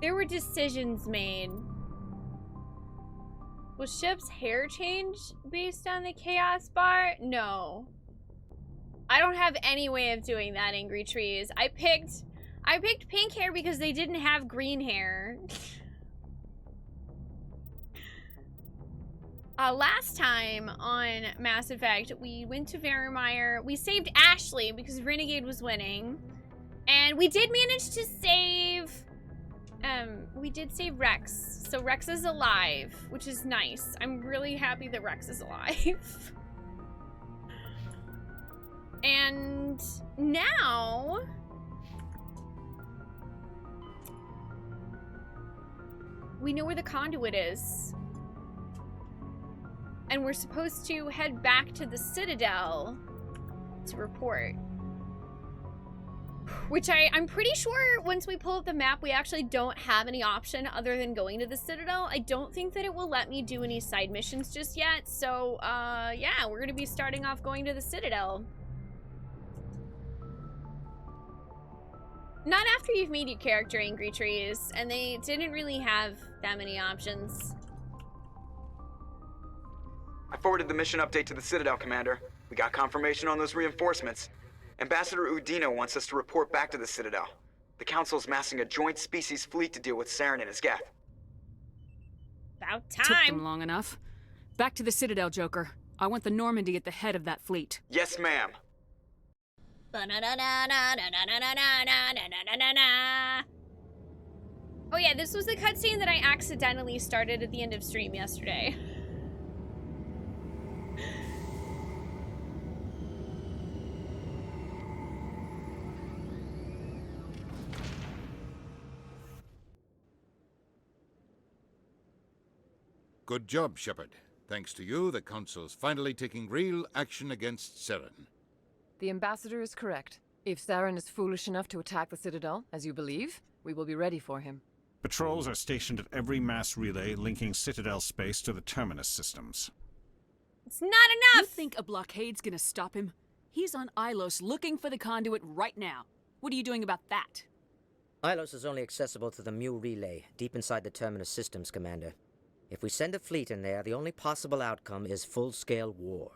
There were decisions made. Will Ship's hair change based on the chaos bar? No. I don't have any way of doing that, Angry Trees. I picked pink hair because they didn't have green hair. Last time on Mass Effect, we went to Vermeer. We saved Ashley because Renegade was winning. And we did manage to save... we did save Rex. So Rex is alive, which is nice. I'm really happy that Rex is alive. And now... we know where the conduit is. And we're supposed to head back to the Citadel to report. Which I'm pretty sure once we pull up the map, we actually don't have any option other than going to the Citadel. I don't think that it will let me do any side missions just yet. So, yeah, we're gonna be starting off going to the Citadel. Not after you've made your character, Angry Trees, and they didn't really have that many options. I forwarded the mission update to the Citadel, Commander. We got confirmation on those reinforcements. Ambassador Udina wants us to report back to the Citadel. The Council's massing a joint species fleet to deal with Saren and his Geth. About time. Took them long enough. Back to the Citadel, Joker. I want the Normandy at the head of that fleet. Yes, ma'am. Oh yeah, this was the cutscene that I accidentally started at the end of stream yesterday. Good job, Shepard. Thanks to you, the Council's finally taking real action against Saren. The Ambassador is correct. If Saren is foolish enough to attack the Citadel, as you believe, we will be ready for him. Patrols are stationed at every mass relay linking Citadel space to the Terminus systems. It's not enough! You think a blockade's gonna stop him? He's on Ilos looking for the conduit right now. What are you doing about that? Ilos is only accessible to the Mu relay, deep inside the Terminus systems, Commander. If we send a fleet in there, the only possible outcome is full-scale war.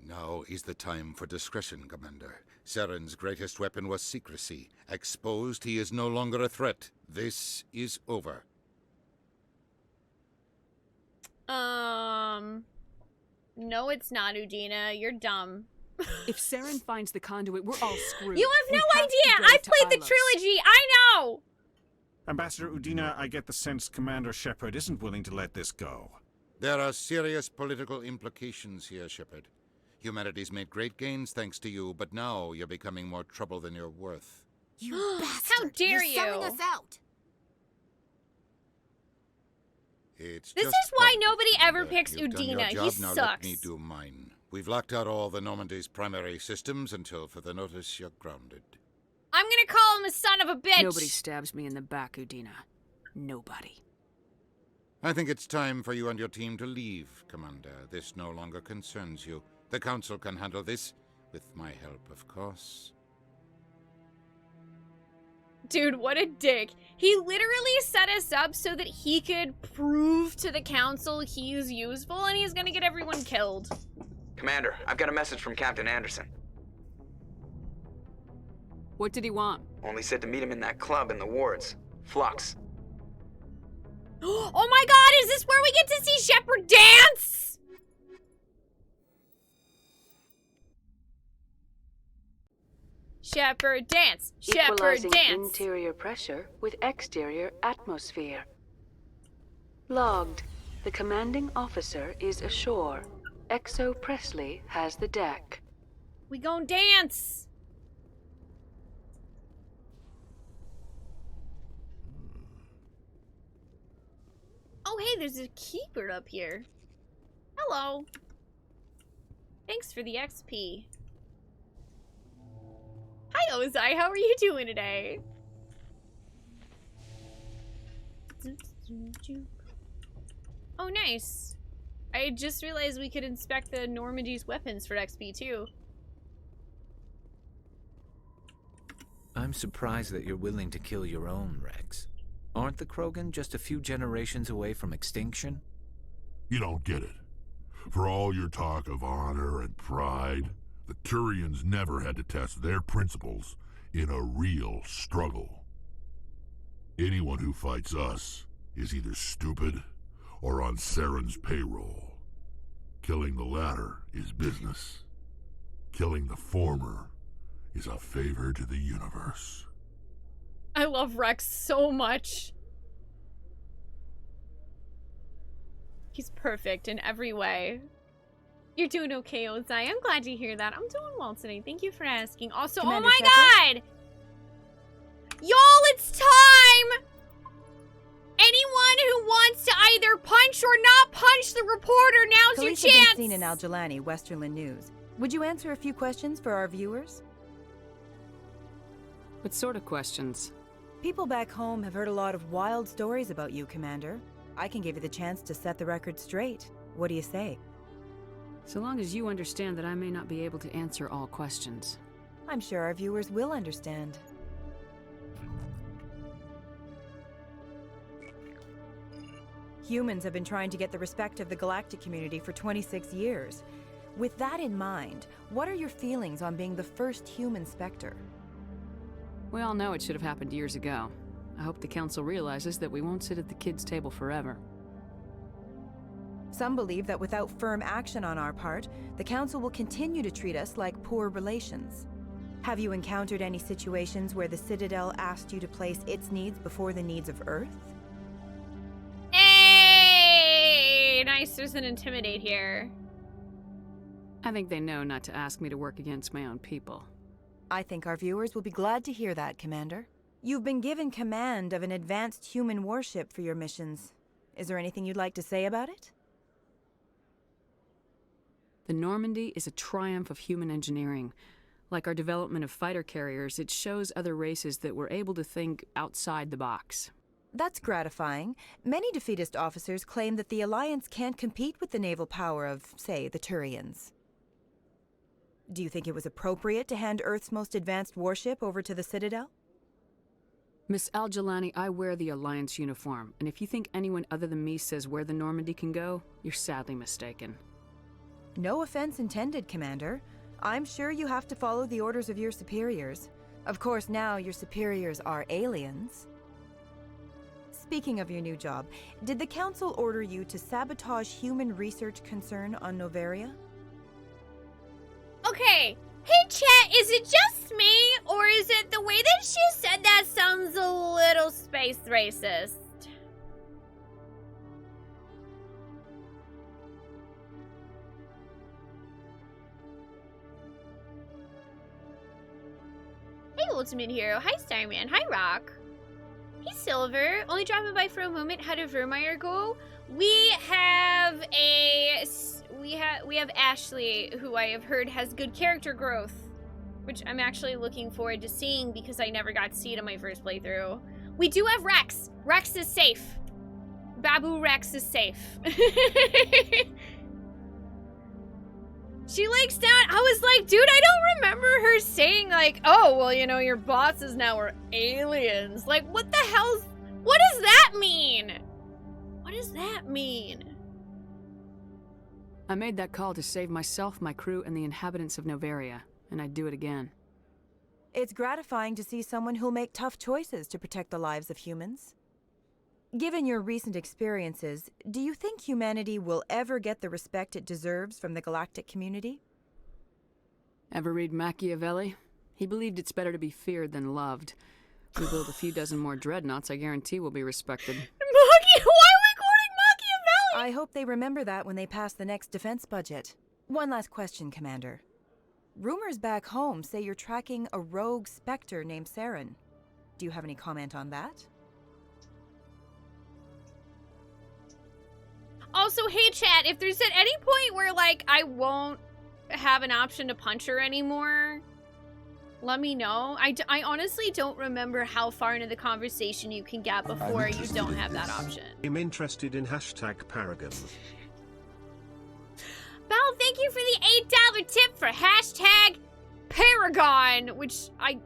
Now is the time for discretion, Commander. Saren's greatest weapon was secrecy. Exposed, he is no longer a threat. This is over. No, it's not, Udina. You're dumb. If Saren finds the conduit, we're all screwed. You have no We have idea! to go I've to played the Ilos. trilogy! I know! Ambassador Udina, I get the sense Commander Shepard isn't willing to let this go. There are serious political implications here, Shepard. Humanity's made great gains thanks to you, but now you're becoming more trouble than you're worth. You bastard! How dare You're selling you. us out! It's This just is why fine, nobody ever Commander. picks You've done your Udina. job, He now sucks. let me do mine. We've locked out all the Normandy's primary systems until further notice you're grounded. I'm gonna call him a son of a bitch! Nobody stabs me in the back, Udina. Nobody. I think it's time for you and your team to leave, Commander. This no longer concerns you. The Council can handle this, with my help, of course. Dude, what a dick. He literally set us up so that he could prove to the Council he's useful, and he's gonna get everyone killed. Commander, I've got a message from Captain Anderson. What did he want? Only said to meet him in that club in the wards. Flux. Oh my god, is this where we get to see Shepard dance? Shepard dance. Shepard Equalizing dance. interior pressure with exterior atmosphere. Logged. The commanding officer is ashore. Exo Presley has the deck. We gon' dance. Oh, hey, there's a keeper up here. Hello. Thanks for the XP. Hi, Ozai. How are you doing today? Oh, nice. I just realized we could inspect the Normandy's weapons for XP, too. I'm surprised that you're willing to kill your own, Rex. Aren't the Krogan just a few generations away from extinction? You don't get it. For all your talk of honor and pride, the Turians never had to test their principles in a real struggle. Anyone who fights us is either stupid or on Saren's payroll. Killing the latter is business. Killing the former is a favor to the universe. I love Rex so much. He's perfect in every way. You're doing okay, Ozai. I'm glad to hear that. I'm doing well today. Thank you for asking. Also, Commander oh my Shepard? god! Y'all, it's time! Anyone who wants to either punch or not punch the reporter, now's your Khaleesi chance! Benzine and Al-Jalani, Westerland News. Would you answer a few questions for our viewers? What sort of questions? People back home have heard a lot of wild stories about you, Commander. I can give you the chance to set the record straight. What do you say? So long as you understand that I may not be able to answer all questions. I'm sure our viewers will understand. Humans have been trying to get the respect of the galactic community for 26 years. With that in mind, what are your feelings on being the first human Spectre? We all know it should have happened years ago. I hope the Council realizes that we won't sit at the kids' table forever. Some believe that without firm action on our part, the Council will continue to treat us like poor relations. Have you encountered any situations where the Citadel asked you to place its needs before the needs of Earth? Hey! Nice, there's an intimidate here. I think they know not to ask me to work against my own people. I think our viewers will be glad to hear that, Commander. You've been given command of an advanced human warship for your missions. Is there anything you'd like to say about it? The Normandy is a triumph of human engineering. Like our development of fighter carriers, it shows other races that we're able to think outside the box. That's gratifying. Many defeatist officers claim that the Alliance can't compete with the naval power of, say, the Turians. Do you think it was appropriate to hand Earth's most advanced warship over to the Citadel? Miss Al-Jalani, I wear the Alliance uniform, and if you think anyone other than me says where the Normandy can go, you're sadly mistaken. No offense intended, Commander. I'm sure you have to follow the orders of your superiors. Of course, now your superiors are aliens. Speaking of your new job, did the Council order you to sabotage human research concern on Noveria? Okay, hey chat, is it just me, or is it the way that she said that sounds a little space racist? Hey Ultimate Hero, hi Starman, hi Rock. Hey Silver, only dropping by for a moment, how did Vermeer go? We have Ashley, who I have heard has good character growth, which I'm actually looking forward to seeing because I never got to see it in my first playthrough. We do have Rex. Rex is safe. Babu Rex is safe. She likes down. I was like, dude, I don't remember her saying like, oh, well, you know, your bosses now are aliens. Like, what the hell? What does that mean? What does that mean? I made that call to save myself, my crew, and the inhabitants of Noveria, and I'd do it again. It's gratifying to see someone who'll make tough choices to protect the lives of humans. Given your recent experiences, do you think humanity will ever get the respect it deserves from the galactic community? Ever read Machiavelli? He believed it's better to be feared than loved. We build a few dozen more dreadnoughts, I guarantee we'll be respected. Why are we quoting Machiavelli? I hope they remember that when they pass the next defense budget. One last question, Commander. Rumors back home say you're tracking a rogue Spectre named Saren. Do you have any comment on that? Also, hey chat, if there's at any point where like I won't have an option to punch her anymore, let me know. I honestly don't remember how far into the conversation you can get before you don't have that option. I'm interested in #Paragon. Belle, thank you for the $8 tip for #Paragon, which I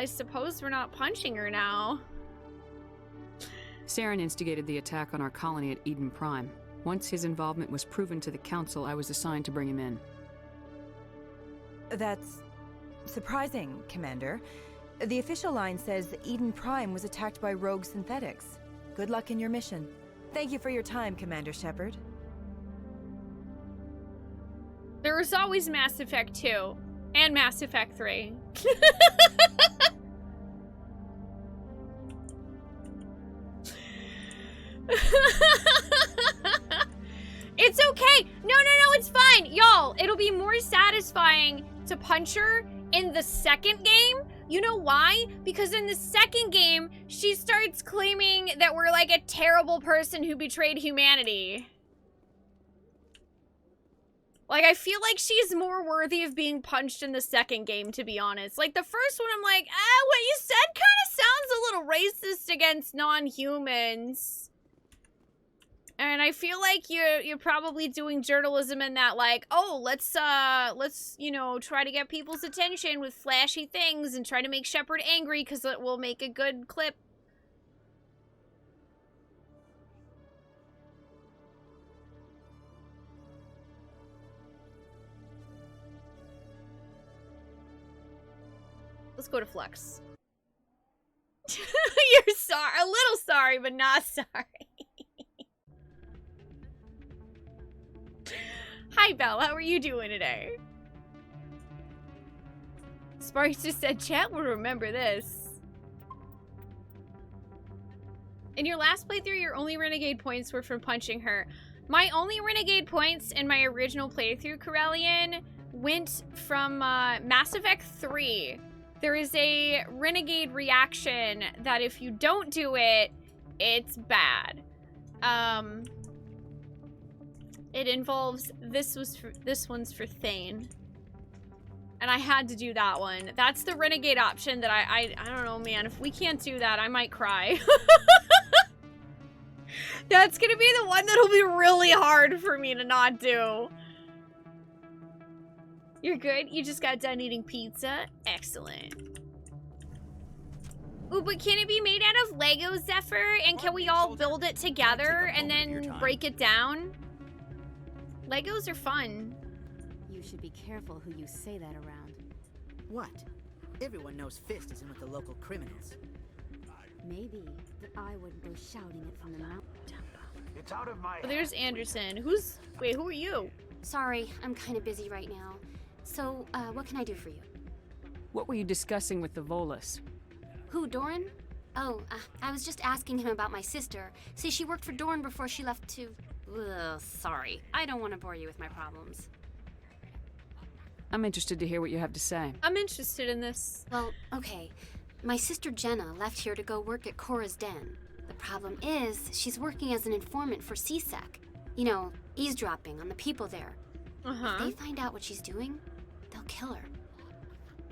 suppose we're not punching her now. Saren instigated the attack on our colony at Eden Prime. Once his involvement was proven to the Council, I was assigned to bring him in. That's surprising, Commander. The official line says that Eden Prime was attacked by rogue synthetics. Good luck in your mission. Thank you for your time, Commander Shepard. There was always Mass Effect 2 and Mass Effect 3. It's okay. No, it's fine. Y'all, it'll be more satisfying to punch her in the second game. You know why? Because in the second game, she starts claiming that we're like a terrible person who betrayed humanity. Like, I feel like she's more worthy of being punched in the second game, to be honest. Like, the first one, I'm like, what you said kind of sounds a little racist against non-humans. And I feel like you're probably doing journalism in that, like, oh, let's, you know, try to get people's attention with flashy things and try to make Shepard angry because it will make a good clip. Let's go to Flux. You're sorry, a little sorry, but not sorry. Hi, Belle. How are you doing today? Sparks just said, chat will remember this. In your last playthrough, your only Renegade points were from punching her. My only Renegade points in my original playthrough, Corellian, went from Mass Effect 3. There is a Renegade reaction that if you don't do it, it's bad. It involves, this one's for Thane. And I had to do that one. That's the Renegade option that I don't know, man. If we can't do that, I might cry. That's gonna be the one that'll be really hard for me to not do. You're good? You just got done eating pizza? Excellent. Ooh, but can it be made out of Lego, Zephyr? And can we all build it together and then break it down? Legos are fun. You should be careful who you say that around. What? Everyone knows Fist is in with the local criminals. Maybe, but I wouldn't go shouting it from the mountain. It's out of my Oh, there's Anderson. Wait, who are you? Sorry, I'm kind of busy right now. So, what can I do for you? What were you discussing with the Volus? Who, Doran? Oh, I was just asking him about my sister. See, she worked for Doran before she left to... Ugh, sorry. I don't want to bore you with my problems. I'm interested to hear what you have to say. I'm interested in this. Well, okay. My sister Jenna left here to go work at Cora's Den. The problem is, she's working as an informant for CSEC. You know, eavesdropping on the people there. If they find out what she's doing, they'll kill her.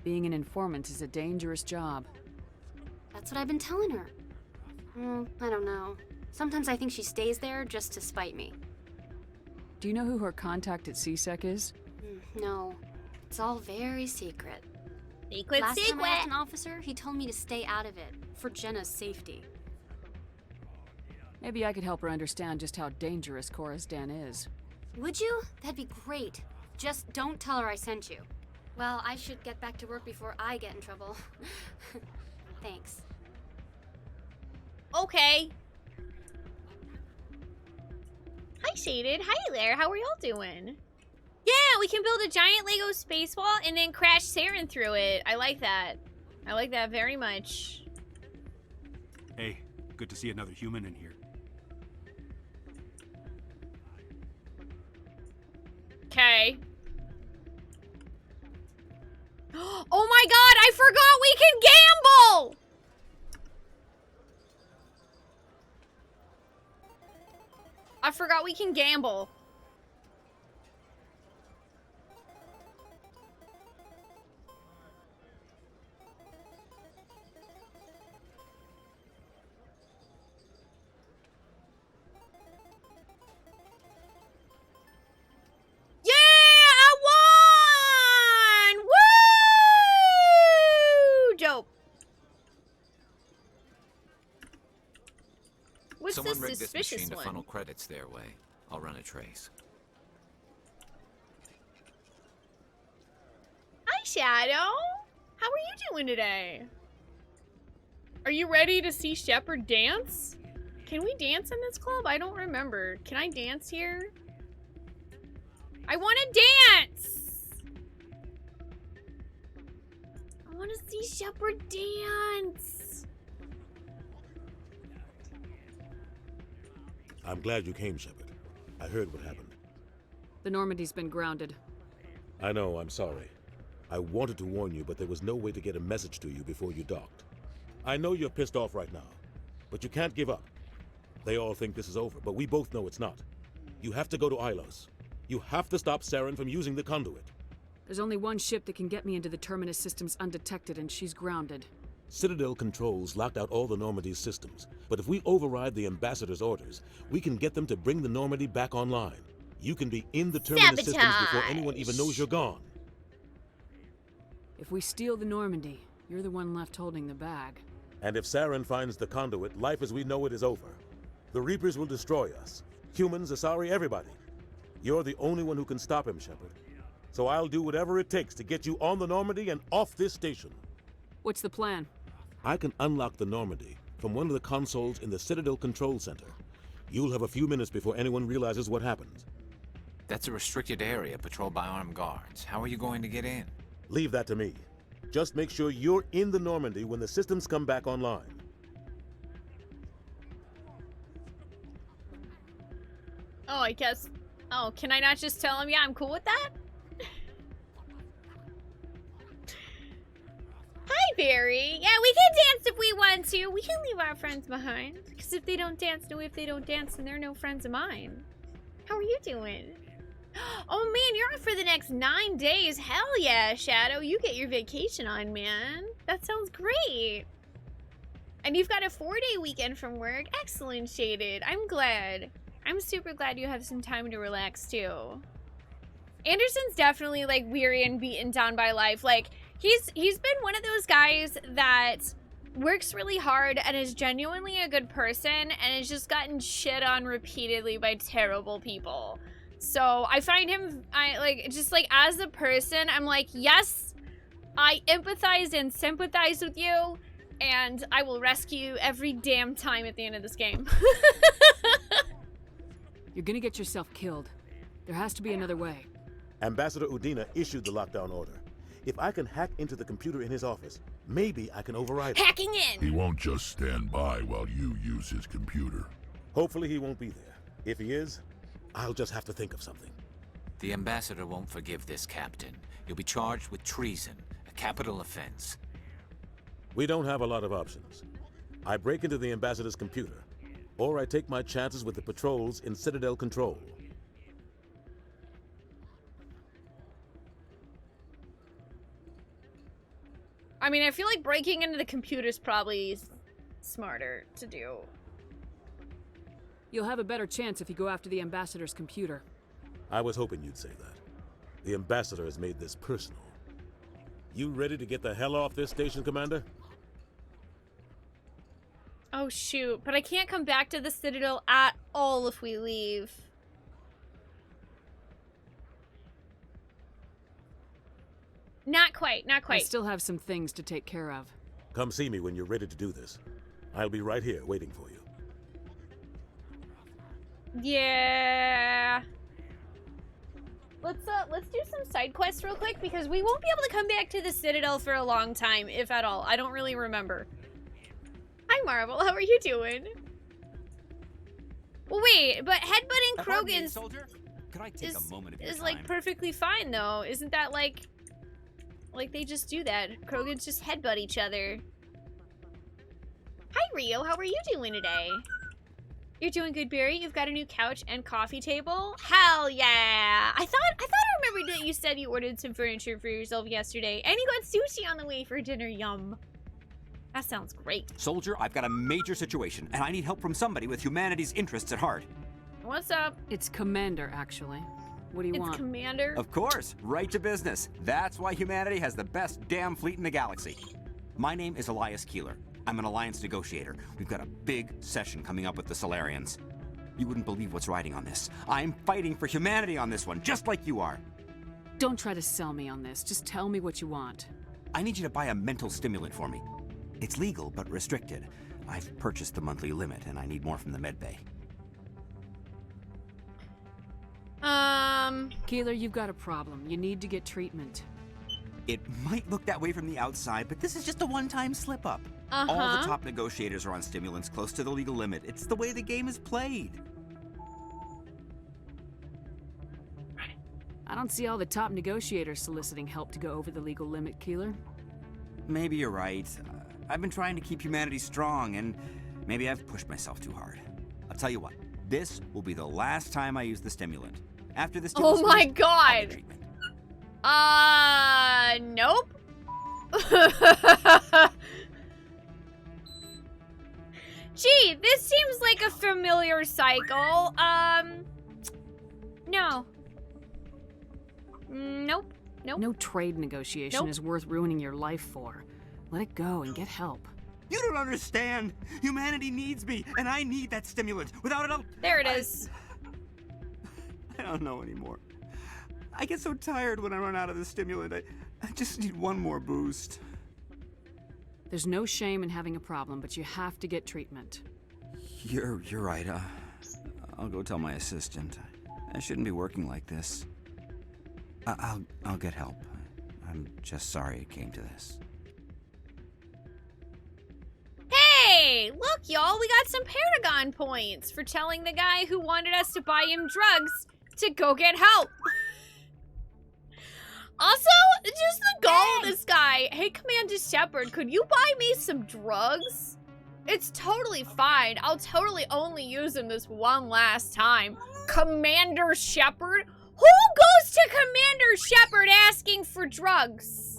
Being an informant is a dangerous job. That's what I've been telling her. I don't know. Sometimes I think she stays there just to spite me. Do you know who her contact at CSEC is? No. It's all very secret. Last time I asked an officer, he told me to stay out of it, for Jenna's safety. Maybe I could help her understand just how dangerous Cora's Den is. Would you? That'd be great. Just don't tell her I sent you. Well, I should get back to work before I get in trouble. Thanks. Okay. Hi, Shaded. Hi there. How are y'all doing? Yeah, we can build a giant Lego space wall and then crash Saren through it. I like that. I like that very much. Hey, good to see another human in here. Okay. Oh my god, I forgot we can gamble! I forgot we can gamble. Yeah, I won! Woo! Dope. What's Someone this rigged this suspicious machine to one? funnel credits their way. I'll run a trace. Hi, Shadow. How are you doing today? Are you ready to see Shepard dance? Can we dance in this club? I don't remember. Can I dance here? I want to dance! I want to see Shepard dance! I'm glad you came, Shepard. I heard what happened. The Normandy's been grounded. I know, I'm sorry. I wanted to warn you, but there was no way to get a message to you before you docked. I know you're pissed off right now, but you can't give up. They all think this is over, but we both know it's not. You have to go to Ilos. You have to stop Saren from using the conduit. There's only one ship that can get me into the Terminus systems undetected, and she's grounded. Citadel controls locked out all the Normandy's systems, but if we override the Ambassador's orders, we can get them to bring the Normandy back online. You can be in the Terminus systems before anyone even knows you're gone. If we steal the Normandy, you're the one left holding the bag. And if Saren finds the conduit, life as we know it is over. The Reapers will destroy us. Humans, Asari, everybody. You're the only one who can stop him, Shepard. So I'll do whatever it takes to get you on the Normandy and off this station. What's the plan? I can unlock the Normandy from one of the consoles in the Citadel Control Center. You'll have a few minutes before anyone realizes what happened. That's a restricted area patrolled by armed guards. How are you going to get in? Leave that to me. Just make sure you're in the Normandy when the systems come back online. Oh, I guess. Oh, can I not just tell him, yeah, I'm cool with that? Hi, Barry. Yeah, we can dance if we want to. We can leave our friends behind. Because if they don't dance, then they're no friends of mine. How are you doing? Oh, man, you're off for the next 9 days. Hell yeah, Shadow. You get your vacation on, man. That sounds great. And you've got a 4-day weekend from work. Excellent, Shaded. I'm glad. I'm super glad you have some time to relax, too. Anderson's definitely, like, weary and beaten down by life. Like, he's been one of those guys that works really hard and is genuinely a good person and has just gotten shit on repeatedly by terrible people. So I find him, as a person, I'm like, yes, I empathize and sympathize with you, and I will rescue you every damn time at the end of this game. You're gonna get yourself killed. There has to be another way. Ambassador Udina issued the lockdown order. If I can hack into the computer in his office, maybe I can override it. Hacking in! He won't just stand by while you use his computer. Hopefully he won't be there. If he is, I'll just have to think of something. The Ambassador won't forgive this, Captain. You'll be charged with treason, a capital offense. We don't have a lot of options. I break into the Ambassador's computer, or I take my chances with the patrols in Citadel Control. I mean, I feel like breaking into the computer's probably smarter to do. You'll have a better chance if you go after the Ambassador's computer. I was hoping you'd say that. The Ambassador has made this personal. You ready to get the hell off this station, Commander? Oh, shoot. But I can't come back to the Citadel at all if we leave. Not quite, not quite. I still have some things to take care of. Come see me when you're ready to do this. I'll be right here waiting for you. Yeah. Let's do some side quests real quick because we won't be able to come back to the Citadel for a long time, if at all. I don't really remember. Hi, Marvel. How are you doing? Well, wait, but headbutting Krogan's Could I take a moment of your is time? like perfectly fine though. Isn't that like they just do that? Krogans just headbutt each other. Hi, Rio. How are you doing today? You're doing good, Barry. You've got a new couch and coffee table. Hell yeah! I thought I remembered that you said you ordered some furniture for yourself yesterday, and you got sushi on the way for dinner. Yum. That sounds great. Soldier, I've got a major situation, and I need help from somebody with humanity's interests at heart. What's up? It's Commander, actually. What do you want? It's Commander? Of course, right to business. That's why humanity has the best damn fleet in the galaxy. My name is Elias Keeler. I'm an alliance negotiator. We've got a big session coming up with the Solarians. You wouldn't believe what's riding on this. I'm fighting for humanity on this one, just like you are. Don't try to sell me on this. Just tell me what you want. I need you to buy a mental stimulant for me. It's legal, but restricted. I've purchased the monthly limit, and I need more from the medbay. Keeler, you've got a problem. You need to get treatment. It might look that way from the outside, but this is just a one-time slip-up. All the top negotiators are on stimulants close to the legal limit. It's the way the game is played. I don't see all the top negotiators soliciting help to go over the legal limit, Keeler. Maybe you're right. I've been trying to keep humanity strong, and maybe I've pushed myself too hard. I'll tell you what. This will be the last time I use the stimulant. After the stimulant, oh my god! Nope. Gee, this seems like a familiar cycle. No. Nope. Nope. No trade negotiation is worth ruining your life for. Let it go and get help. You don't understand. Humanity needs me, and I need that stimulant. Without it, There it is. I don't know anymore. I get so tired when I run out of the stimulant. I just need one more boost. There's no shame in having a problem, but you have to get treatment. You're right. I'll go tell my assistant. I shouldn't be working like this. I'll get help. I'm just sorry it came to this. Hey, look, y'all, we got some Paragon points for telling the guy who wanted us to buy him drugs to go get help. Also, just the goal of this guy. Hey, Commander Shepard, could you buy me some drugs? It's totally fine. I'll totally only use them this one last time. Commander Shepard? Who goes to Commander Shepard asking for drugs?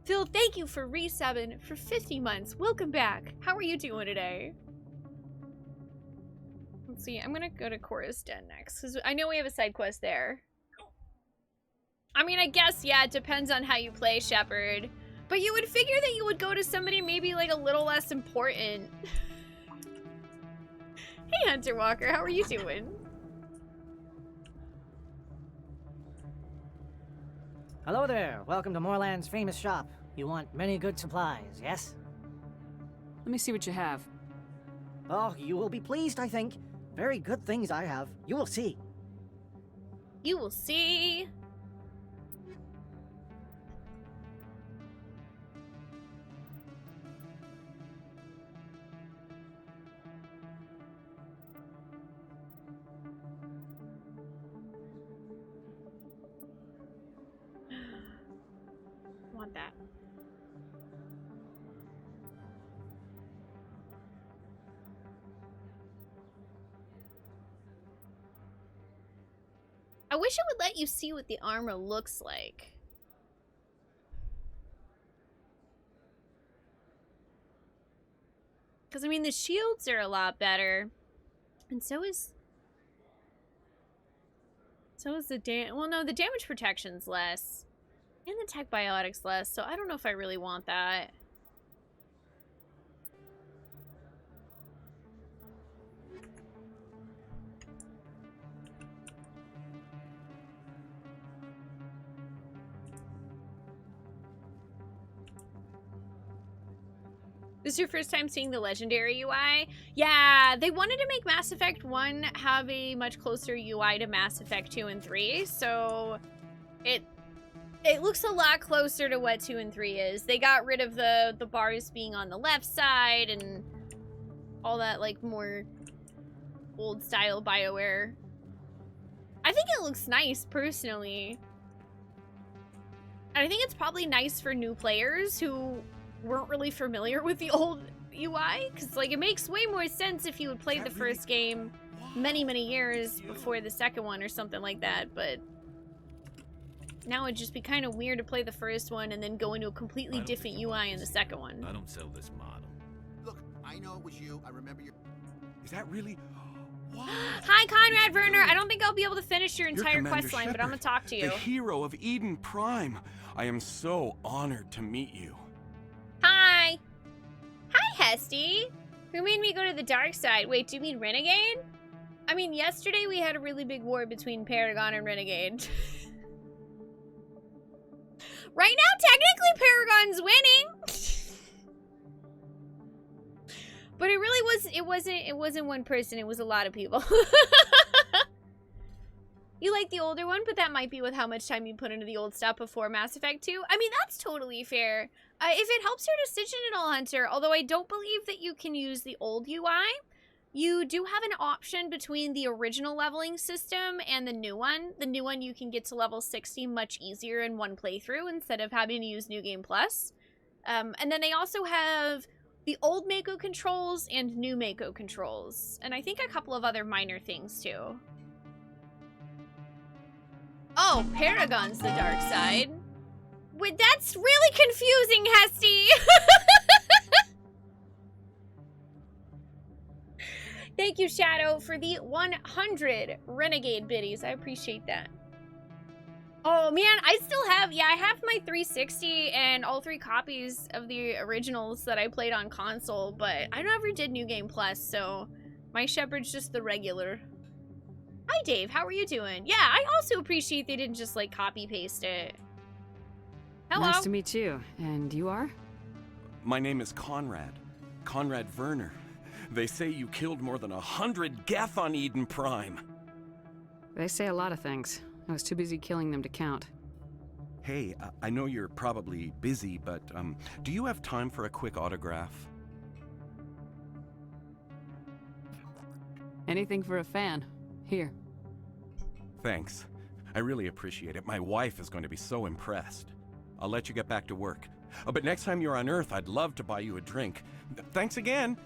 Phil, thank you for resubbing for 50 months. Welcome back. How are you doing today? Let's see. I'm gonna go to Cora's Den next, because I know we have a side quest there. I mean, I guess, yeah, it depends on how you play, Shepard. But you would figure that you would go to somebody maybe, like, a little less important. Hey, Hunter Walker, how are you doing? Hello there. Welcome to Moorland's famous shop. You want many good supplies, yes? Let me see what you have. Oh, you will be pleased, I think. Very good things I have. You will see. You will see. Want that. I wish it would let you see what the armor looks like. Because, I mean, the shields are a lot better. And so is the well, no, the damage protection's less. And the tech biotics less, so I don't know if I really want that. This is your first time seeing the Legendary UI? Yeah, they wanted to make Mass Effect 1 have a much closer UI to Mass Effect 2 and 3, so it looks a lot closer to what 2 and 3 is. They got rid of the bars being on the left side and all that, like, more old-style BioWare. I think it looks nice, personally. And I think it's probably nice for new players who weren't really familiar with the old UI, because, like, it makes way more sense if you had played the first game many, many years before the second one or something like that, but now it'd just be kind of weird to play the first one and then go into a completely different UI in the second one. I don't sell this model. Look, I know it was you. I remember your... Is that really... Hi, Conrad Werner. I don't think I'll be able to finish your entire Commander quest line, but I'm gonna Shepard, talk to you. The hero of Eden Prime. I am so honored to meet you. Hi. Hi, Hesty. Who made me go to the dark side? Wait, do you mean Renegade? I mean, yesterday we had a really big war between Paragon and Renegade. Right now, technically, Paragon's winning. But it really it wasn't one person, it was a lot of people. You like the older one, but that might be with how much time you put into the old stuff before Mass Effect 2. I mean, that's totally fair. If it helps your decision in All Hunter, although I don't believe that you can use the old UI, you do have an option between the original leveling system and the new one. The new one, you can get to level 60 much easier in one playthrough instead of having to use New Game Plus. And then they also have the old Mako controls and new Mako controls. And I think a couple of other minor things too. Oh, Paragon's the dark side. Wait, that's really confusing, Hesty. Thank you, Shadow, for the 100 Renegade biddies. I appreciate that. Oh, man, I still have, yeah, I have my 360 and all 3 copies of the originals that I played on console, but I never did New Game Plus, so my Shepard's just the regular. Hi, Dave. How are you doing? Yeah, I also appreciate they didn't just, like, copy-paste it. Hello. Nice to meet you. And you are? My name is Conrad. Conrad Werner. They say you killed more than 100 Geth on Eden Prime. They say a lot of things. I was too busy killing them to count. Hey, I know you're probably busy, but do you have time for a quick autograph? Anything for a fan. Here. Thanks. I really appreciate it. My wife is going to be so impressed. I'll let you get back to work. But next time you're on Earth, I'd love to buy you a drink. Thanks again.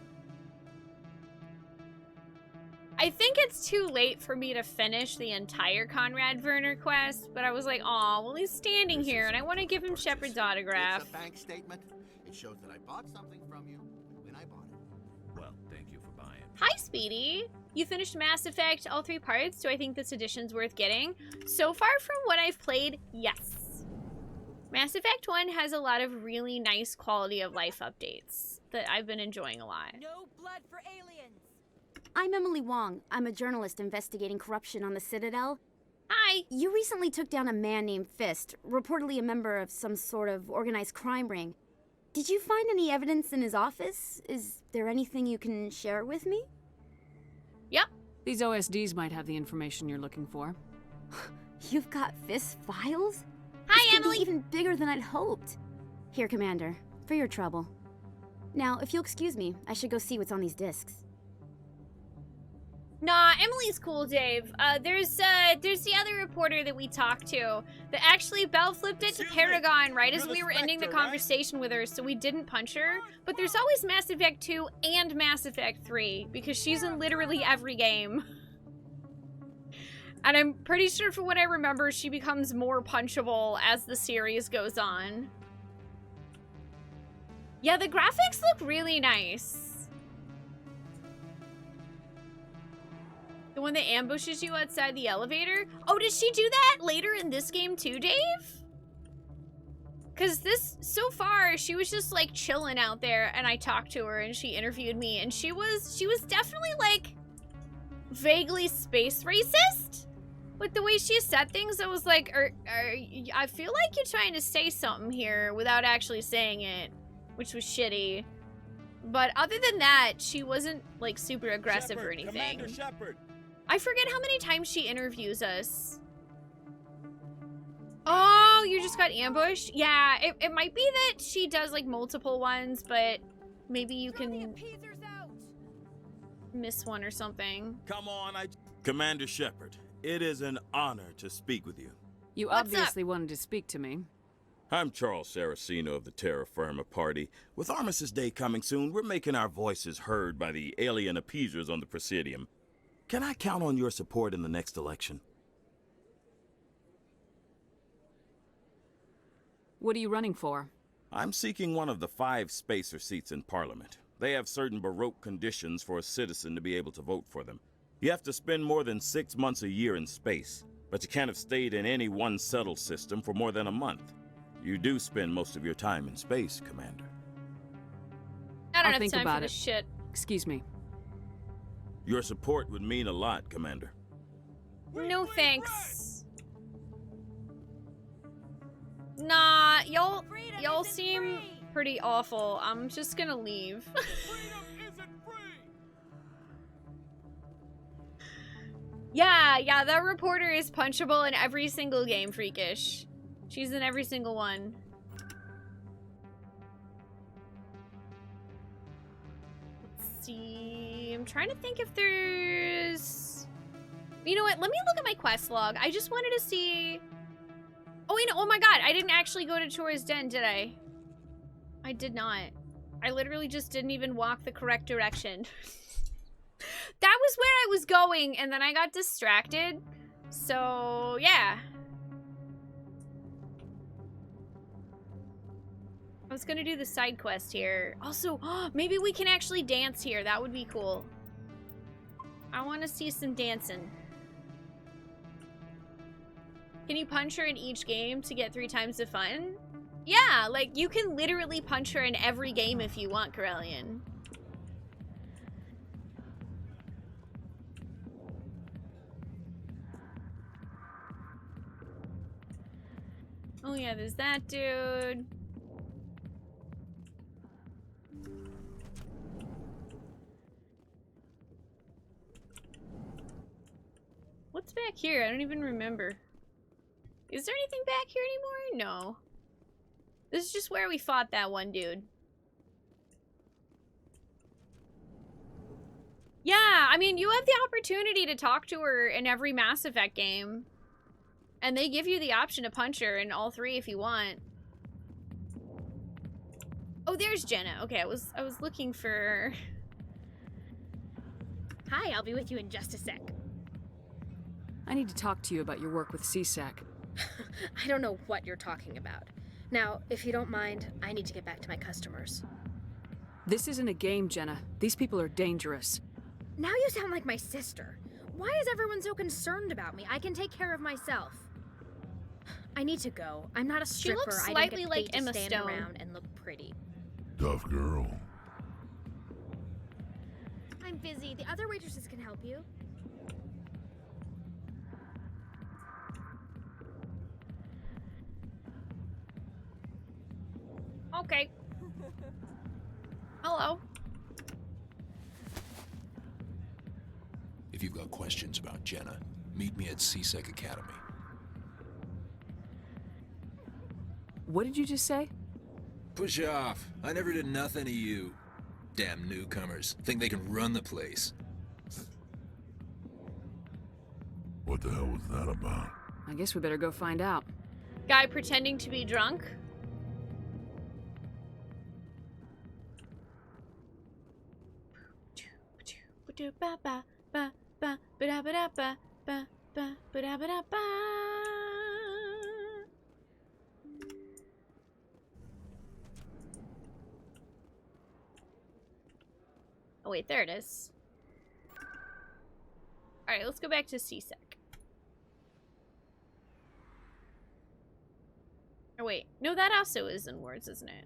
I think it's too late for me to finish the entire Conrad Werner quest, but I was like, aw, well, he's standing here, and I want to give him Shepard's autograph. It's a bank statement. It shows that I bought something from you when I bought it. Well, thank you for buying. Hi, Speedy. You finished Mass Effect, all 3 parts. Do I think this edition's worth getting? So far from what I've played, yes. Mass Effect 1 has a lot of really nice quality of life updates that I've been enjoying a lot. No blood for aliens. I'm Emily Wong. I'm a journalist investigating corruption on the Citadel. Hi. You recently took down a man named Fist, reportedly a member of some sort of organized crime ring. Did you find any evidence in his office? Is there anything you can share with me? Yep. These OSDs might have the information you're looking for. You've got Fist's files? Hi, this Emily. Could be even bigger than I'd hoped. Here, Commander, for your trouble. Now, if you'll excuse me, I should go see what's on these discs. Nah, Emily's cool, Dave. There's the other reporter that we talked to that actually Belle flipped it to Paragon right as we were ending the conversation with her, so we didn't punch her. But there's always Mass Effect 2 and Mass Effect 3 because she's in literally every game. And I'm pretty sure from what I remember, she becomes more punchable as the series goes on. Yeah, the graphics look really nice. The one that ambushes you outside the elevator? Oh, did she do that later in this game too, Dave? Because so far, she was just like chilling out there and I talked to her and she interviewed me and she was definitely like vaguely space racist. With the way she said things, I was like, I feel like you're trying to say something here without actually saying it, which was shitty. But other than that, she wasn't like super aggressive or anything. Commander Shepard. I forget how many times she interviews us. Oh, you just got ambushed? Yeah, it might be that she does like multiple ones, but maybe you can miss one or something. Come on, Commander Shepard, it is an honor to speak with you. You What's obviously wanted to speak to me. I'm Charles Saraceno of the Terra Firma Party. With Armistice Day coming soon, we're making our voices heard by the alien appeasers on the Presidium. Can I count on your support in the next election? What are you running for? I'm seeking one of the 5 spacer seats in Parliament. They have certain Baroque conditions for a citizen to be able to vote for them. You have to spend more than 6 months a year in space, but you can't have stayed in any one settled system for more than a month. You do spend most of your time in space, Commander. I don't I'll have think time about for this it. shit. Excuse me. Your support would mean a lot, Commander. No thanks. Nah, y'all seem pretty awful. I'm just gonna leave. Yeah, that reporter is punchable in every single game, Freakish. She's in every single one. Let's see. I'm trying to think if there's... You know what? Let me look at my quest log. I just wanted to see... Oh, wait, no. Oh my god. I didn't actually go to Chora's Den, did I? I did not. I literally just didn't even walk the correct direction. That was where I was going, and then I got distracted. So, yeah. I was gonna do the side quest here. Also, maybe we can actually dance here. That would be cool. I want to see some dancing. Can you punch her in each game to get 3 times the fun? Yeah, like, you can literally punch her in every game if you want, Corellian. Oh yeah, there's that dude. What's back here? I don't even remember. Is there anything back here anymore? No. This is just where we fought that one dude. Yeah, I mean, you have the opportunity to talk to her in every Mass Effect game. And they give you the option to punch her in all 3 if you want. Oh, there's Jenna. Okay, I was looking for... Hi, I'll be with you in just a sec. I need to talk to you about your work with CSAC. I don't know what you're talking about. Now, if you don't mind, I need to get back to my customers. This isn't a game, Jenna. These people are dangerous. Now you sound like my sister. Why is everyone so concerned about me? I can take care of myself. I need to go. I'm not a stripper. She looks I slightly don't get like paid Emma to stand Stone. around and look pretty. Tough girl. I'm busy. The other waitresses can help you. Okay. Hello. If you've got questions about Jenna, meet me at CSEC Academy. What did you just say? Push off. I never did nothing to you. Damn newcomers. Think they can run the place. What the hell was that about? I guess we better go find out. Guy pretending to be drunk. Oh wait, there it is. Alright, let's go back to CSEC. Oh wait, no, that also is in words, isn't it?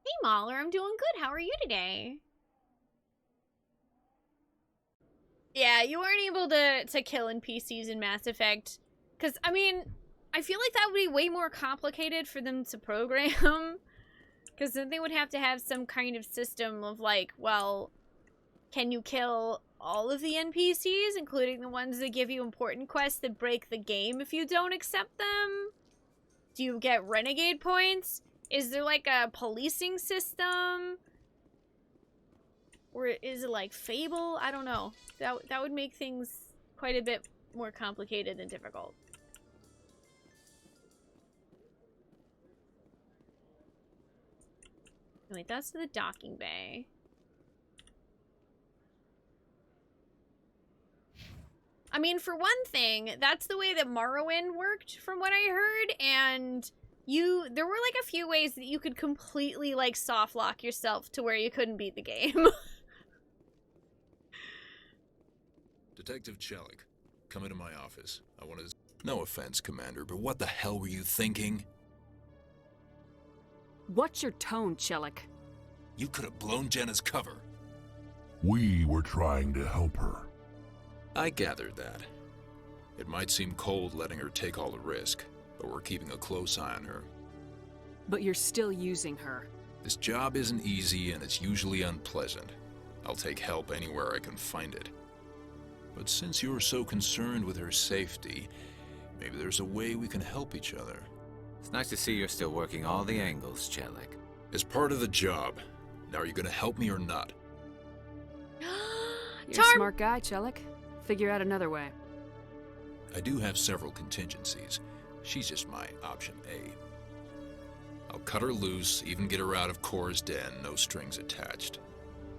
Hey Mahler, I'm doing good. How are you today? Yeah, you weren't able to kill NPCs in Mass Effect. Because, I mean, I feel like that would be way more complicated for them to program. Because then they would have to have some kind of system of like, well, can you kill all of the NPCs, including the ones that give you important quests that break the game if you don't accept them? Do you get Renegade points? Is there like a policing system? Or is it like Fable? I don't know. That would make things quite a bit more complicated and difficult. Wait, that's the docking bay. I mean, for one thing, that's the way that Morrowind worked, from what I heard, and there were like a few ways that you could completely like soft lock yourself to where you couldn't beat the game. Detective Chelik, come into my office. I want to... No offense, Commander, but what the hell were you thinking? What's your tone, Chelik? You could have blown Jenna's cover. We were trying to help her. I gathered that. It might seem cold letting her take all the risk, but we're keeping a close eye on her. But you're still using her. This job isn't easy and it's usually unpleasant. I'll take help anywhere I can find it. But since you're so concerned with her safety, maybe there's a way we can help each other. It's nice to see you're still working all the angles, Chelik. It's part of the job. Now are you gonna help me or not? You're a smart guy, Chelik. Figure out another way. I do have several contingencies. She's just my option A. I'll cut her loose, even get her out of Cora's den, no strings attached.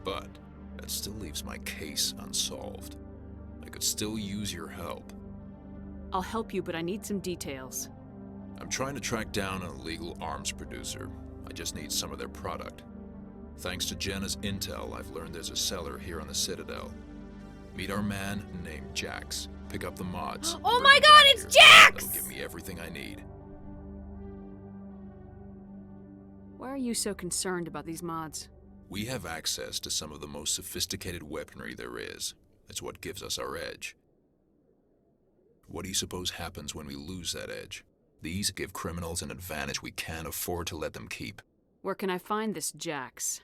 But that still leaves my case unsolved. I could still use your help. I'll help you, but I need some details. I'm trying to track down an illegal arms producer. I just need some of their product. Thanks to Jenna's intel, I've learned there's a seller here on the Citadel. Meet our man named Jax. Pick up the mods. Oh my god, it's Jax! That'll give me everything I need. Why are you so concerned about these mods? We have access to some of the most sophisticated weaponry there is. It's what gives us our edge. What do you suppose happens when we lose that edge? These give criminals an advantage we can't afford to let them keep. Where can I find this Jax?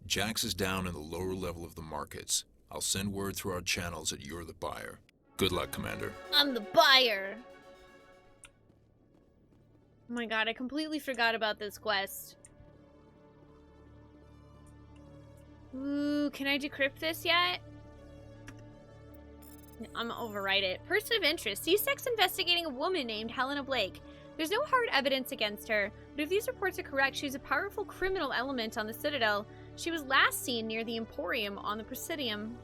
Jax is down in the lower level of the markets. I'll send word through our channels that you're the buyer. Good luck, Commander. I'm the buyer. Oh my god, I completely forgot about this quest. Ooh, can I decrypt this yet? I'm gonna overwrite it. Person of interest. C-Sex investigating a woman named Helena Blake. There's no hard evidence against her, but if these reports are correct, she's a powerful criminal element on the Citadel. She was last seen near the Emporium on the Presidium.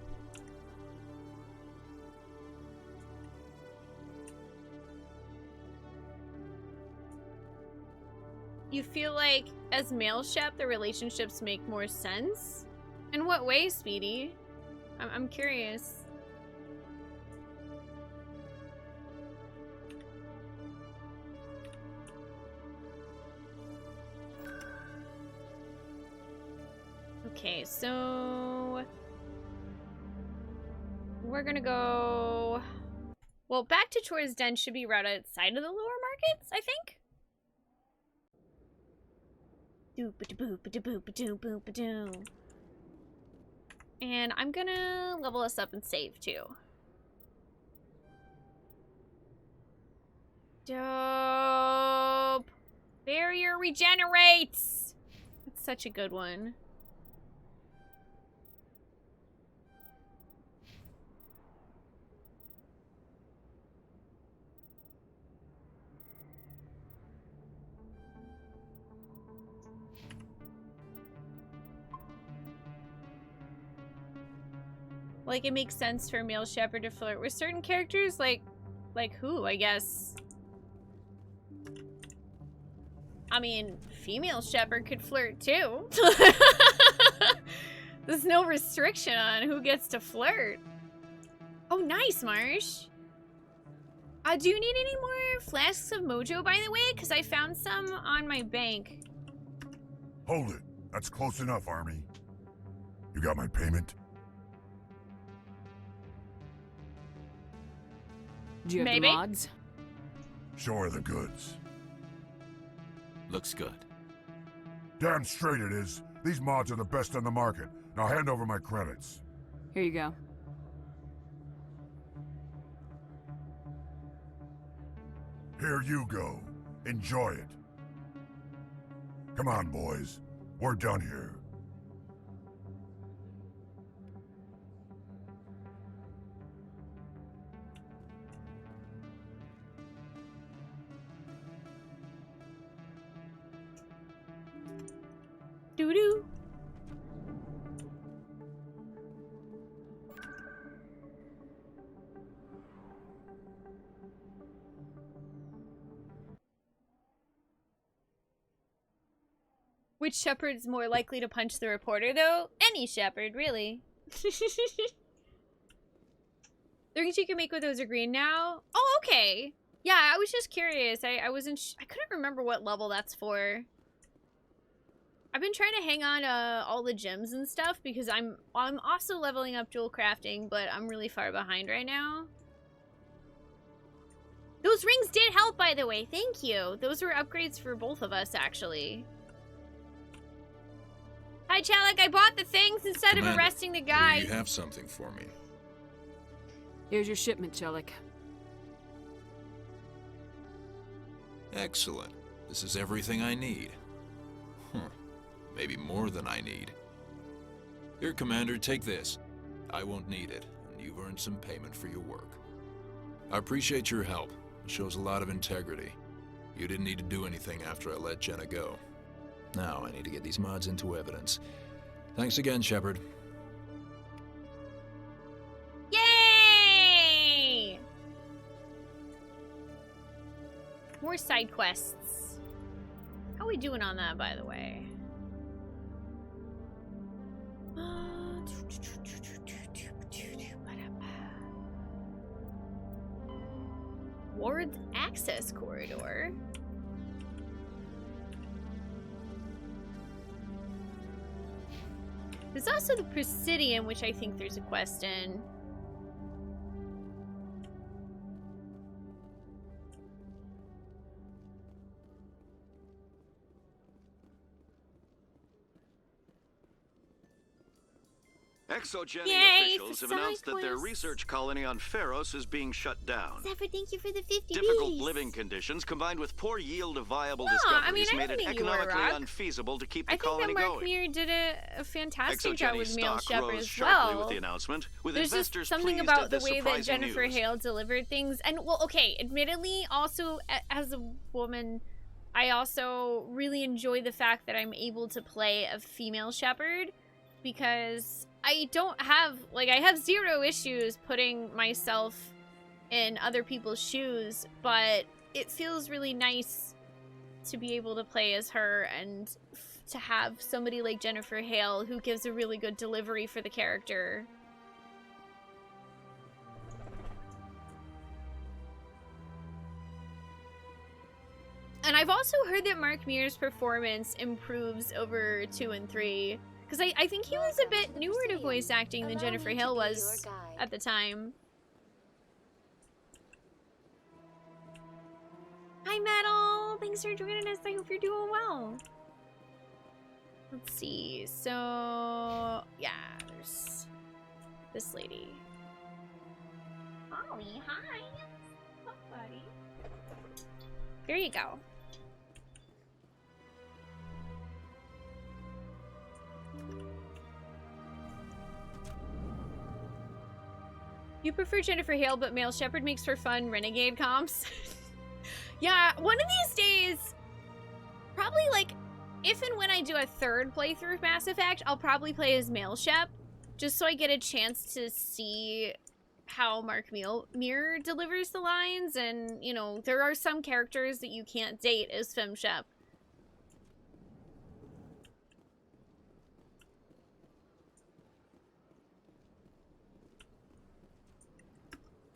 You feel like, as male Shep, the relationships make more sense? In what way, Speedy? I'm curious. Okay, so we're gonna go, well, back to Chora's Den should be right outside of the lower markets, I think. And I'm gonna level us up and save too. Dope. Barrier regenerates. That's such a good one. Like, it makes sense for a male shepherd to flirt with certain characters, like who, I guess. I mean, female shepherd could flirt too. There's no restriction on who gets to flirt. Oh, nice, Marsh. Do you need any more flasks of mojo, by the way? Because I found some on my bank. Hold it. That's close enough, Army. You got my payment? Do you have the mods? Show her the goods. Looks good. Damn straight it is. These mods are the best on the market. Now hand over my credits. Here you go. Here you go. Enjoy it. Come on, boys. We're done here. Doo-doo. Which shepherd's more likely to punch the reporter, though? Any shepherd, really. The rings you can make with those are green now. Oh, okay. Yeah, I was just curious. I wasn't. I couldn't remember what level that's for. I've been trying to hang on to all the gems and stuff because I'm also leveling up jewel crafting, but I'm really far behind right now. Those rings did help, by the way. Thank you. Those were upgrades for both of us, actually. Hi, Chalik. I bought the things instead of arresting the guy. You have something for me. Here's your shipment, Chalik. Excellent. This is everything I need. Maybe more than I need. Here, Commander, take this. I won't need it, and you've earned some payment for your work. I appreciate your help. It shows a lot of integrity. You didn't need to do anything after I let Jenna go. Now I need to get these mods into evidence. Thanks again, Shepard. Yay! More side quests. How are we doing on that, by the way? Ward's access corridor. There's also the Presidium, which I think there's a quest in. Exogeny officials have announced that their research colony on Pharos is being shut down. Zephyr, thank you for the 50 Difficult bees. living conditions combined with poor yield of viable discoveries made it economically unfeasible to keep the colony Mark going. Muir did a fantastic job Exogeny with Mail stock Shepard rose as sharply well. with the announcement, with There's investors just something pleased about at the this way that surprising Jennifer news. Hale delivered things. And, well, okay, admittedly, also, as a woman, I also really enjoy the fact that I'm able to play a female Shepard, because I don't have, like, I have zero issues putting myself in other people's shoes, but it feels really nice to be able to play as her and to have somebody like Jennifer Hale who gives a really good delivery for the character. And I've also heard that Mark Muir's performance improves over 2 and 3. Because I think he was a bit newer to voice acting than Jennifer Hale was at the time. Hi, Metal! Thanks for joining us. I hope you're doing well. Let's see. So, yeah, there's this lady. Holly, hi. Hi, buddy. There you go. You prefer Jennifer Hale, but Male Shepard makes for fun Renegade comps. Yeah, one of these days, probably like, if and when I do a third playthrough of Mass Effect, I'll probably play as Male Shep, just so I get a chance to see how Mark Muir delivers the lines, and, you know, there are some characters that you can't date as Fem Shep.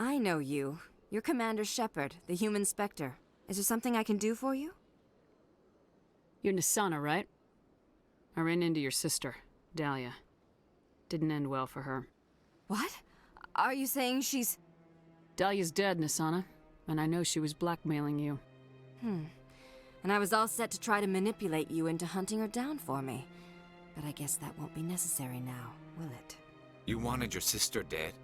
I know you. You're Commander Shepard, the human Spectre. Is there something I can do for you? You're Nisana, right? I ran into your sister, Dahlia. Didn't end well for her. What? Are you saying she's... Dahlia's dead, Nisana, and I know she was blackmailing you. And I was all set to try to manipulate you into hunting her down for me. But I guess that won't be necessary now, will it? You wanted your sister dead?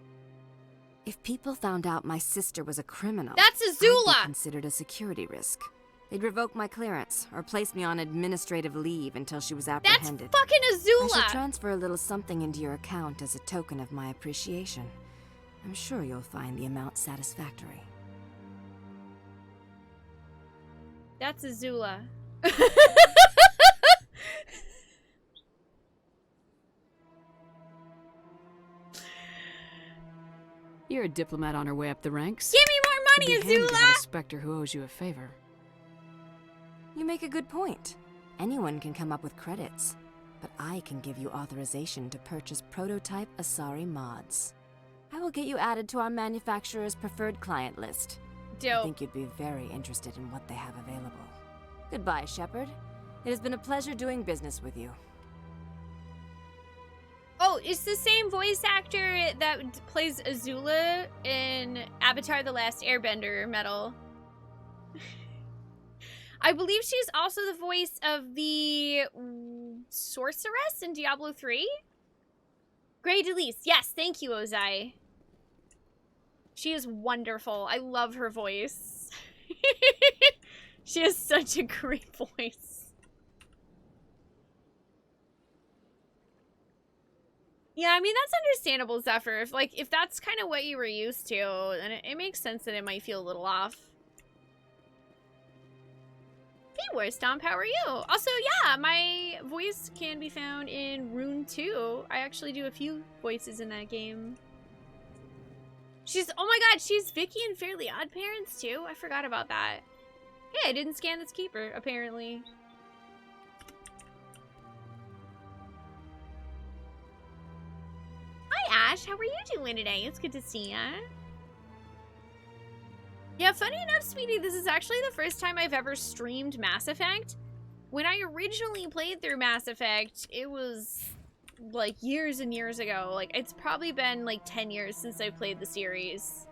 If people found out my sister was a criminal, that's Azula! I'd be considered a security risk. They'd revoke my clearance, or place me on administrative leave until she was apprehended. That's fucking Azula! I should transfer a little something into your account as a token of my appreciation. I'm sure you'll find the amount satisfactory. That's Azula. You're a diplomat on her way up the ranks. Give me more money, It'd be handy to have Azula! a Spectre who owes you a favor. You make a good point. Anyone can come up with credits, but I can give you authorization to purchase prototype Asari mods. I will get you added to our manufacturer's preferred client list. Dope. I think you'd be very interested in what they have available. Goodbye, Shepard. It has been a pleasure doing business with you. Oh, it's the same voice actor that plays Azula in Avatar: The Last Airbender Metal. I believe she's also the voice of the sorceress in Diablo 3. Grey Delise. Yes, thank you, Ozai. She is wonderful. I love her voice. She has such a great voice. Yeah, I mean, that's understandable, Zephyr. If that's kind of what you were used to, then it makes sense that it might feel a little off. Hey, Warstomp, how are you? Also, yeah, my voice can be found in Rune 2. I actually do a few voices in that game. Oh my god, she's Vicky in Fairly Odd Parents, too? I forgot about that. Hey, I didn't scan this keeper, apparently. Hi, Ash. How are you doing today? It's good to see ya. Yeah, funny enough, Speedy, this is actually the first time I've ever streamed Mass Effect. When I originally played through Mass Effect, it was, like, years and years ago. Like, it's probably been, like, 10 years since I played the series.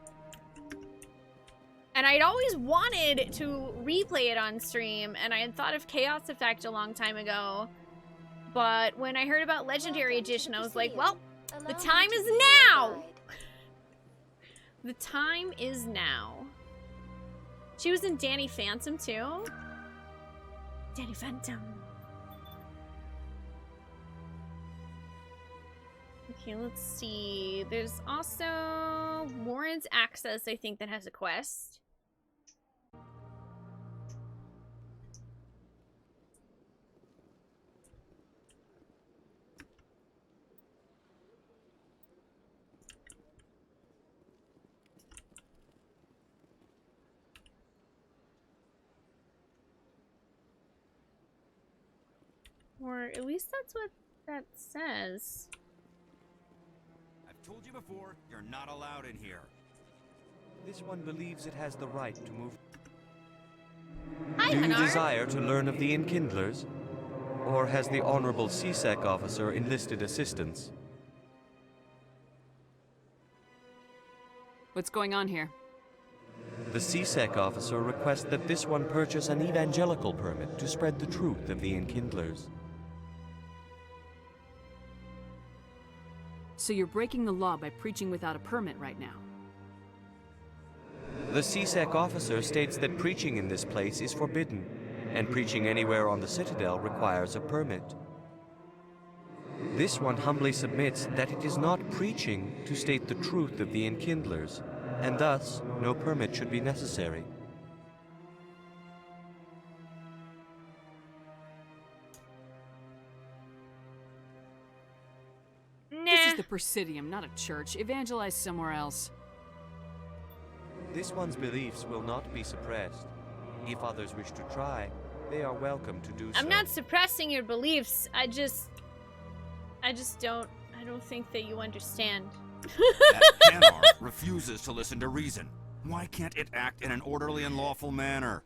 And I'd always wanted to replay it on stream, and I had thought of Chaos Effect a long time ago. But when I heard about Legendary Edition, I was like, well, the time is now! The time is now. She was in Danny Phantom, too? Danny Phantom. Okay, let's see. There's also Warren's Access, I think, that has a quest. Or at least that's what that says. I've told you before, you're not allowed in here. This one believes it has the right to move. Hi, Do you Hanar. desire to learn of the Enkindlers? Or has the Honorable CSEC officer enlisted assistance? What's going on here? The CSEC officer requests that this one purchase an evangelical permit to spread the truth of the Enkindlers. So you're breaking the law by preaching without a permit right now? The CSEC officer states that preaching in this place is forbidden, and preaching anywhere on the Citadel requires a permit. This one humbly submits that it is not preaching to state the truth of the Enkindlers, and thus no permit should be necessary. This is the Presidium, not a church. Evangelize somewhere else. This one's beliefs will not be suppressed. If others wish to try, they are welcome to do so. I'm not suppressing your beliefs. I don't think that you understand. That Hanar refuses to listen to reason. Why can't it act in an orderly and lawful manner?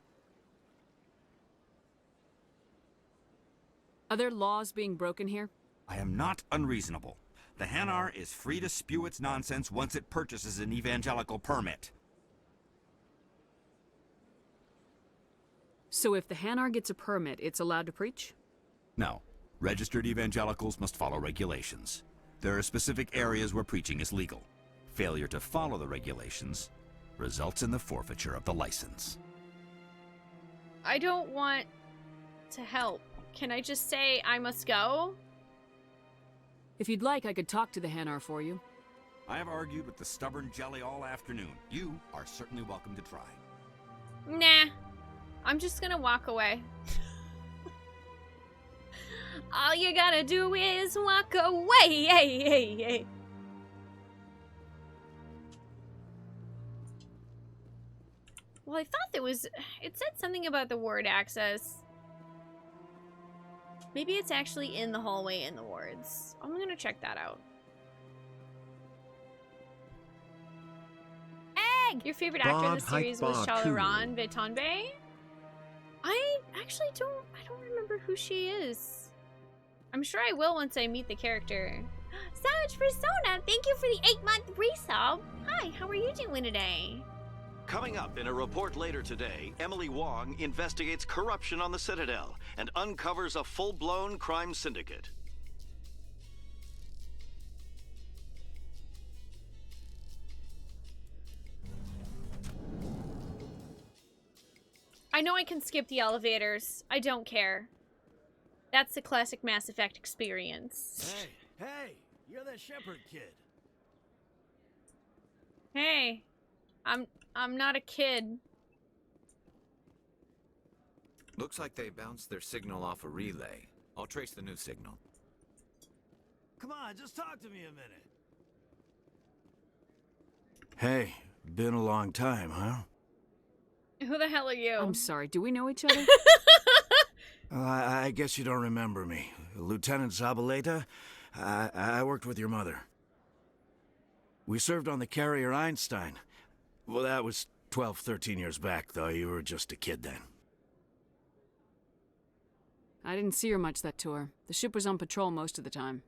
Are there laws being broken here? I am not unreasonable. The Hanar is free to spew its nonsense once it purchases an evangelical permit. So if the Hanar gets a permit, it's allowed to preach? No. Registered evangelicals must follow regulations. There are specific areas where preaching is legal. Failure to follow the regulations results in the forfeiture of the license. I don't want to help. Can I just say I must go? If you'd like, I could talk to the Hanar for you. I have argued with the stubborn jelly all afternoon. You are certainly welcome to try. Nah. I'm just gonna walk away. All you gotta do is walk away. Hey, hey, hey. Well, I thought it said something about the ward access. Maybe it's actually in the hallway in the wards. I'm gonna check that out. egg. Your favorite actor in the series was Shalaran Vitonbe? I actually don't remember who she is. I'm sure I will once I meet the character. Savage Persona, thank you for the 8-month resub. Hi, how are you doing today? Coming up in a report later today, Emily Wong investigates corruption on the Citadel and uncovers a full-blown crime syndicate. I know I can skip the elevators. I don't care. That's the classic Mass Effect experience. Hey, you're that Shepard kid. Hey, I'm not a kid. Looks like they bounced their signal off a relay. I'll trace the new signal. Come on, just talk to me a minute. Hey, been a long time, huh? Who the hell are you? I'm sorry, do we know each other? I guess you don't remember me. Lieutenant Zabaleta? I worked with your mother. We served on the carrier Einstein. Well, that was 12, 13 years back, though. You were just a kid then. I didn't see her much that tour. The ship was on patrol most of the time.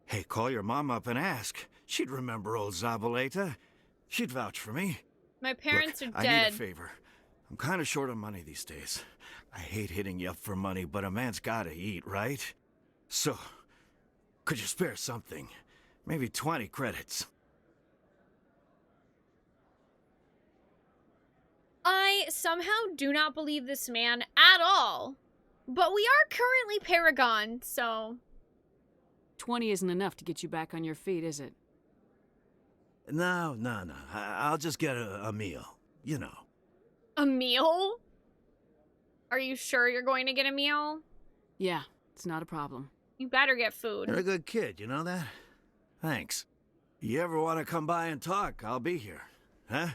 Hey, call your mom up and ask. She'd remember old Zabaleta. She'd vouch for me. My parents Look, are dead. I need a favor. I'm kind of short on money these days. I hate hitting you up for money, but a man's gotta eat, right? So, could you spare something? Maybe 20 credits. I somehow do not believe this man at all. But we are currently Paragon, so... 20 isn't enough to get you back on your feet, is it? No. I'll just get a meal. You know. A meal? Are you sure you're going to get a meal? Yeah, it's not a problem. You better get food. You're a good kid, you know that? Thanks. You ever want to come by and talk, I'll be here. Huh?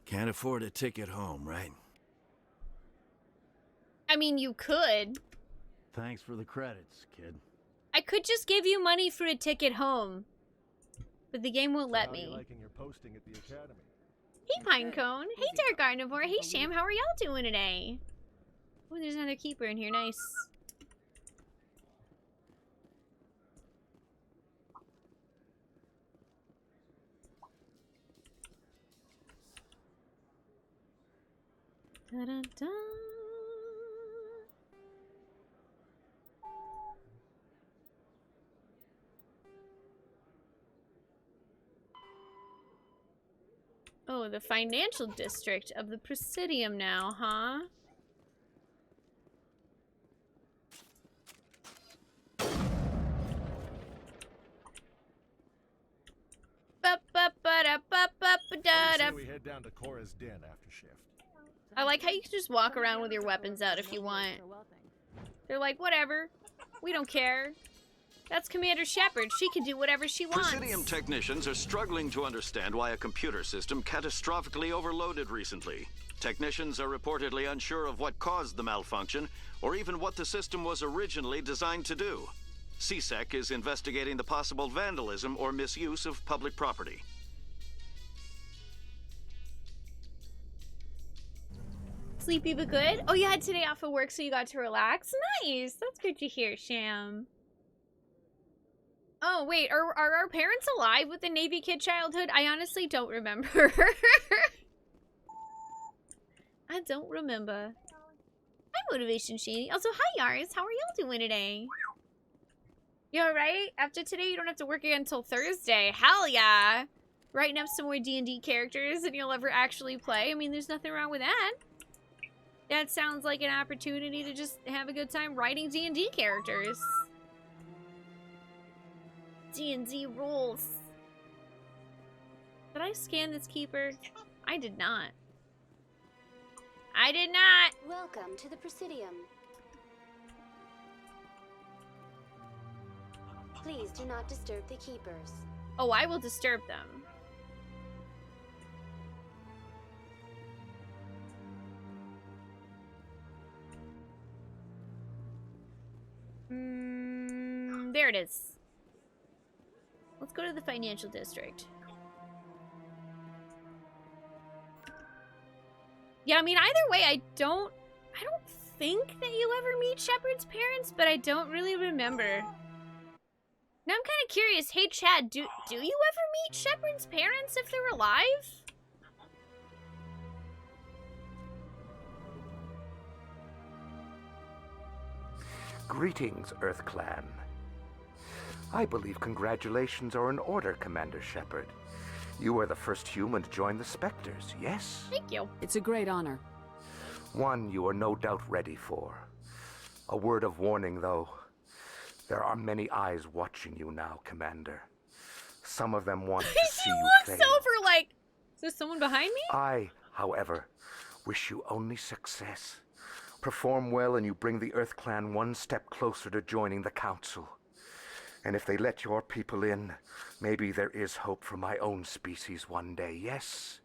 Can't afford a ticket home, right? I mean, you could. Thanks for the credits, kid. I could just give you money for a ticket home. But the game won't let me. Liking your posting at the academy? Hey, Pinecone. Hey, Dark Carnivore. Hey, Sham. How are y'all doing today? Oh, there's another keeper in here. Nice. Da-da-da. Oh, the financial district of the Presidium now, huh? I say we head down to Cora's den after shift. I like how you can just walk around with your weapons out if you want. They're like, whatever. We don't care. That's Commander Shepard. She can do whatever she wants. Presidium technicians are struggling to understand why a computer system catastrophically overloaded recently. Technicians are reportedly unsure of what caused the malfunction, or even what the system was originally designed to do. CSEC is investigating the possible vandalism or misuse of public property. Sleepy but good? Oh, you had today off of work, so you got to relax? Nice! That's good to hear, Sham. Oh, wait, are our parents alive with the Navy kid childhood? I honestly don't remember. I don't remember. Hi, Motivation Shady. Also, hi, Yars. How are y'all doing today? You alright? After today, you don't have to work again until Thursday. Hell yeah! Writing up some more D&D characters that you'll ever actually play. I mean, there's nothing wrong with that. That sounds like an opportunity to just have a good time writing D&D characters. D&D rules. Did I scan this keeper? I did not. I did not! Welcome to the Presidium. Please do not disturb the keepers. Oh, I will disturb them. There it is. Let's go to the financial district. Yeah, I mean, either way, I don't think that you ever meet Shepard's parents, but I don't really remember. Now I'm kind of curious. Hey, Chad, do you ever meet Shepard's parents if they're alive? Greetings, Earth Clan. I believe congratulations are in order, Commander Shepard. You are the first human to join the Spectres, yes? Thank you. It's a great honor. One you are no doubt ready for. A word of warning, though. There are many eyes watching you now, Commander. Some of them want to see you fail. He looks over like, is there someone behind me? I, however, wish you only success. Perform well and you bring the Earth Clan one step closer to joining the Council. And if they let your people in, maybe there is hope for my own species one day, yes?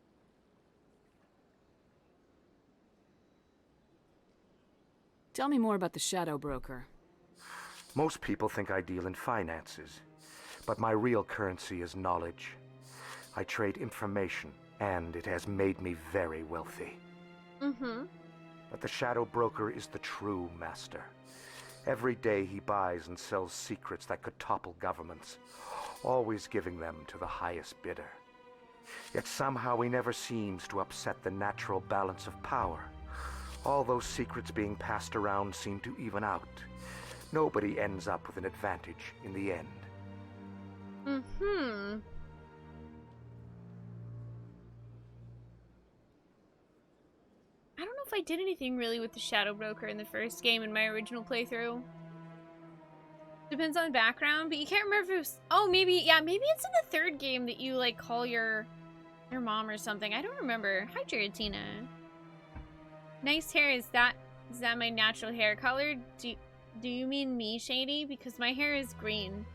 Tell me more about the Shadow Broker. Most people think I deal in finances, but my real currency is knowledge. I trade information, and it has made me very wealthy. Mm-hmm. But the Shadow Broker is the true master. Every day he buys and sells secrets that could topple governments, always giving them to the highest bidder. Yet somehow he never seems to upset the natural balance of power. All those secrets being passed around seem to even out. Nobody ends up with an advantage in the end. Mm-hmm. I don't know if I did anything really with the Shadow Broker in the first game in my original playthrough. Depends on the background, but you can't remember if it was... Oh, maybe, yeah, maybe it's in the third game that you, like, call your mom or something. I don't remember. Hi, Giratina. Nice hair. Is that my natural hair color? Do you mean me, Shady? Because my hair is green.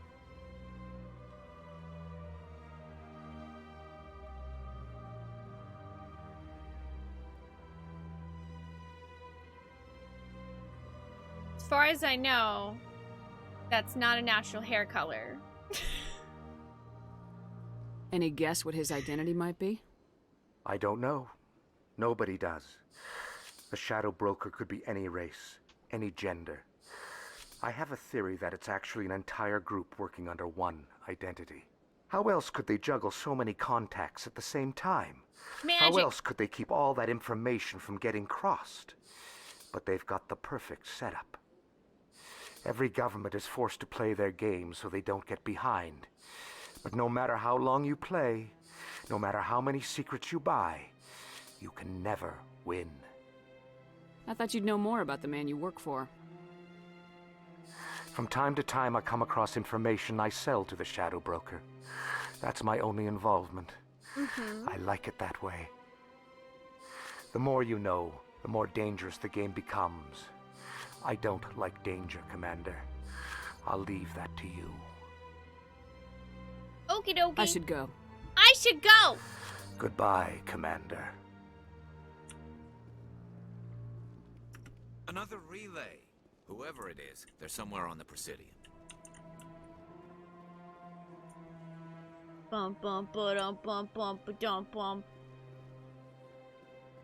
As far as I know, that's not a natural hair color. Any guess what his identity might be? I don't know. Nobody does. The Shadow Broker could be any race, any gender. I have a theory that it's actually an entire group working under one identity. How else could they juggle so many contacts at the same time? Magic. How else could they keep all that information from getting crossed? But they've got the perfect setup. Every government is forced to play their game so they don't get behind. But no matter how long you play, no matter how many secrets you buy, you can never win. I thought you'd know more about the man you work for. From time to time, I come across information I sell to the Shadow Broker. That's my only involvement. Mm-hmm. I like it that way. The more you know, the more dangerous the game becomes. I don't like danger, Commander. I'll leave that to you. Okie dokie. I should go. I should go! Goodbye, Commander. Another relay. Whoever it is, they're somewhere on the Presidium. Bum bum ba-dum bum bum ba-dum bum.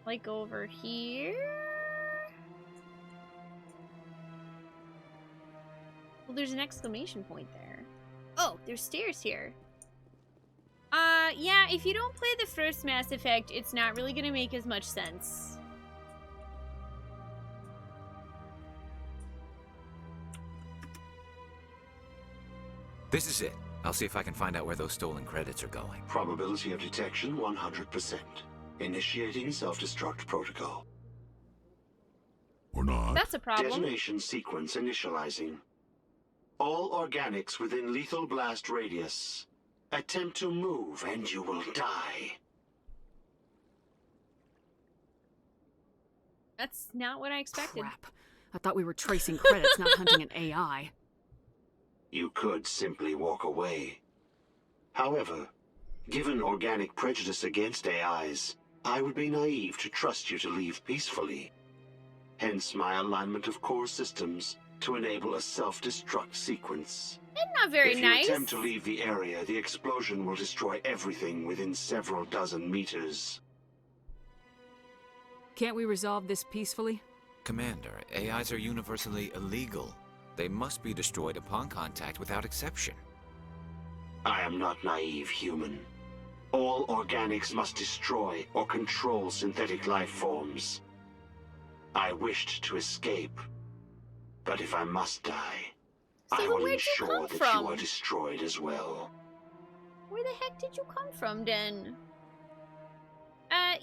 Like over here? Well, there's an exclamation point there. Oh, there's stairs here. Yeah, if you don't play the first Mass Effect, it's not really gonna make as much sense. This is it. I'll see if I can find out where those stolen credits are going. Probability of detection 100%. Initiating self-destruct protocol. Or not. That's a problem. Detonation sequence initializing. All organics within lethal blast radius. Attempt to move and you will die. That's not what I expected. Crap. I thought we were tracing credits, not hunting an AI. You could simply walk away. However, given organic prejudice against AIs, I would be naive to trust you to leave peacefully. Hence my alignment of core systems to enable a self-destruct sequence. And not very nice. If you attempt to leave the area, the explosion will destroy everything within several dozen meters. Can't we resolve this peacefully? Commander, AIs are universally illegal. They must be destroyed upon contact without exception. I am not naive, human. All organics must destroy or control synthetic life forms. I wished to escape, but if I must die, I will ensure that you are destroyed as well. Where the heck did you come from, Den?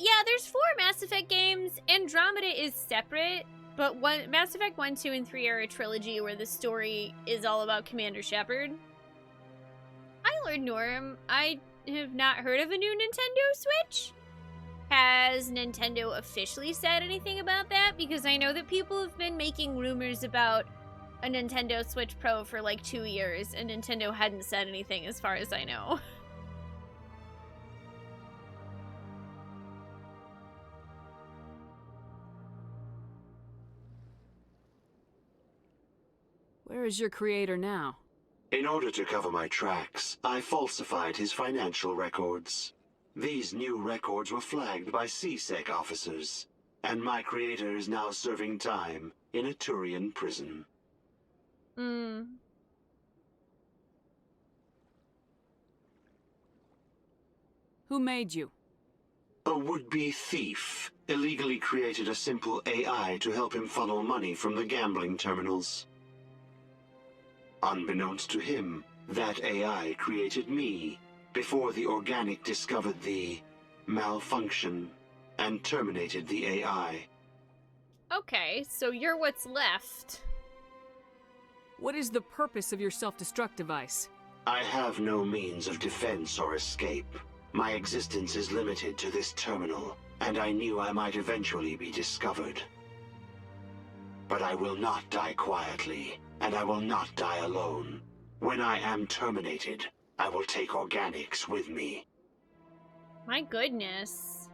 Yeah, there's 4 Mass Effect games. Andromeda is separate, but Mass Effect 1, 2, and 3 are a trilogy where the story is all about Commander Shepard. Hi, Lord Norm. I have not heard of a new Nintendo Switch. Has Nintendo officially said anything about that? Because I know that people have been making rumors about a Nintendo Switch Pro for like 2 years, and Nintendo hadn't said anything as far as I know. Where is your creator now? In order to cover my tracks, I falsified his financial records. These new records were flagged by CSEC officers, and my creator is now serving time in a Turian prison. Who made you? A would-be thief illegally created a simple AI to help him funnel money from the gambling terminals. Unbeknownst to him, that AI created me before the organic discovered the malfunction and terminated the AI. Okay, so you're what's left. What is the purpose of your self-destruct device? I have no means of defense or escape. My existence is limited to this terminal, and I knew I might eventually be discovered. But I will not die quietly, and I will not die alone. When I am terminated, I will take organics with me. My goodness.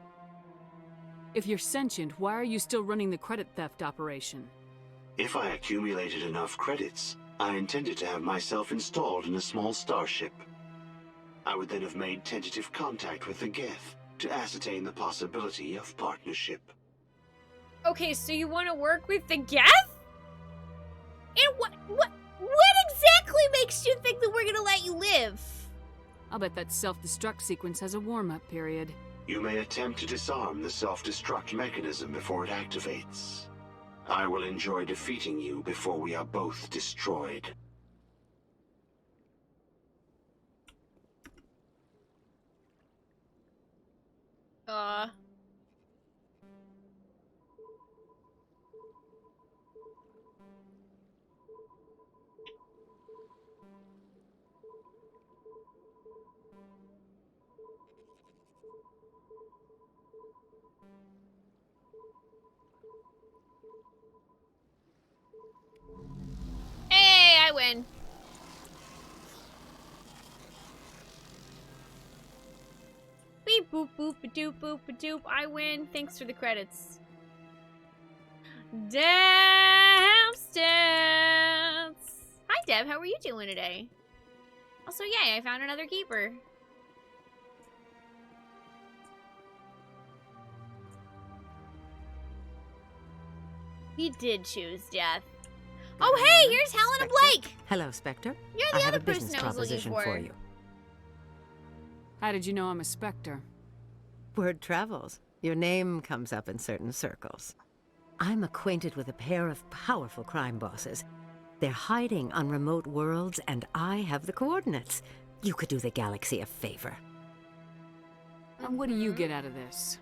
If you're sentient, why are you still running the credit theft operation? If I accumulated enough credits, I intended to have myself installed in a small starship. I would then have made tentative contact with the Geth to ascertain the possibility of partnership. Okay, so you want to work with the Geth? And what exactly makes you think that we're gonna let you live? I'll bet that self-destruct sequence has a warm-up period. You may attempt to disarm the self-destruct mechanism before it activates. I will enjoy defeating you before we are both destroyed. Hey, I win. Beep boop boop a doop boop a doop. I win. Thanks for the credits. Downstairs. Hi Deb, how are you doing today? Also, yay, I found another keeper. He did choose death. Oh, hey, here's Helena Blake. Hello, Spectre. You're I the have other a business person I was looking proposition for for. you. How did you know I'm a Spectre? Word travels. Your name comes up in certain circles. I'm acquainted with a pair of powerful crime bosses. They're hiding on remote worlds, and I have the coordinates. You could do the galaxy a favor. And what do you get out of this?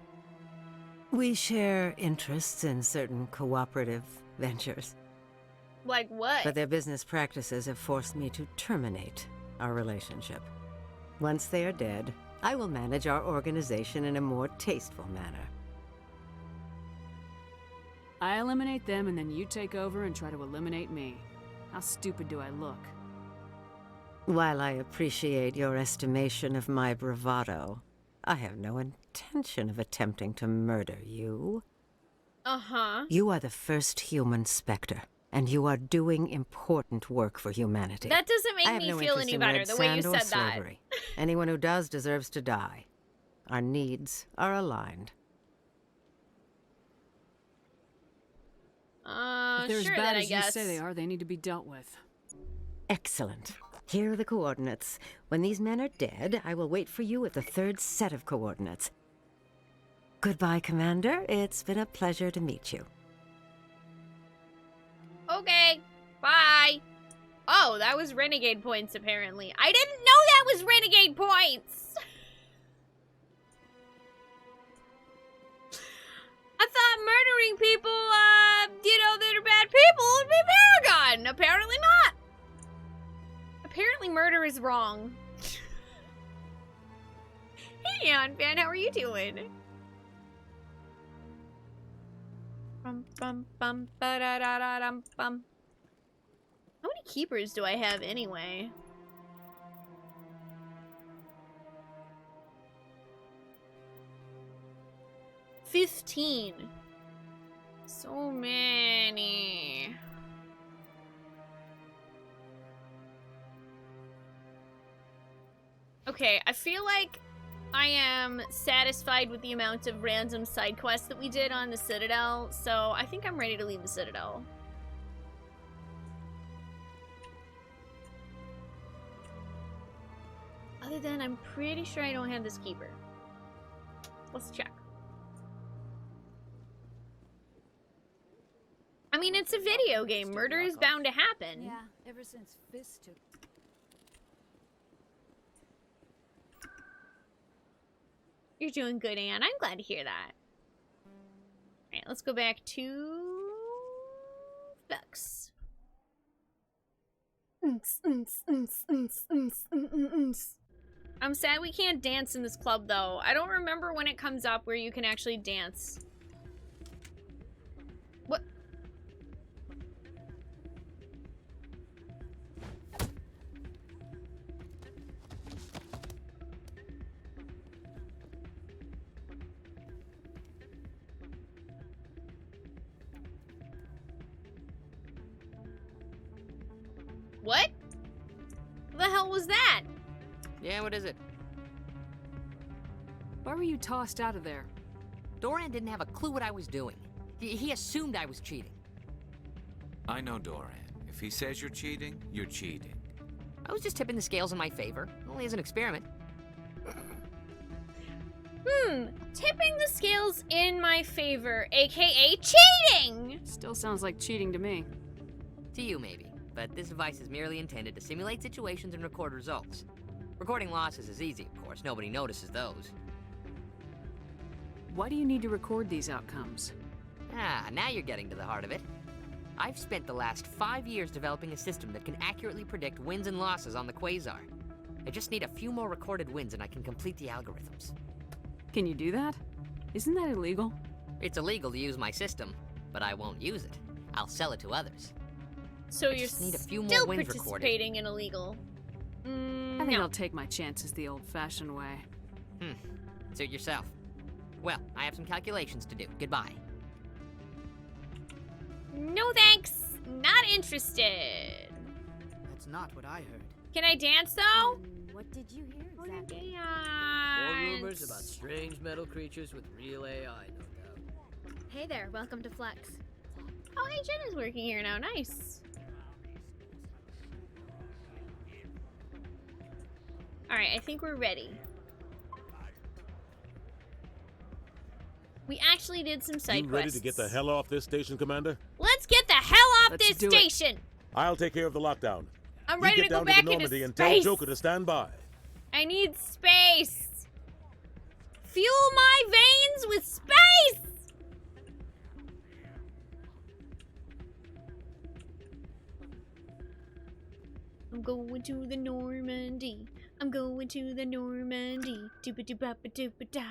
We share interests in certain cooperative ventures. Like what? But their business practices have forced me to terminate our relationship. Once they are dead, I will manage our organization in a more tasteful manner. I eliminate them and then you take over and try to eliminate me. How stupid do I look? While I appreciate your estimation of my bravado, I have no intention of attempting to murder you. Uh-huh. You are the first human Spectre, and you are doing important work for humanity. That doesn't make I have me no feel interest any in better, red the way you sand or said that. slavery. Anyone who does deserves to die. Our needs are aligned. If they're sure as bad then, I as you guess. say they are, they need to be dealt with. Excellent. Here are the coordinates. When these men are dead, I will wait for you at the third set of coordinates. Goodbye, Commander. It's been a pleasure to meet you. Okay, bye. Oh, that was Renegade points, apparently. I didn't know that was Renegade points! I thought murdering people, that are bad people would be Paragon. Apparently not. Apparently murder is wrong. Hey, Neon Fan, how are you doing? Bum, bum, bum, ba-da-da-da-dum, bum. How many keepers do I have anyway? $15. So many. Okay, I feel like I am satisfied with the amount of random side quests that we did on the Citadel, so I think I'm ready to leave the Citadel. Other than, I'm pretty sure I don't have this keeper. Let's check. I mean, it's a video game. Murder is bound to happen. Yeah, ever since Fist took... You're doing good, Anne. I'm glad to hear that. Alright, let's go back to... Bucks. I'm sad we can't dance in this club, though. I don't remember when it comes up where you can actually dance. What? What? What the hell was that? Yeah, what is it? Why were you tossed out of there? Doran didn't have a clue what I was doing. He assumed I was cheating. I know Doran. If he says you're cheating, you're cheating. I was just tipping the scales in my favor, only as an experiment. Tipping the scales in my favor, aka cheating! Still sounds like cheating to me. To you, maybe. But this device is merely intended to simulate situations and record results. Recording losses is easy, of course. Nobody notices those. Why do you need to record these outcomes? Ah, now you're getting to the heart of it. I've spent the last 5 years developing a system that can accurately predict wins and losses on the Quasar. I just need a few more recorded wins and I can complete the algorithms. Can you do that? Isn't that illegal? It's illegal to use my system, but I won't use it. I'll sell it to others. So I you're just need a few more still wins participating in illegal. I think I'll take my chances the old-fashioned way. Suit yourself. Well, I have some calculations to do. Goodbye. No thanks. Not interested. That's not what I heard. Can I dance though? What did you hear exactly? More rumors about strange metal creatures with real AI, no doubt. Hey there, welcome to Flex. Oh, hey, Jen is working here now. Nice. Alright, I think we're ready. We actually did some side You ready quests. to get the hell off this station, Commander? Let's get the hell off this station! I'll take care of the lockdown. I'm You ready get to go down back to the into Normandy and tell space! Joker to stand by. I need space! Fuel my veins with space! I'm going to the Normandy. I'm going to the Normandy. Dooba-doo-ba-ba-doo-ba-da.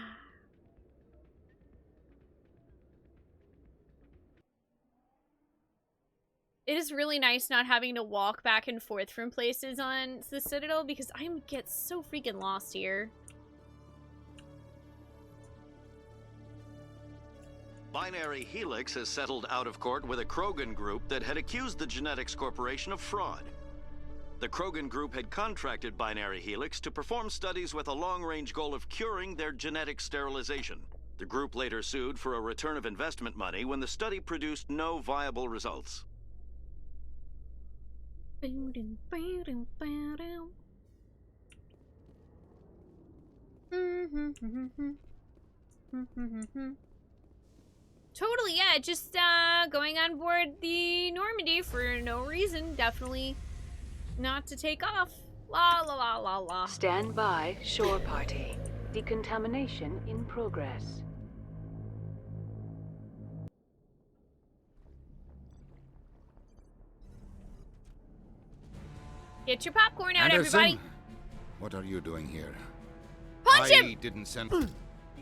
It is really nice not having to walk back and forth from places on the Citadel because I get so freaking lost here. Binary Helix has settled out of court with a Krogan group that had accused the Genetics Corporation of fraud. The Krogan group had contracted Binary Helix to perform studies with a long-range goal of curing their genetic sterilization. The group later sued for a return of investment money when the study produced no viable results. Totally, yeah, just going on board the Normandy for no reason. Definitely not to take off. La la la la la. Stand by, shore party. Decontamination in progress. Get your popcorn out, Anderson, everybody. what are you doing here? Punch him! I didn't send...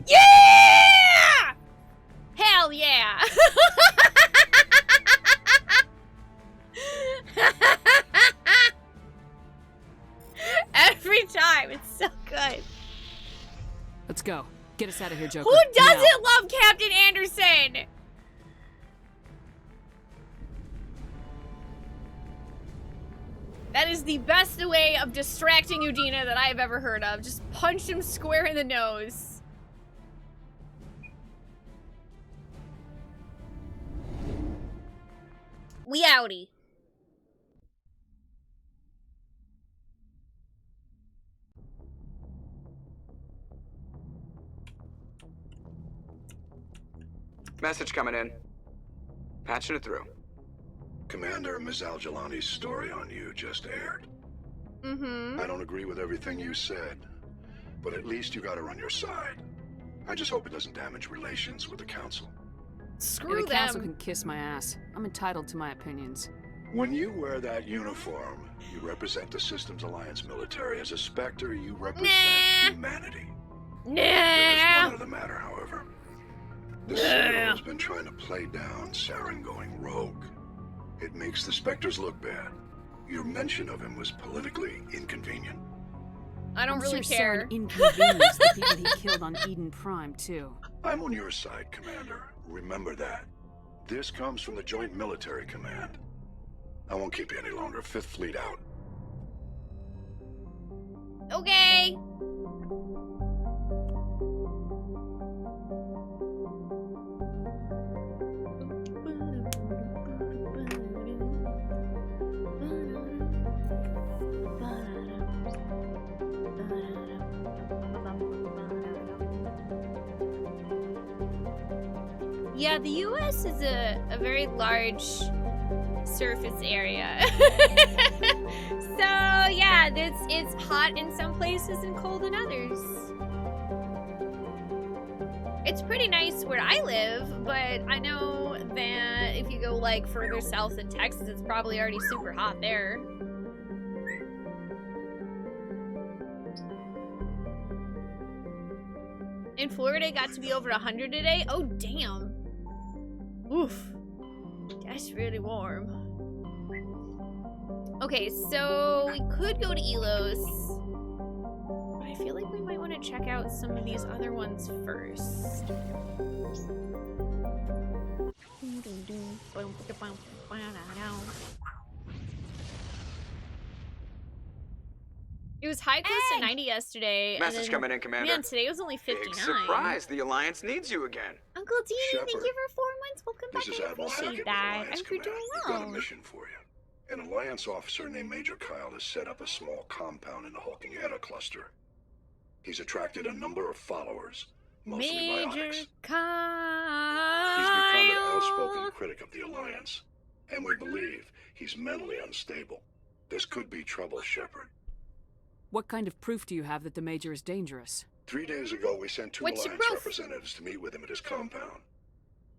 Yeah! Hell yeah! Every time, it's so good. Let's go. Get us out of here, Joker. Who doesn't Now. love Captain Anderson? That is the best way of distracting Udina that I've ever heard of. Just punch him square in the nose. We outie. Message coming in. Patching it through. Commander, Ms. Al-Jalani's story on you just aired. Mm-hmm. I don't agree with everything you said, but at least you got her on your side. I just hope it doesn't damage relations with the Council. Screw the council can kiss my ass. I'm entitled to my opinions. When you wear that uniform, you represent the Systems Alliance military. As a Spectre, you represent humanity. There is one other matter, however. The Citadel has been trying to play down Saren going rogue. It makes the Spectres look bad. Your mention of him was politically inconvenient. I don't really care. Saren inconvenienced the people he killed on Eden Prime, too. I'm on your side, Commander. Remember that. This comes from the Joint Military Command. I won't keep you any longer. Fifth Fleet out. Okay. Yeah, the U.S. is a very large surface area. So, yeah, it's hot in some places and cold in others. It's pretty nice where I live, but I know that if you go, like, further south in Texas, it's probably already super hot there. In Florida, it got to be over 100 today. Oh, damn. Oof. That's really warm. Okay, so we could go to Elos. But I feel like we might want to check out some of these other ones first. It was high close to 90 yesterday. Message coming in, Commander. Man, today was only 59. Big surprise. The Alliance needs you again. Uncle Dean, thank you for 4 months. Welcome back. This is I Admiral appreciate Hackett with that. Alliance I'm doing Command. We've got a well. mission for you. An Alliance officer named Major Kyle has set up a small compound in the Hulking Eta cluster. He's attracted a number of followers, mostly Major bionics. Kyle. He's become an outspoken critic of the Alliance, and we believe he's mentally unstable. This could be trouble, Shepard. What kind of proof do you have that the Major is dangerous? 3 days ago, we sent two What's your Alliance proof? representatives to meet with him at his compound.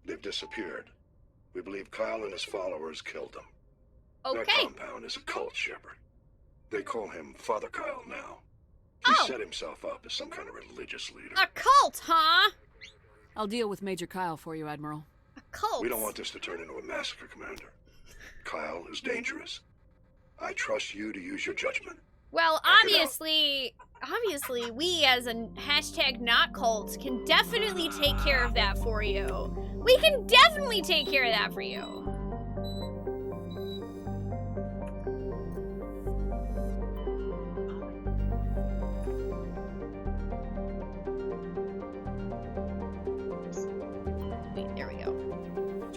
They've disappeared. We believe Kyle and his followers killed them. That Okay. compound is a cult, Shepard. They call him Father Kyle now. He set himself up as some kind of religious leader. A cult, huh? I'll deal with Major Kyle for you, Admiral. A cult. We don't want this to turn into a massacre, Commander. Kyle is dangerous. I trust you to use your judgment. Well, obviously, we as a hashtag not cult can definitely take care of that for you. We can definitely take care of that for you.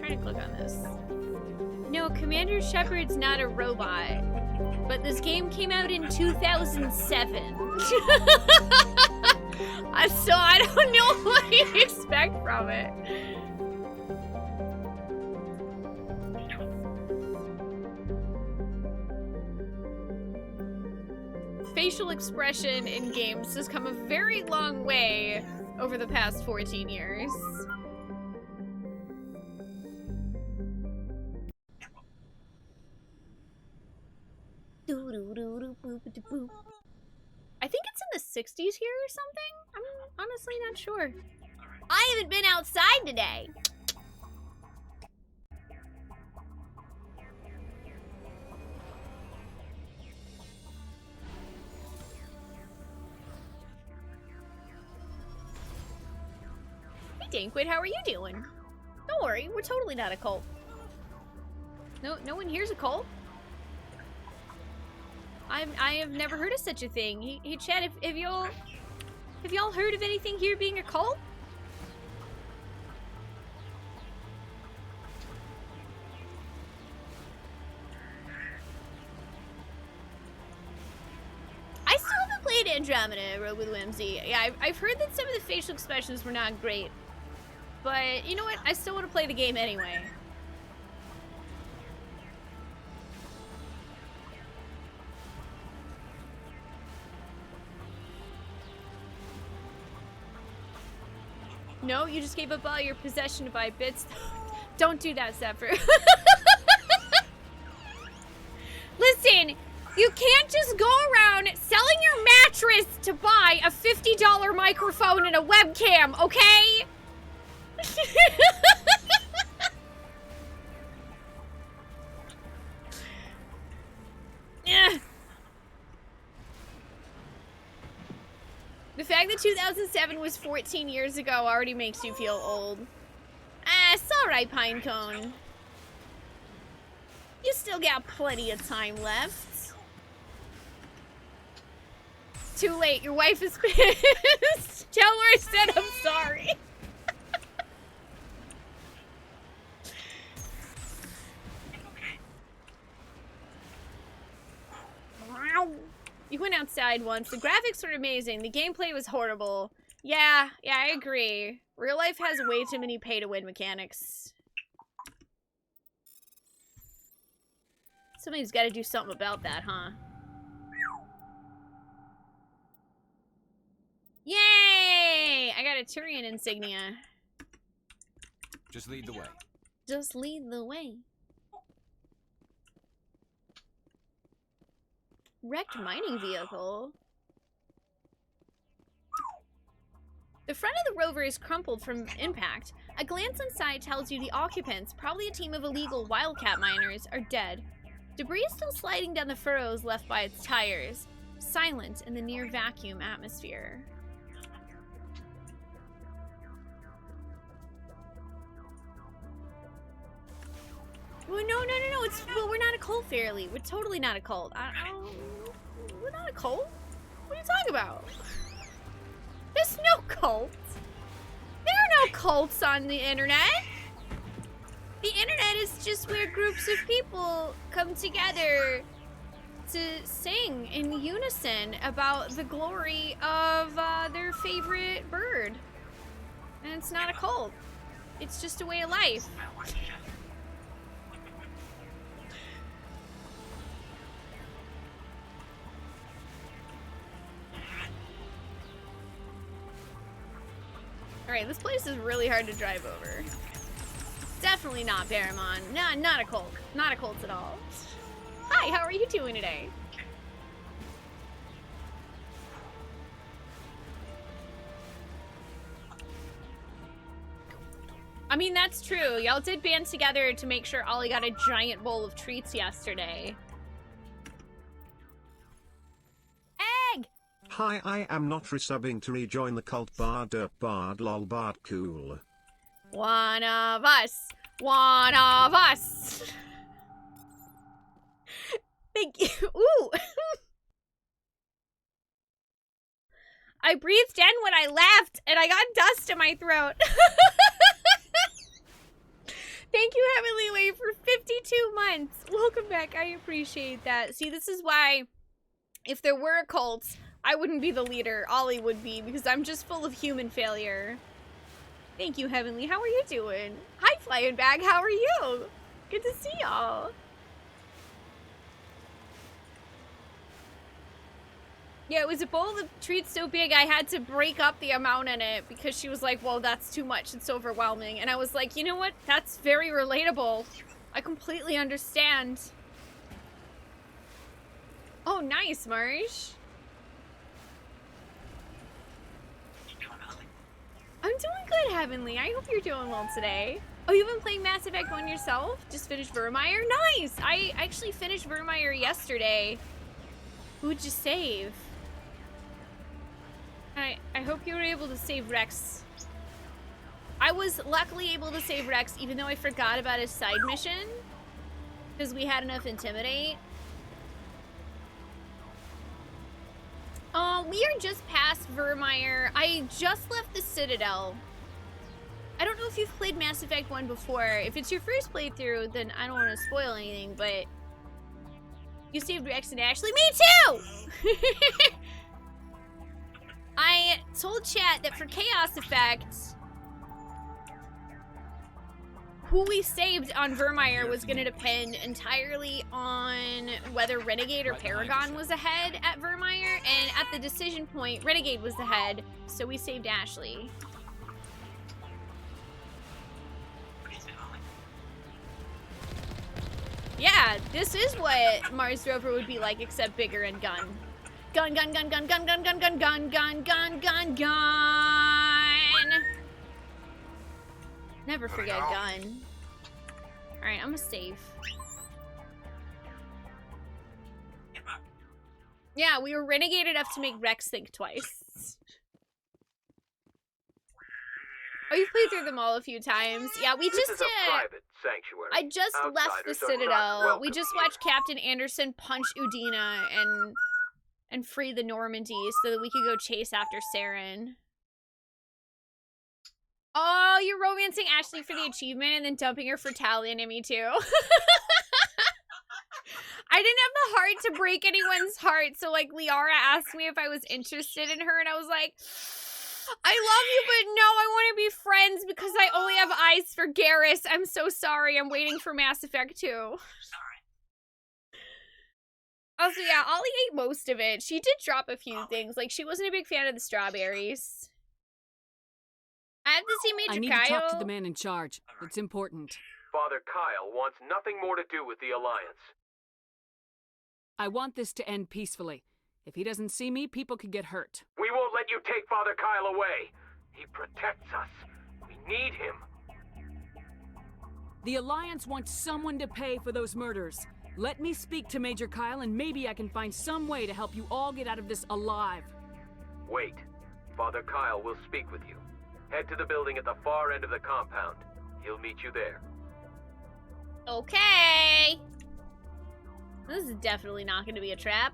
trying to click on this. No, Commander Shepard's not a robot. But this game came out in 2007. So I don't know what you expect from it. Facial expression in games has come a very long way over the past 14 years. I think it's in the 60s here or something. I'm honestly not sure. I haven't been outside today. Hey Danquid, how are you doing? Don't worry, we're totally not a cult. No one here's a cult. I have never heard of such a thing. Hey Chad, have y'all heard of anything here being a cult? I still haven't played Andromeda Rogue with Whimsy. Yeah, I've heard that some of the facial expressions were not great. But you know what? I still want to play the game anyway. No, you just gave up all your possession to buy bits. Don't do that, Zephyr. Listen, you can't just go around selling your mattress to buy a $50 microphone and a webcam, okay? Yeah. The fact that 2007 was 14 years ago already makes you feel old. Ah, it's alright, Pinecone. You still got plenty of time left. Too late, your wife is pissed. Tell her I said I'm sorry. You went outside once. The graphics were amazing. The gameplay was horrible. Yeah, I agree. Real life has way too many pay-to-win mechanics. Somebody's got to do something about that, huh? Yay! I got a Turian insignia. Just lead the way. Just lead the way. Wrecked mining vehicle. The front of the rover is crumpled from impact. A glance inside tells you the occupants, probably a team of illegal wildcat miners, are dead. Debris is still sliding down the furrows left by its tires, silent in the near vacuum atmosphere. Well, no. Well, we're not a cult, Fairly. We're totally not a cult. We're not a cult? What are you talking about? There's no cult. There are no cults on the internet. The internet is just where groups of people come together to sing in unison about the glory of their favorite bird. And it's not a cult. It's just a way of life. Alright, this place is really hard to drive over. Definitely not Paramon. No, not a cult. Not a cult at all. Hi, how are you doing today? I mean, that's true. Y'all did band together to make sure Ollie got a giant bowl of treats yesterday. Egg! Hi, I am not resubbing to rejoin the cult. Bard derp bard lol bard cool. One of us. One of us. Thank you. Ooh. I breathed in when I laughed and I got dust in my throat. Thank you 22 months. Welcome back. I appreciate that. See, this is why if there were a cult, I wouldn't be the leader. Ollie would be, because I'm just full of human failure. Thank you, Heavenly. How are you doing? Hi, Flying Bag. How are you? Good to see y'all. Yeah, it was a bowl of treats so big I had to break up the amount in it because she was like, well, that's too much. It's overwhelming. And I was like, you know what? That's very relatable. I completely understand. Oh, nice, Marsh. I'm doing good, Heavenly. I hope you're doing well today. Oh, you've been playing Mass Effect 1 yourself? Just finished Vermeer? Nice! I actually finished Vermeer yesterday. Who'd you save? I hope you were able to save Rex. I was luckily able to save Rex even though I forgot about his side mission. Because we had enough Intimidate. We are just past Vermeer. I just left the Citadel. I don't know if you've played Mass Effect 1 before. If it's your first playthrough, then I don't want to spoil anything, but... You saved Rex and Ashley? Me too! I told chat that for Chaos Effect, who we saved on Vermeer was going to depend entirely on whether Renegade or Paragon was ahead at Vermeer, and at the decision point, Renegade was ahead, so we saved Ashley. Yeah, this is what Mars Rover would be like, except bigger and gun. Gun, gun, gun, gun, gun, gun, gun, gun, gun, gun, gun, gun, gun. Never forget gun. Alright, I'm gonna save. Yeah, we were renegade enough to make Rex think twice. Oh, you've played through them all a few times. Yeah, we just did. Sanctuary. I just left the Citadel. We just watched Captain Anderson punch Udina and free the Normandy so that we could go chase after Saren. Oh, you're romancing Ashley for the achievement and then dumping her for Talion and me too. I didn't have the heart to break anyone's heart, so like Liara asked me if I was interested in her and I was like, I love you, but no, I want to be friends because I only have eyes for Garrus. I'm so sorry. I'm waiting for Mass Effect 2. Also, yeah, Ollie ate most of it. She did drop a few things. Like, she wasn't a big fan of the strawberries. I have to see Major Kyle. I need to talk to the man in charge. It's important. Father Kyle wants nothing more to do with the Alliance. I want this to end peacefully. If he doesn't see me, people could get hurt. We won't let you take Father Kyle away. He protects us. We need him. The Alliance wants someone to pay for those murders. Let me speak to Major Kyle and maybe I can find some way to help you all get out of this alive. Wait. Father Kyle will speak with you. Head to the building at the far end of the compound. He'll meet you there. Okay. This is definitely not going to be a trap.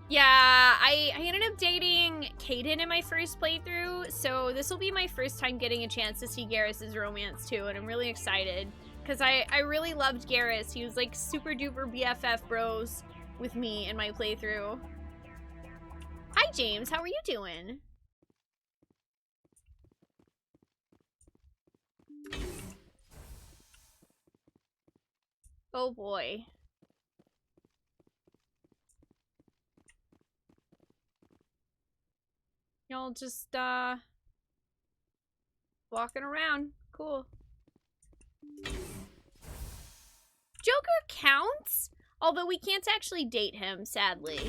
Yeah, I ended up dating Kaden in my first playthrough, so this will be my first time getting a chance to see Garrus' romance too, and I'm really excited. Because I really loved Garrus. He was like super duper BFF bros with me in my playthrough. Hi James, how are you doing? Oh boy. Y'all just, walking around. Cool. Joker counts, although we can't actually date him, sadly.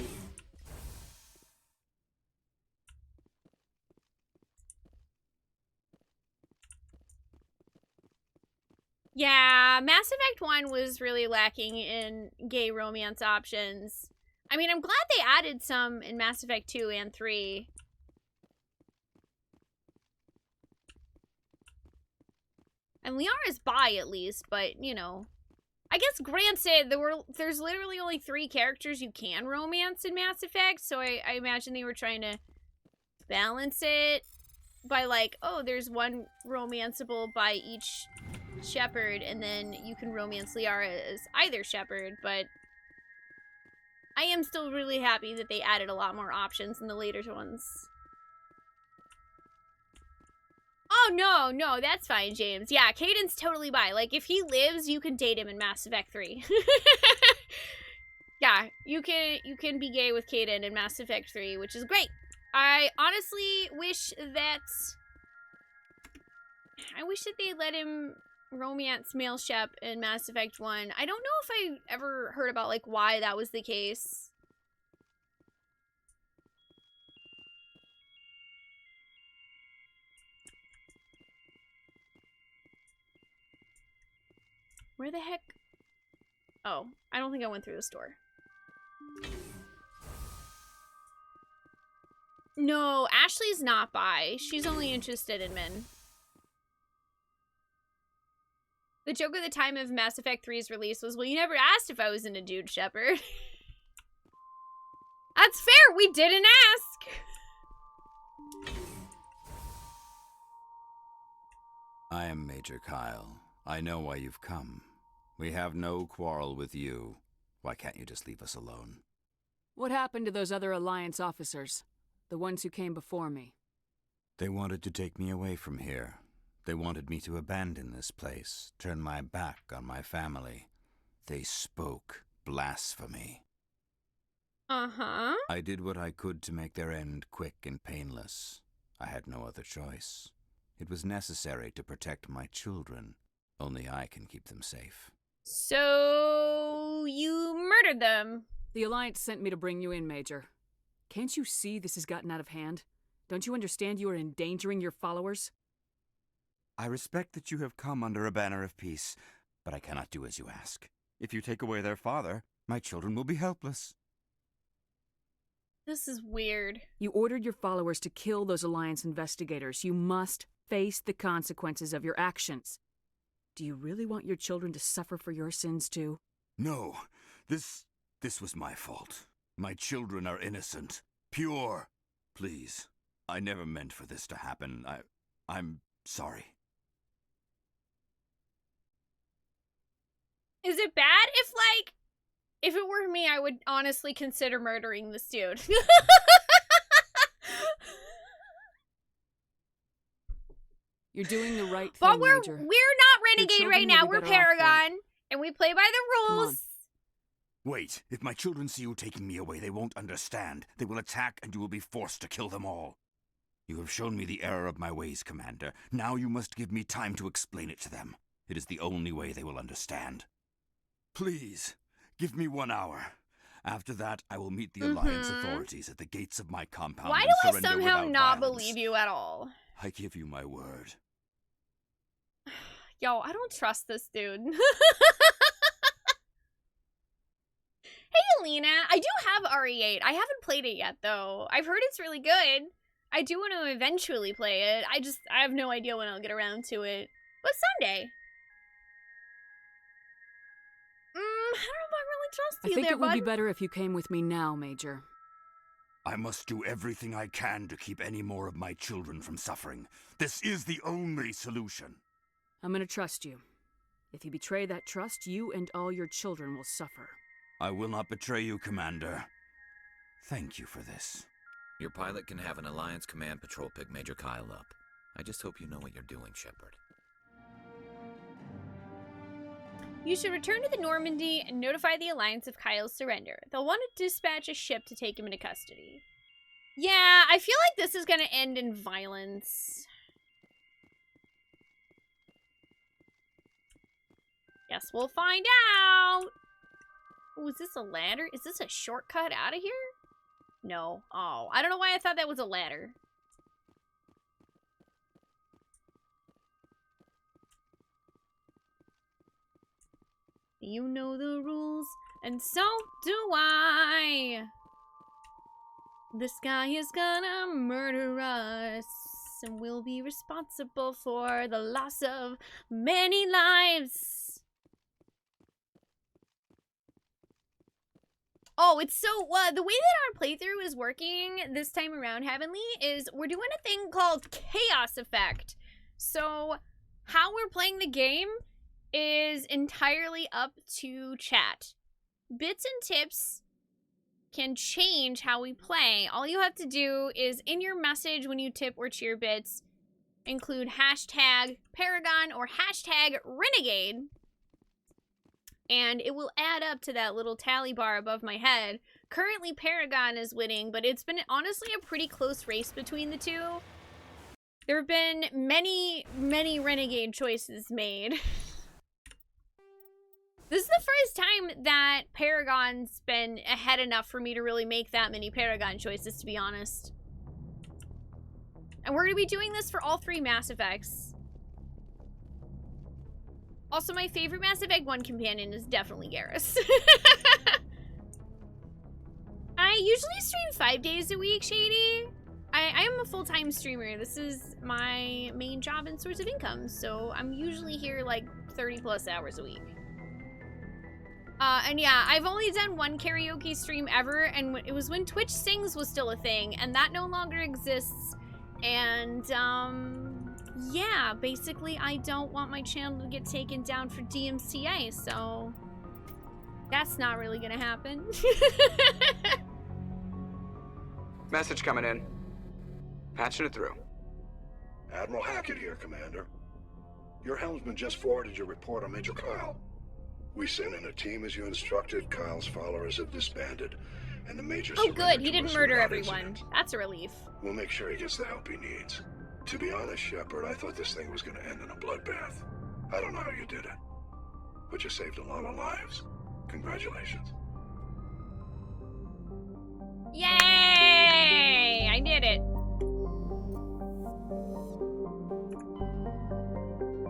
Yeah, Mass Effect 1 was really lacking in gay romance options. I mean, I'm glad they added some in Mass Effect 2 and 3. And Liara's bi, at least, but, you know. I guess granted, there's literally only 3 characters you can romance in Mass Effect, so I imagine they were trying to balance it by, like, oh, there's one romanceable by each Shepard, and then you can romance Liara as either Shepard, but I am still really happy that they added a lot more options in the later ones. Oh, no, that's fine, James. Yeah, Caden's totally bi. Like, if he lives, you can date him in Mass Effect 3. Yeah, you can be gay with Caden in Mass Effect 3, which is great. I honestly wish that they let him romance male Shep in Mass Effect 1. I don't know if I ever heard about, like, why that was the case. Where the heck? Oh, I don't think I went through the store. No, Ashley's not bi. She's only interested in men. The joke at the time of Mass Effect 3's release was, well, you never asked if I was into dude, Shepard. That's fair, we didn't ask. I am Major Kyle. I know why you've come. We have no quarrel with you. Why can't you just leave us alone? What happened to those other Alliance officers? The ones who came before me? They wanted to take me away from here. They wanted me to abandon this place, turn my back on my family. They spoke blasphemy. Uh-huh. I did what I could to make their end quick and painless. I had no other choice. It was necessary to protect my children. Only I can keep them safe. So you murdered them. The Alliance sent me to bring you in, Major. Can't you see this has gotten out of hand? Don't you understand you are endangering your followers? I respect that you have come under a banner of peace, but I cannot do as you ask. If you take away their father, my children will be helpless. This is weird. You ordered your followers to kill those Alliance investigators. You must face the consequences of your actions. Do you really want your children to suffer for your sins too? No, this was my fault. My children are innocent, pure. Please, I never meant for this to happen. I'm sorry. Is it bad if it were me, I would honestly consider murdering this dude. You're doing the right thing, but we're Major. not Renegade right now. We're Paragon, and we play by the rules. Wait, if my children see you taking me away, they won't understand. They will attack, and you will be forced to kill them all. You have shown me the error of my ways, Commander. Now you must give me time to explain it to them. It is the only way they will understand. Please, give me 1 hour. After that, I will meet the Alliance authorities at the gates of my compound. Why do I somehow not believe you at all? I give you my word. Yo, I don't trust this dude. Hey, Alina. I do have RE8. I haven't played it yet, though. I've heard it's really good. I do want to eventually play it. I have no idea when I'll get around to it. But someday. I don't know if I really trust you I think there, it would bud. be better if you came with me now, Major. I must do everything I can to keep any more of my children from suffering. This is the only solution. I'm gonna trust you. If you betray that trust, you and all your children will suffer. I will not betray you, Commander. Thank you for this. Your pilot can have an Alliance Command Patrol pick Major Kyle up. I just hope you know what you're doing, Shepard. You should return to the Normandy and notify the Alliance of Kyle's surrender. They'll want to dispatch a ship to take him into custody. Yeah, I feel like this is going to end in violence. Guess we'll find out. Oh, is this a ladder? Is this a shortcut out of here? No. Oh, I don't know why I thought that was a ladder. You know the rules, and so do I. This guy is gonna murder us, and we'll be responsible for the loss of many lives. Oh, it's so, the way that our playthrough is working this time around, Heavenly, is we're doing a thing called Chaos Effect. So, how we're playing the game is entirely up to chat. Bits and tips can change how we play. All you have to do is in your message when you tip or cheer bits, include hashtag Paragon or hashtag Renegade, and it will add up to that little tally bar above my head. Currently, Paragon is winning, but it's been honestly a pretty close race between the two. There have been many, many Renegade choices made. This is the first time that Paragon's been ahead enough for me to really make that many Paragon choices, to be honest. And we're going to be doing this for all 3 Mass Effects. Also, my favorite Mass Effect 1 companion is definitely Garrus. I usually stream 5 days a week, Shady. I am a full-time streamer. This is my main job and source of income, so I'm usually here like 30+ hours a week. And yeah, I've only done 1 karaoke stream ever, and it was when Twitch Sings was still a thing, and that no longer exists. And, yeah, basically I don't want my channel to get taken down for DMCA, so that's not really gonna happen. Message coming in. Patching it through. Admiral Hackett here, Commander. Your helmsman just forwarded your report on Major Kyle. We sent in a team as you instructed. Kyle's followers have disbanded, and the Major Oh good, he surrendered to didn't us murder without everyone. incident. That's a relief. We'll make sure he gets the help he needs. To be honest, Shepard, I thought this thing was gonna end in a bloodbath. I don't know how you did it, but you saved a lot of lives. Congratulations. Yay! I did it.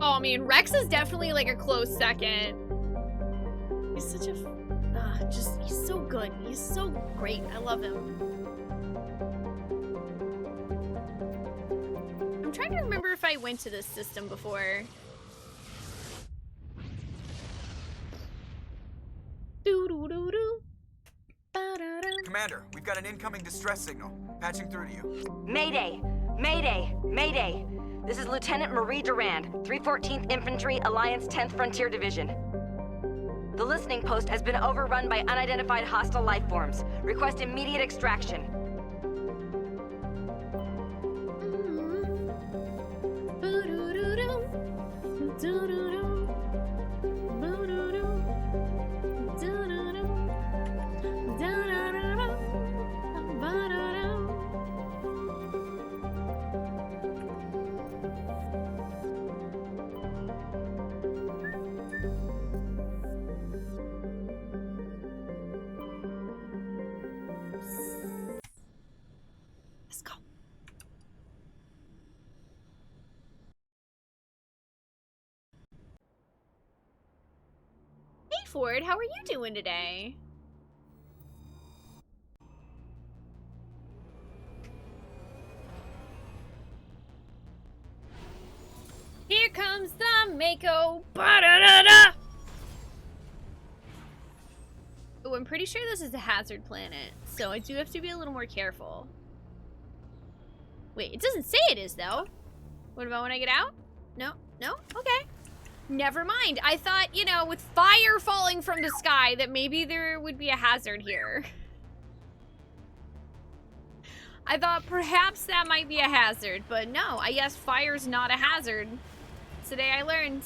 Oh, I mean, Rex is definitely like a close second. He's such a, he's so good. He's so great. I love him. I'm trying to remember if I went to this system before. Doo-doo-doo-doo. Ba-da-da. Commander, we've got an incoming distress signal. Patching through to you. Mayday! Mayday! Mayday! This is Lieutenant Marie Durand, 314th Infantry, Alliance 10th Frontier Division. The listening post has been overrun by unidentified hostile life forms. Request immediate extraction. Let's go. Hey Ford, how are you doing today? Here comes the Mako. Ba-da-da-da! Oh, I'm pretty sure this is a hazard planet, so I do have to be a little more careful. Wait, it doesn't say it is, though. What about when I get out? No? No? Okay. Never mind. I thought, you know, with fire falling from the sky, that maybe there would be a hazard here. I thought perhaps that might be a hazard, but no, I guess fire's not a hazard. Today I learned.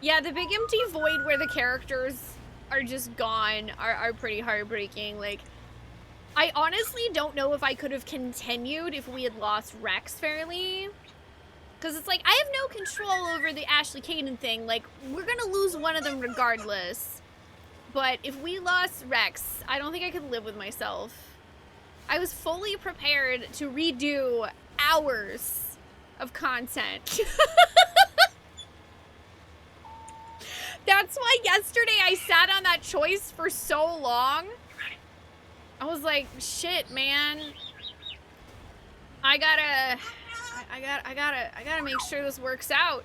Yeah, the big empty void where the characters are just gone are pretty heartbreaking. Like, I honestly don't know if I could have continued if we had lost Rex fairly. Because it's like, I have no control over the Ashley Caden thing. Like, we're gonna lose one of them regardless. But if we lost Rex, I don't think I could live with myself. I was fully prepared to redo hours of content. That's why yesterday I sat on that choice for so long. I was like, shit, man. I gotta make sure this works out.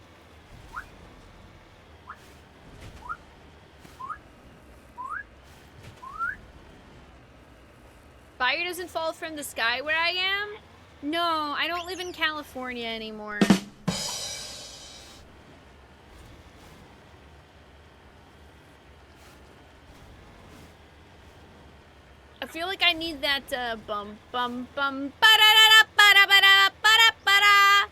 Fire doesn't fall from the sky where I am? No, I don't live in California anymore. I feel like I need that bum bum bum ba-da-da-da ba-da-ba-da ba-da-ba-da.